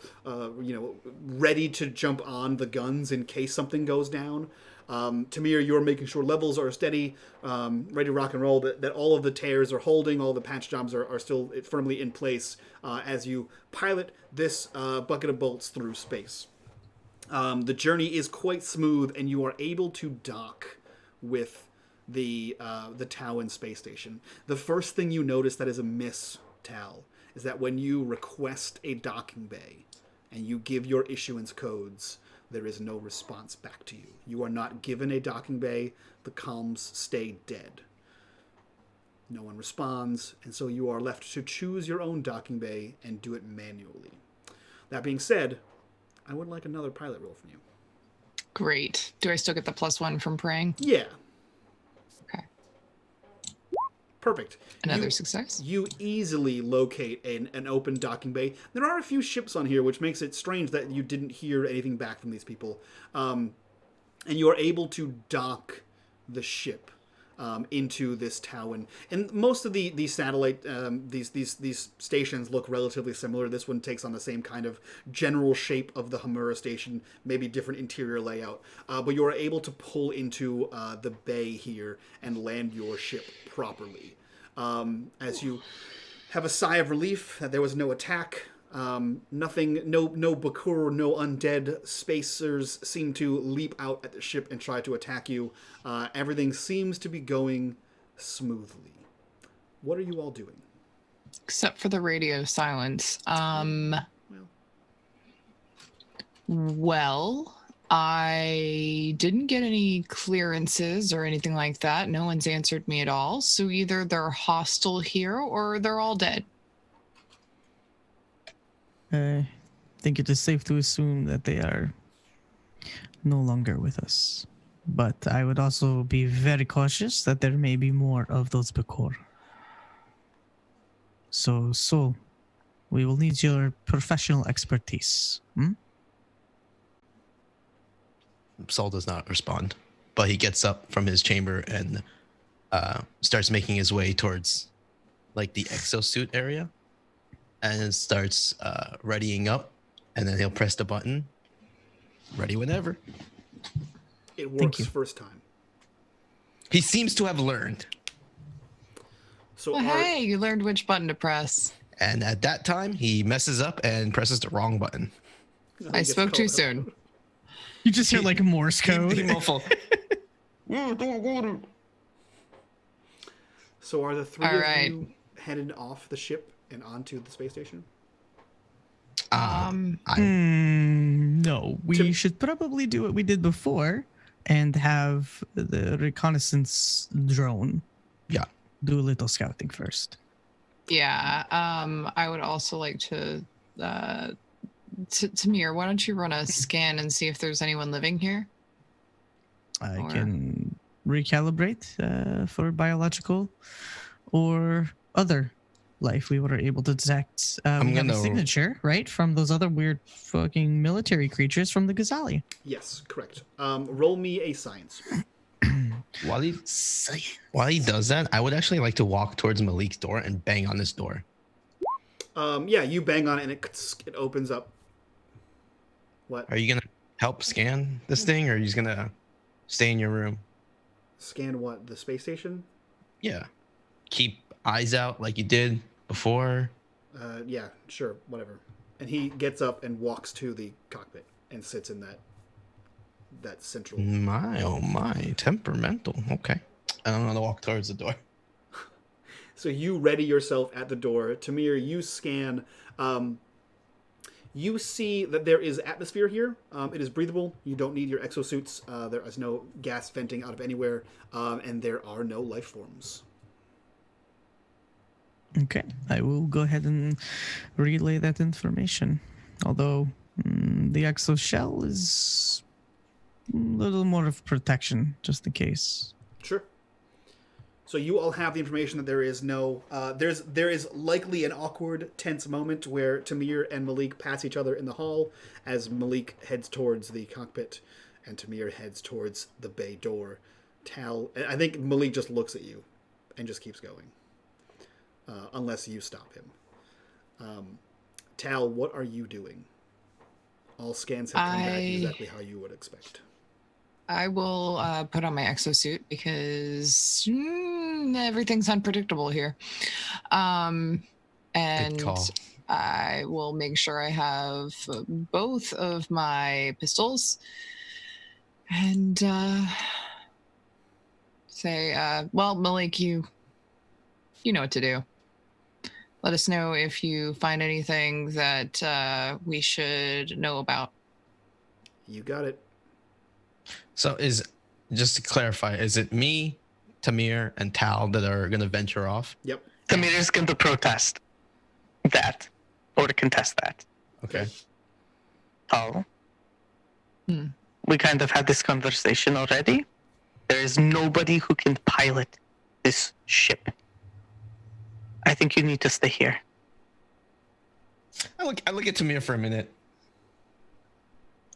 ready to jump on the guns in case something goes down. Tamir, you're making sure levels are steady, ready to rock and roll, that all of the tears are holding, all the patch jobs are still firmly in place as you pilot this bucket of bolts through space. The journey is quite smooth, and you are able to dock with the Taoan space station. The first thing you notice that is amiss, Tal, is that when you request a docking bay and you give your issuance codes, there is no response back to you. You are not given a docking bay. The comms stay dead. No one responds, and so you are left to choose your own docking bay and do it manually. That being said, I would like another pilot roll from you. Great. Do I still get the +1 from praying? Yeah. Okay. Perfect. Another success. You easily locate an open docking bay. There are a few ships on here, which makes it strange that you didn't hear anything back from these people. And you are able to dock the ship into this Taoan. And most of the satellite, these stations look relatively similar. This one takes on the same kind of general shape of the Hamura station, maybe different interior layout. But you are able to pull into the bay here and land your ship properly. As you have a sigh of relief that there was no attack. Nothing, no Bakur, no undead spacers seem to leap out at the ship and try to attack you. Everything seems to be going smoothly. What are you all doing? Except for the radio silence. Well, I didn't get any clearances or anything like that. No one's answered me at all. So either they're hostile here or they're all dead. I think it is safe to assume that they are no longer with us. But I would also be very cautious that there may be more of those Bakor. So, we will need your professional expertise. Saul does not respond, but he gets up from his chamber and starts making his way towards like the exosuit area and starts readying up, and then he'll press the button. Ready whenever. It works first time. He seems to have learned. So hey, you learned which button to press. And at that time, he messes up and presses the wrong button. I spoke too soon. You just hear like Morse code. So are the three of you headed off the ship and onto the space station? No, we should probably do what we did before and have the reconnaissance drone. Yeah. Do a little scouting first. Yeah. I would also like to Tamir, why don't you run a scan and see if there's anyone living here? I Or- can recalibrate for biological or other life we were able to detect. We have a gonna- signature, right, from those other weird fucking military creatures from the Ghazali. Yes, correct. Roll me a science. While he does that, I would actually like to walk towards Malik's door and bang on this door. Yeah, you bang on it and it opens up. What? Are you gonna help scan this thing, or are you just gonna stay in your room? Scan what? The space station? Yeah. Keep eyes out like you did before. Yeah, sure, whatever. And he gets up and walks to the cockpit and sits in that central. My, oh my, temperamental. Okay. I'm gonna walk towards the door. So you ready yourself at the door. Tamir, you scan. You see that there is atmosphere here. It is breathable. You don't need your exosuits. There is no gas venting out of anywhere. And there are no life forms. Okay, I will go ahead and relay that information. Although the exo shell is a little more of protection, just in case. Sure. So you all have the information that there is no. There is likely an awkward, tense moment where Tamir and Malik pass each other in the hall as Malik heads towards the cockpit, and Tamir heads towards the bay door. I think Malik just looks at you, and just keeps going, unless you stop him. Tal, what are you doing? All scans have come back exactly how you would expect. I will put on my exosuit because everything's unpredictable here. And Good call. I will make sure I have both of my pistols and say, well, Malik, you know what to do. Let us know if you find anything that we should know about. You got it. So just to clarify, is it me, Tamir, and Tal that are gonna venture off? Yep. Tamir is going to protest that or contest that. Okay. Oh. We kind of had this conversation already. There is nobody who can pilot this ship. I think you need to stay here. I look at Tamir for a minute.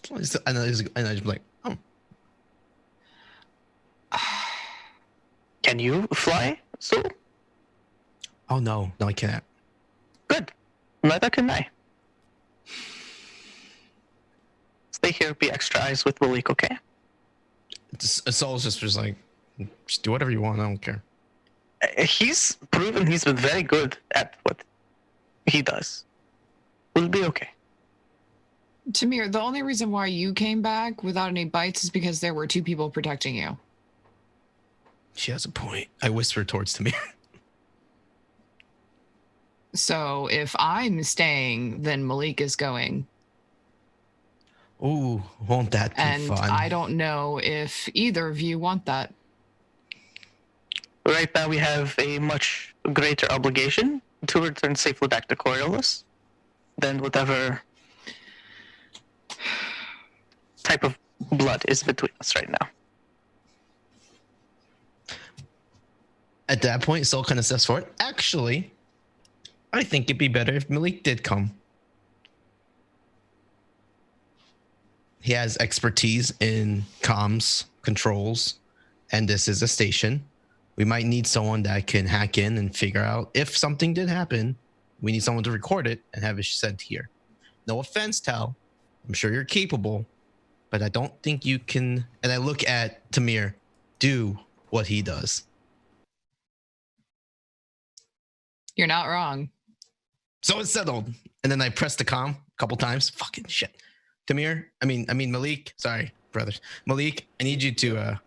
And I just like, oh. Can you fly, so? Oh no, I can't. Good. Neither can I. Stay here, be extra eyes with Malik, okay? Saul's just like, just do whatever you want. I don't care. He's proven he's been very good at what he does. We'll be okay. Tamir, the only reason why you came back without any bites is because there were two people protecting you. She has a point. I whisper towards Tamir. So if I'm staying, then Malik is going. Ooh, won't that be And fun? I don't know if either of you want that. Right now we have a much greater obligation to return safely back to Coriolis than whatever type of blood is between us right now. At that point, Saul kind of steps forward. Actually, I think it'd be better if Malik did come. He has expertise in comms, controls, and this is a station. We might need someone that can hack in and figure out if something did happen. We need someone to record it and have it sent here. No offense, Tal. I'm sure you're capable, but I don't think you can. And I look at Tamir, do what he does. You're not wrong. So it's settled. And then I press the comm a couple times. Fucking shit. Tamir, I mean Malik. Sorry, brothers. Malik, I need you to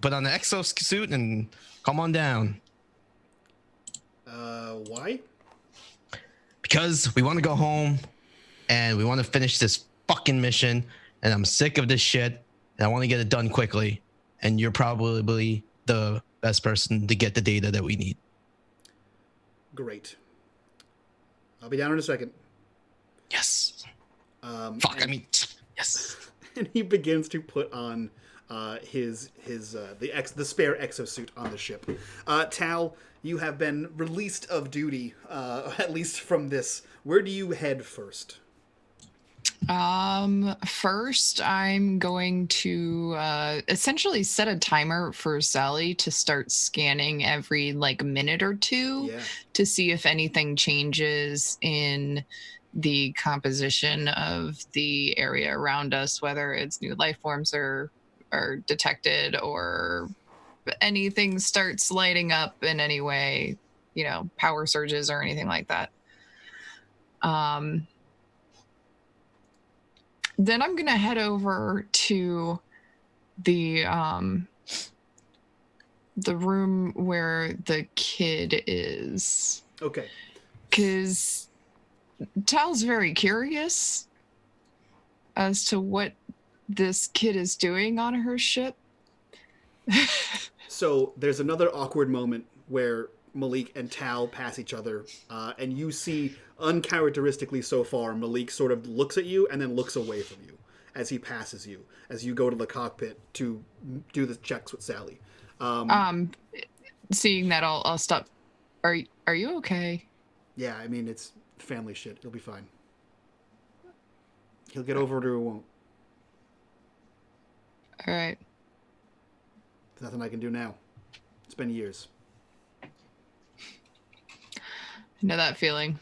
put on the exosuit and come on down. Why? Because we want to go home and we want to finish this fucking mission. And I'm sick of this shit. And I want to get it done quickly. And you're probably the best person to get the data that we need. Great. I'll be down in a second. Yes. And yes. he begins to put on the spare exosuit on the ship. Tal, you have been released of duty, at least from this. Where do you head first? First, I'm going to essentially set a timer for Sally to start scanning every minute or two to see if anything changes in the composition of the area around us, whether it's new life forms are detected or anything starts lighting up in any way, power surges or anything like that. Then I'm going to head over to the room where the kid is. Okay. Because Tal's very curious as to what this kid is doing on her ship. So there's another awkward moment where Malik and Tal pass each other, and you see, uncharacteristically so far, Malik sort of looks at you and then looks away from you as he passes you, as you go to the cockpit to do the checks with Sally. Seeing that, I'll stop. Are you okay? Yeah, I mean, it's family shit. He'll be fine. He'll get over it or he won't. All right. There's nothing I can do now. It's been years. I know that feeling.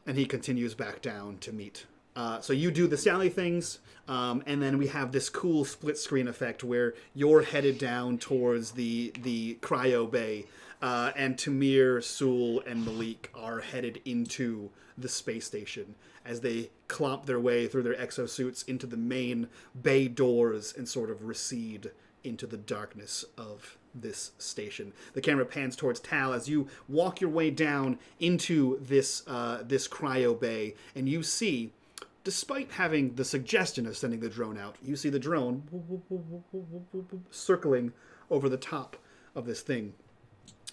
And he continues back down to meet. So you do the Sally things, and then we have this cool split screen effect where you're headed down towards the cryo bay, and Tamir, Sul, and Malik are headed into the space station as they clomp their way through their exosuits into the main bay doors and sort of recede into the darkness of this station. The camera pans towards Tal as you walk your way down into this cryo bay, and you see, despite having the suggestion of sending the drone out, you see the drone circling over the top of this thing.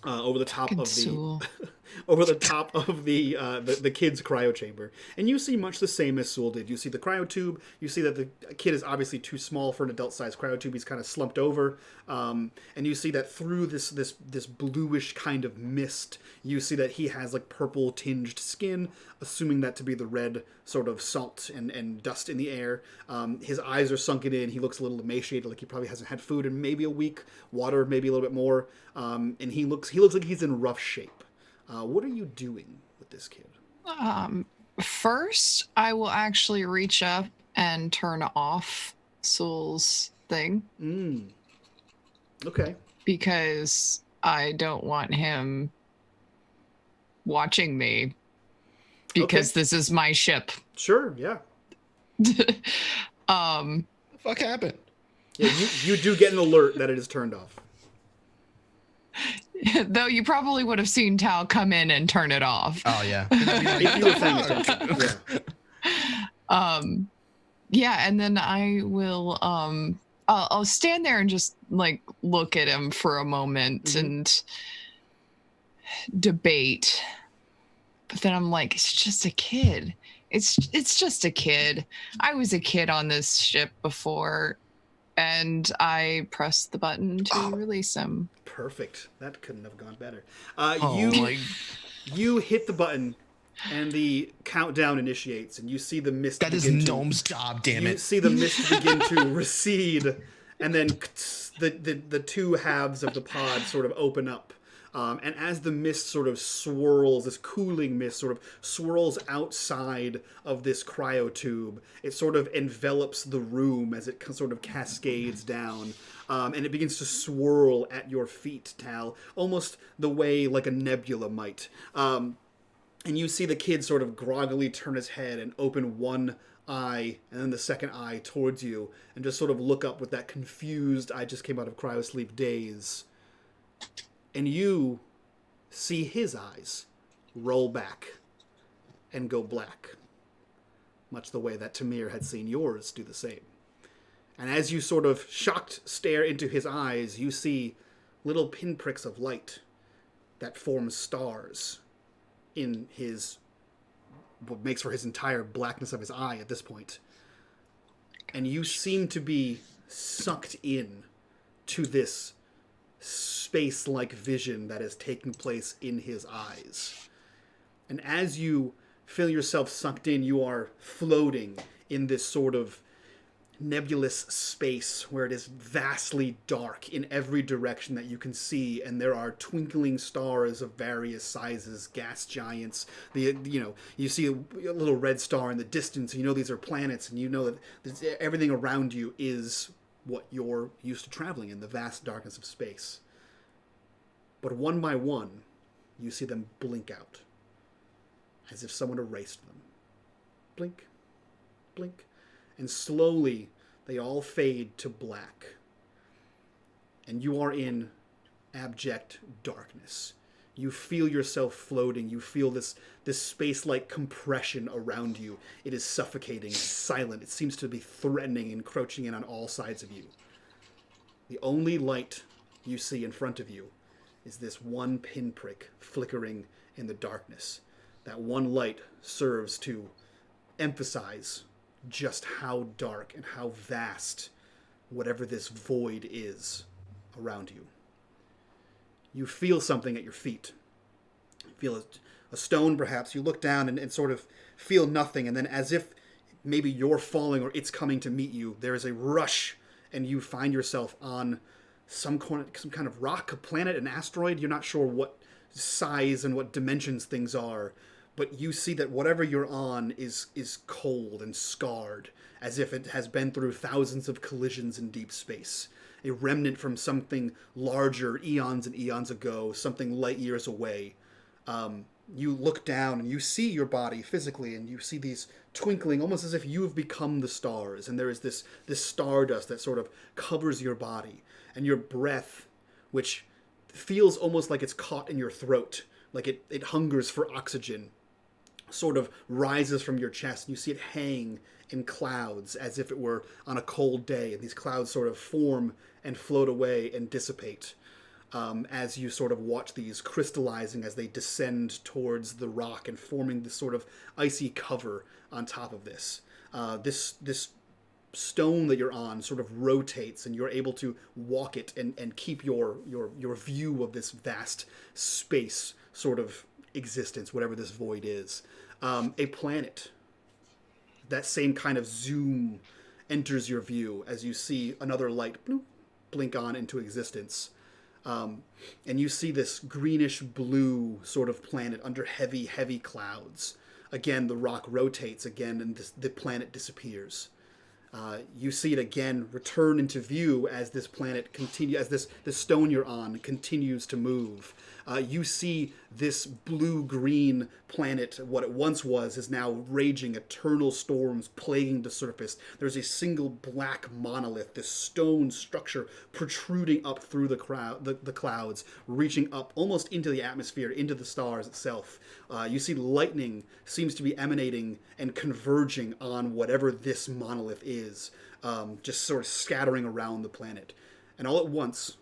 Over the top of the kid's cryo chamber, and you see much the same as Sul did. You see the cryo tube. You see that the kid is obviously too small for an adult-sized cryo tube. He's kind of slumped over, and you see that through this bluish kind of mist, you see that he has purple tinged skin, assuming that to be the red sort of salt and dust in the air. His eyes are sunken in. He looks a little emaciated, like he probably hasn't had food in maybe a week, water maybe a little bit more, and he looks like he's in rough shape. What are you doing with this kid? First, I will actually reach up and turn off Sul's thing. Okay. Because I don't want him watching me. Because this is my ship. Sure, yeah. What the fuck happened? Yeah, you do get an alert that it is turned off. Though you probably would have seen Tal come in and turn it off. Oh yeah. If you were paying attention. Yeah. Yeah, and then I will I'll stand there and just look at him for a moment and debate. But then I'm like, it's just a kid. It's just a kid. I was a kid on this ship before, and I pressed the button to release him. Perfect. That couldn't have gone better. You hit the button, and the countdown initiates, and you see the mist. That is Gnome's job, damn it. You see the mist begin to recede, and then the two halves of the pod sort of open up. And as the mist sort of swirls, this cooling mist sort of swirls outside of this cryo tube, it sort of envelops the room as it sort of cascades down. And it begins to swirl at your feet, Tal, almost the way like a nebula might. And you see the kid sort of groggily turn his head and open one eye and then the second eye towards you and just sort of look up with that confused, I just came out of cryosleep daze. And you see his eyes roll back and go black, much the way that Tamir had seen yours do the same. And as you sort of shocked stare into his eyes, you see little pinpricks of light that form stars in what makes for his entire blackness of his eye at this point. and you seem to be sucked in to this space-like vision that is taking place in his eyes. And as you feel yourself sucked in, you are floating in this sort of nebulous space where it is vastly dark in every direction that you can see, and there are twinkling stars of various sizes, gas giants. You see a little red star in the distance, and you know these are planets, and you know that everything around you is what you're used to traveling in, the vast darkness of space. But one by one, you see them blink out, as if someone erased them. Blink, blink. And slowly, they all fade to black. And you are in abject darkness. You feel yourself floating. You feel this space-like compression around you. It is suffocating, silent. It seems to be threatening, encroaching in on all sides of you. The only light you see in front of you is this one pinprick flickering in the darkness. That one light serves to emphasize just how dark and how vast whatever this void is around you. You feel something at your feet. You feel a stone, perhaps. You look down and sort of feel nothing, and then as if maybe you're falling or it's coming to meet you, there is a rush, and you find yourself on some kind of rock, a planet, an asteroid. You're not sure what size and what dimensions things are, but you see that whatever you're on is cold and scarred, as if it has been through thousands of collisions in deep space. A remnant from something larger eons and eons ago, something light years away. You look down and you see your body physically, and you see these twinkling, almost as if you have become the stars, and there is this stardust that sort of covers your body, and your breath, which feels almost like it's caught in your throat, like it hungers for oxygen, sort of rises from your chest, and you see it hang in clouds as if it were on a cold day, and these clouds sort of form and float away and dissipate as you sort of watch these crystallizing as they descend towards the rock and forming this sort of icy cover on top of this. This stone that you're on sort of rotates, and you're able to walk it and keep your view of this vast space sort of existence, whatever this void is. A planet, that same kind of zoom enters your view as you see another light bloop, blink on into existence. And you see this greenish blue sort of planet under heavy, heavy clouds. Again, the rock rotates again, and the planet disappears. You see it again return into view as this planet as this stone you're on continues to move. You see this blue-green planet, what it once was, is now raging eternal storms plaguing the surface. There's a single black monolith, this stone structure protruding up through the clouds, reaching up almost into the atmosphere, into the stars itself. You see lightning seems to be emanating and converging on whatever this monolith is, just sort of scattering around the planet. And all at once,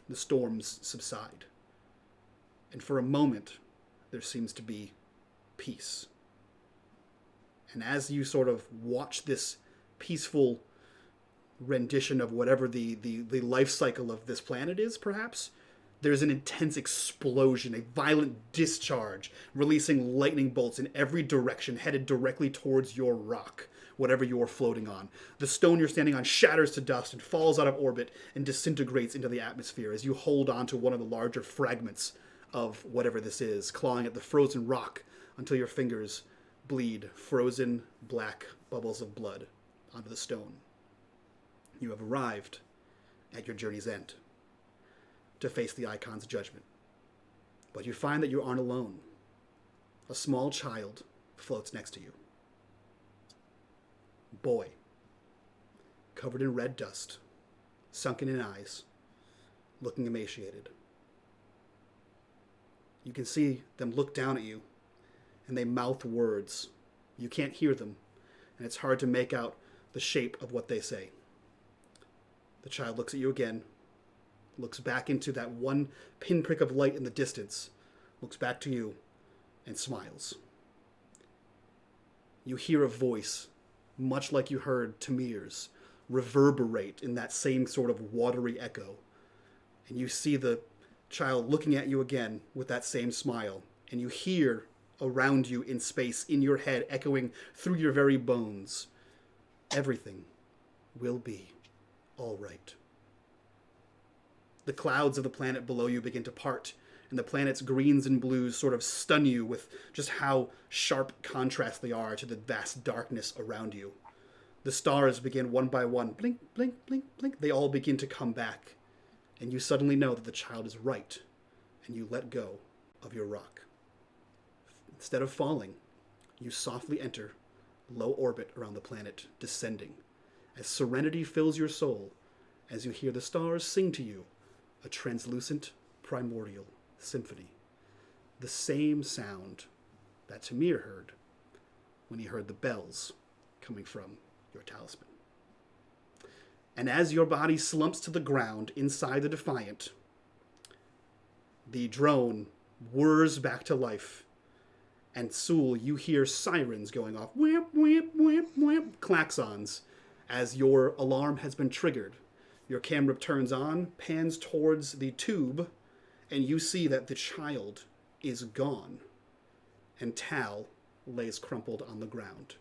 the storms subside. And for a moment, there seems to be peace. And as you sort of watch this peaceful rendition of whatever the life cycle of this planet is, perhaps, there's an intense explosion, a violent discharge, releasing lightning bolts in every direction, headed directly towards your rock, whatever you're floating on. The stone you're standing on shatters to dust and falls out of orbit and disintegrates into the atmosphere as you hold on to one of the larger fragments of whatever this is, clawing at the frozen rock until your fingers bleed frozen black bubbles of blood onto the stone. You have arrived at your journey's end to face the Icon's judgment. But you find that you aren't alone. A small child floats next to you. Boy, covered in red dust, sunken in eyes, looking emaciated. You can see them look down at you, and they mouth words. You can't hear them, and it's hard to make out the shape of what they say. The child looks at you again, looks back into that one pinprick of light in the distance, looks back to you, and smiles. You hear a voice, much like you heard Tamir's, reverberate in that same sort of watery echo. And you see the child looking at you again with that same smile. And you hear around you in space, in your head, echoing through your very bones, everything will be all right. The clouds of the planet below you begin to part, and the planet's greens and blues sort of stun you with just how sharp contrast they are to the vast darkness around you. The stars begin one by one, blink, blink, blink, blink. They all begin to come back, and you suddenly know that the child is right, and you let go of your rock. Instead of falling, you softly enter low orbit around the planet, descending, as serenity fills your soul, as you hear the stars sing to you a translucent, primordial symphony. The same sound that Tamir heard when he heard the bells coming from your talisman. And as your body slumps to the ground inside the Defiant, the drone whirs back to life. And Sul, you hear sirens going off, whip, whip, whip, whip, klaxons, as your alarm has been triggered. Your camera turns on, pans towards the tube, and you see that the child is gone. And Tal lays crumpled on the ground.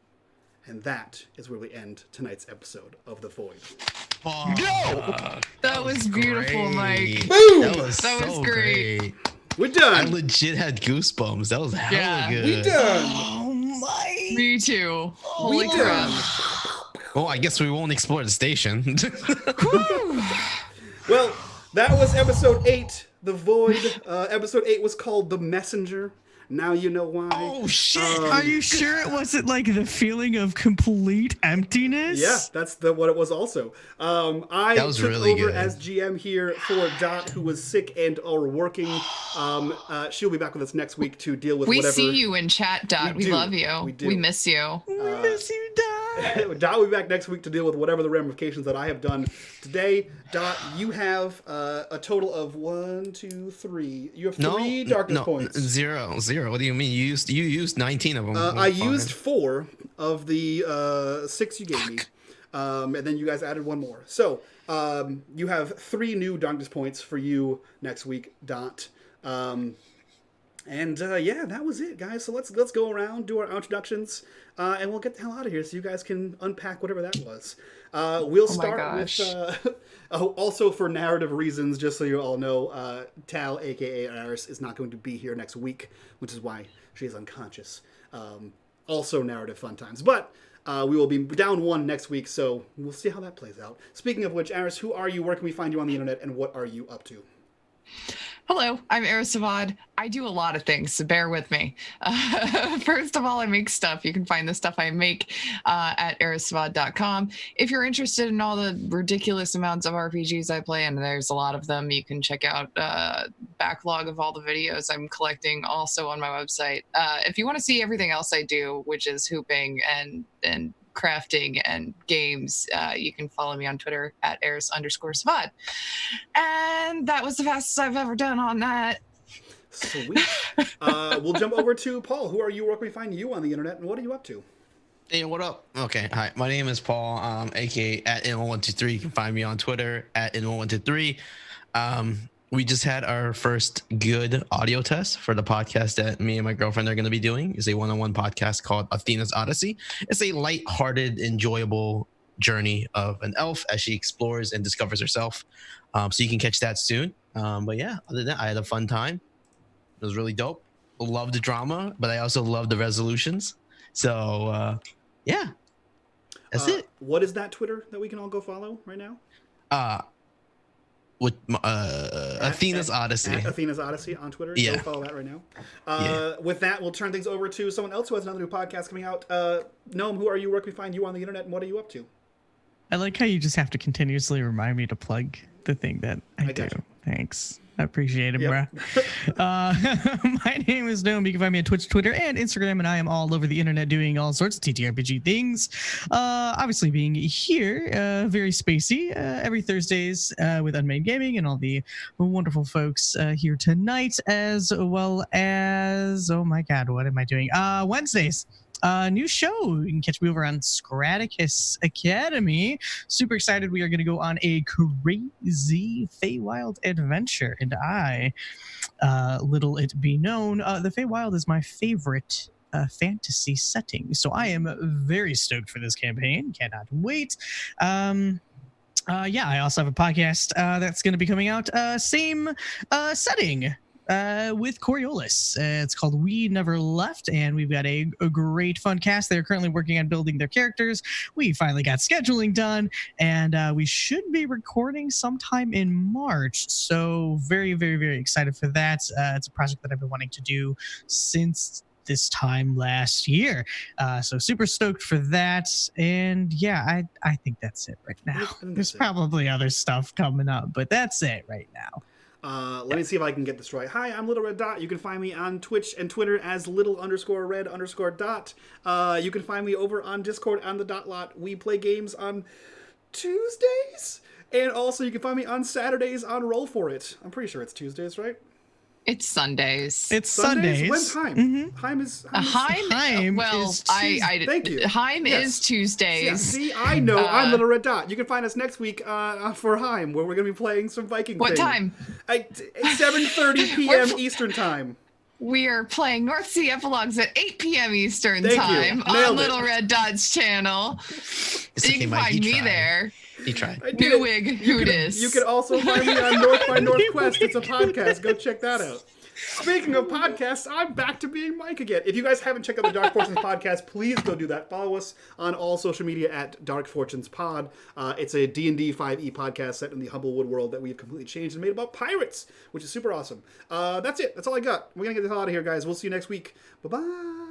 And that is where we end tonight's episode of The Void. That was beautiful, great. Mike. Boom! That was so great. We're done. I legit had goosebumps. That was hella good. We done. Oh my! Me too. Holy We crap. done. Well, I guess we won't explore the station. Well, that was episode 8, The Void. Episode 8 was called The Messenger. Now you know why. Oh shit! Are you sure it wasn't like the feeling of complete emptiness? Yeah, that's what it was also. I That was took really over good. as GM here for Dot, who was sick and or working. She'll be back with us next week to deal with We whatever. see you in chat, Dot. We We do. love you. We do. We miss you. We miss you, Dot. Dot will be back next week to deal with whatever the ramifications that I have done today. Dot, you have a total of 1, 2, 3. You have 3 darkness points. Zero. What do you mean? You used 19 of them. I used 4 of the 6 you gave me, and then you guys added 1 more. So you have 3 new darkness points for you next week, Dot. Yeah, that was it, guys. So let's go around, do our introductions, and we'll get the hell out of here so you guys can unpack whatever that was. We'll start with also for narrative reasons, just so you all know, Tal, aka Aris, is not going to be here next week, which is why she is unconscious. Also narrative fun times, but we will be down 1 next week, so we'll see how that plays out. Speaking of which, Aris, who are you? Where can we find you on the internet, and what are you up to? Hello, I'm Eris Savad. I do a lot of things, so bear with me. First of all, I make stuff. You can find the stuff I make at erissavad.com. If you're interested in all the ridiculous amounts of RPGs I play, and there's a lot of them, you can check out backlog of all the videos I'm collecting also on my website. If you want to see everything else I do, which is hooping and crafting and games, you can follow me on Twitter at Eris_Savad. And that was the fastest I've ever done on that. Sweet. We'll jump over to Paul. Who are you? Where can we find you on the internet, and what are you up to? Hey, what up? Okay, hi. My name is Paul, aka at N1123. You can find me on Twitter at N1123. We just had our first good audio test for the podcast that me and my girlfriend are going to be doing. It's a one-on-one podcast called Athena's Odyssey. It's a light-hearted, enjoyable journey of an elf as she explores and discovers herself. So you can catch that soon. But yeah, other than that, I had a fun time. It was really dope. Love the drama, but I also love the resolutions. So yeah, that's it. What is that Twitter that we can all go follow right now? With Athena's Odyssey. At Athena's Odyssey on Twitter. Yeah. Go follow that right now. With that, we'll turn things over to someone else who has another new podcast coming out. Gnome, who are you? Where can we find you on the internet, and what are you up to? I like how you just have to continuously remind me to plug the thing that I do. got you. Thanks. I appreciate it, Yep. bruh. My name is Gnome. You can find me on Twitch, Twitter, and Instagram, and I am all over the internet doing all sorts of TTRPG things. Obviously being here, very spacey, every Thursdays with unMadeGaming and all the wonderful folks here tonight, as well as, oh my god, what am I doing? Wednesdays new show. You can catch me over on Scraticus Academy. Super excited. We are going to go on a crazy Feywild adventure. And little it be known, the Feywild is my favorite fantasy setting. So I am very stoked for this campaign. Cannot wait. I also have a podcast that's going to be coming out, same setting with Coriolis. It's called We Never Left, and we've got a great fun cast. They're currently working on building their characters. We finally got scheduling done, and we should be recording sometime in March. So very, very, very excited for that. It's a project that I've been wanting to do since this time last year. So super stoked for that. And yeah, I think that's it right now. There's probably other stuff coming up, but that's it right now. Let me see if I can get this right. Hi, I'm Little Red Dot. You can find me on Twitch and Twitter as little_red_dot. You can find me over on Discord on the Dot Lot. We play games on Tuesdays. And also you can find me on Saturdays on Roll For It. I'm pretty sure it's Tuesdays, right? It's Sundays. It's Sundays. When's Heim? Mm-hmm. Heim is thank you. Heim is Tuesdays. Yeah, see, I know. I'm Little Red Dot. You can find us next week for Heim, where we're going to be playing some Viking. What time? At 7:30 p.m. Eastern time. We are playing North Sea Epilogues at 8 p.m. Eastern Thank time you. Nailed on Little Red Dot's channel. You can find me there. He tried. Newwig Hootis. You can also find me on North by Northwest. It's a podcast. Go check that out. Speaking of podcasts, I'm back to being Mike again. If you guys haven't checked out the Dark Fortunes podcast, please go do that. Follow us on all social media at Dark Fortunes Pod. It's a D&D 5e podcast set in the Humblewood world that we've completely changed and made about pirates, which is super awesome. That's it. That's all I got. We're going to get the hell out of here, guys. We'll see you next week. Bye-bye.